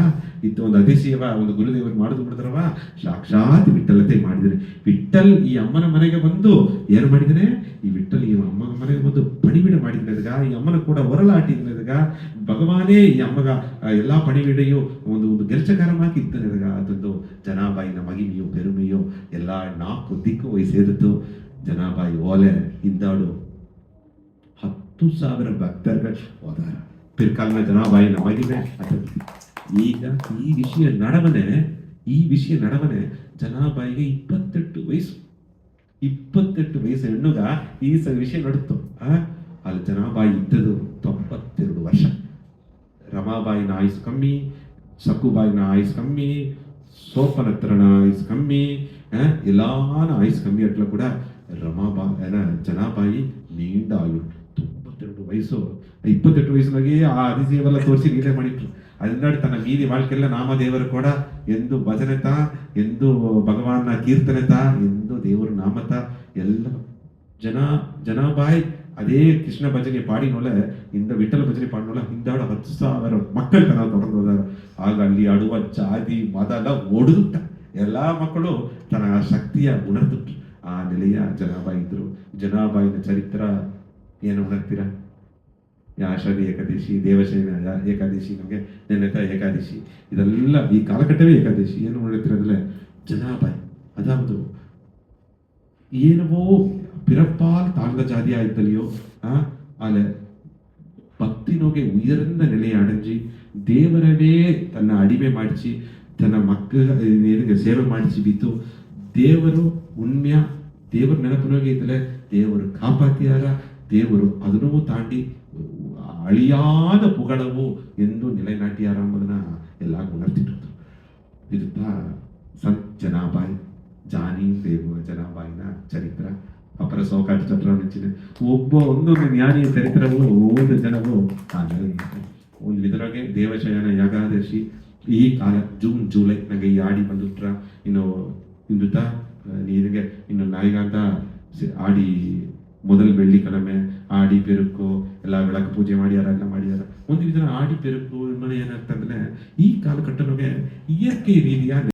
S1: ಇತ್ತು ಒಂದು ಅತಿಶಯವ ಒಂದು ಗುರುದೇವರು ಮಾಡೋದು ಬಿಡಿದ್ರವ ಸಾಕ್ಷಾತ್ ವಿಠಲತೆ ಮಾಡಿದ್ರೆ ವಿಠಲ್ ಈ ಅಮ್ಮನ ಮನೆಗೆ ಬಂದು ಏನು ಮಾಡಿದ್ರೆ ಈ ವಿಠಲ್ ಈ ಅಮ್ಮನ ಮನೆಗೆ ಬಂದು ಪಣಿಬಿಡ ಮಾಡಿದ್ರದಾಗ ಈ ಅಮ್ಮನ ಕೂಡ ಹೊರಲಾಟಿದ್ರದಾಗ ಭಗವಾನೇ ಈ ಅಮ್ಮಗ ಎಲ್ಲಾ ಪಣಿಬಿಡೆಯು ಒಂದು ಗೆಲ್ಚಕಾರಮಾಗಿ ಇದ್ದನದಾಗ ಅದೊಂದು ಜನಾಬಾಯಿನ ಮಗಿಮೆಯೋ ಪೆರುಮೆಯೋ ಎಲ್ಲ 4 ದಿಕ್ಕು ವಹಿಸೇದಿತ್ತು ಜನಾಬಾಯಿ ಓಲೆ ಇದ್ದಾಡು 10,000 ಭಕ್ತರುಗಳು ಹೋದಾರ ಪಿರ್ಕಾಲಿನ ಜನಾಬಾಯಿನ ಮಗಿಮೆ ಈಗ ಈ ವಿಷಯ ನಡವನೆ ಜನಾಬಾಯಿಗೆ 28 ವಯಸ್ಸು 28 ವಯಸ್ಸು ಹೆಣ್ಣುಗ ಈ ವಿಷಯ ನಡುತ್ತು ಅಲ್ಲಿ ಜನಾಬಾಯಿ ಇದ್ದದು 92 ವರ್ಷ ರಮಾಬಾಯಿನ ಆಯುಸ್ ಕಮ್ಮಿ ಸಕುಬಾಯಿನ ಆಯುಸ್ ಕಮ್ಮಿ ಸೋಪನತ್ರನ ಆಯುಸ್ ಕಮ್ಮಿ ಎಲ್ಲಾನ ಆಯುಸ್ ಕಮ್ಮಿ ಅಟ್ಲ ಕೂಡ ಜನಾಬಾಯಿ ನೀಂಡ ಆಯು 92 ವಯಸ್ಸು 28 ವಯಸ್ಸಿನಾಗೆ ಆ ಅಧಿಸೇವೆಲ್ಲ ತೋರಿಸಿ ನೀರೇ ಮಾಡಿಟ್ರು ಅದನ್ನ ತನ್ನ ಮೀದಿ வாழ்க்கைಲ್ಲ ನಾಮದೇವರು ಕೂಡ ಎಂದು ಭಜನೆತ ಎಂದು ಭಗವಾನ ಕೀರ್ತನೆತ ಎಂದು ದೇವರು ನಾಮತ ಎಲ್ಲ ಜನಾಬಾಯಿ ಅದೇ ಕೃಷ್ಣ ಭಜನೆ ಪಾಡಿನೊಲೆ ಇಂದ ವಿಠಲ ಭಜನೆ ಪಾಡಿನೊಲೆ ಹಿಂದಾಡ 10,000 ಮಕ್ಕಳು ತನ ತೊಗೊಂಡು ಹೋದಾರ ಆಗ ಅಲ್ಲಿ ಆಡುವ ಜಾತಿ ಮದ ಎಲ್ಲ ಒಡೆದುಟ್ಟ ಎಲ್ಲಾ ಮಕ್ಕಳು ತನ್ನ ಶಕ್ತಿಯ ಉಣರ್ದುಟ್ರು ಆ ನೆಲೆಯ ಜನಾಬಾಯಿ ಇದ್ರು ಜನಾಬಾಯಿನ ಚರಿತ್ರ ಏನು ಉಣರ್ತೀರಾ ಆಷಾಢಿ ಏಕಾದಶಿ ದೇವಶಯನ ಏಕಾದಶಿ ನಮಗೆ ನೆನೆತ ಏಕಾದಶಿ ಇದೆಲ್ಲ ಈ ಕಾಲಘಟ್ಟವೇ ಏಕಾದಶಿ ಏನು ಉಣರ್ತೀರಂದ್ರೆ ಜನಾಬಾಯಿ ಅದಾವುದು ಏನವೋ பிறப்பால் தாழ்ந்த ஜாதியா இத்தலையோ அதில் பக்தினோಗೆ உயர்ந்த நிலையை அடைஞ்சு ದೇವರವೇ ತನ್ನ ಅಡಿಮೆ ಮಾಡಿಸಿ ತನ್ನ ಮಕ್ಕಳಿಗೆ ಸೇವೆ ಮಾಡಿಸಿ ಬಿತ್ತು ದೇವರು ಉಣ್ಮ್ಯ ದೇವರ ನೆನಪಿನೋಗೆ ಇದ್ದಲೆ ದೇವರು ಕಾಪಾತಿಯಾರ ದೇವರು ಅದನ್ನೂ ತಾಂಡಿ ಅಳಿಯಾದ ಪುಗಳವು ಎಂದು ನಿಲೆನಾಟಿಯಾರ ಎಂಬುದನ್ನ ಎಲ್ಲ ಉಣರ್ತಿಟ್ಟು ಇದುತ್ತ ಸಂತ್ ಜನಾಬಾಯಿ ಜಾನಿ ದೇವ ಜನಾಬಾಯಿನ ಚರಿತ್ರ ಅಪರ ಸೌಕಾಟ ಚಟ್ರ ನೆಚ್ಚಿನ ಒಂದೊಂದು ಜ್ಞಾನಿಯ ಚರಿತ್ರವು ಓದ ಜನವು ಒಂದು ಇದರೊಳಗೆ ದೇವಶಯನ ಯಾಗಾದಶಿ ಈ ಕಾಲ ಜೂನ್ ಜುಲೈ ನಂಗೆ ಈ ಆಡಿ ಬಂದುಟ್ರ ಇನ್ನು ಇಂದುತ್ತ ನೀರಿಗೆ ಇನ್ನು ನಾಯಿಗಾಂತ ಆಡಿ ಮೊದಲು ಬೆಳ್ಳಿ ಕಲಮೆ ಆಡಿ ಪೆರುಕು ಎಲ್ಲ ಬೆಳಕು ಪೂಜೆ ಮಾಡ್ಯಾರ ಎಲ್ಲ ಮಾಡ್ಯಾರ ಒಂದು ಇದನ್ನ ಆಡಿ ಪೆರುಕು ಏನಾಗ್ತಂದ್ರೆ ಈ ಕಾಲಘಟ್ಟನಗೆ ಇಯರ್ಕೆ ರೀತಿಯ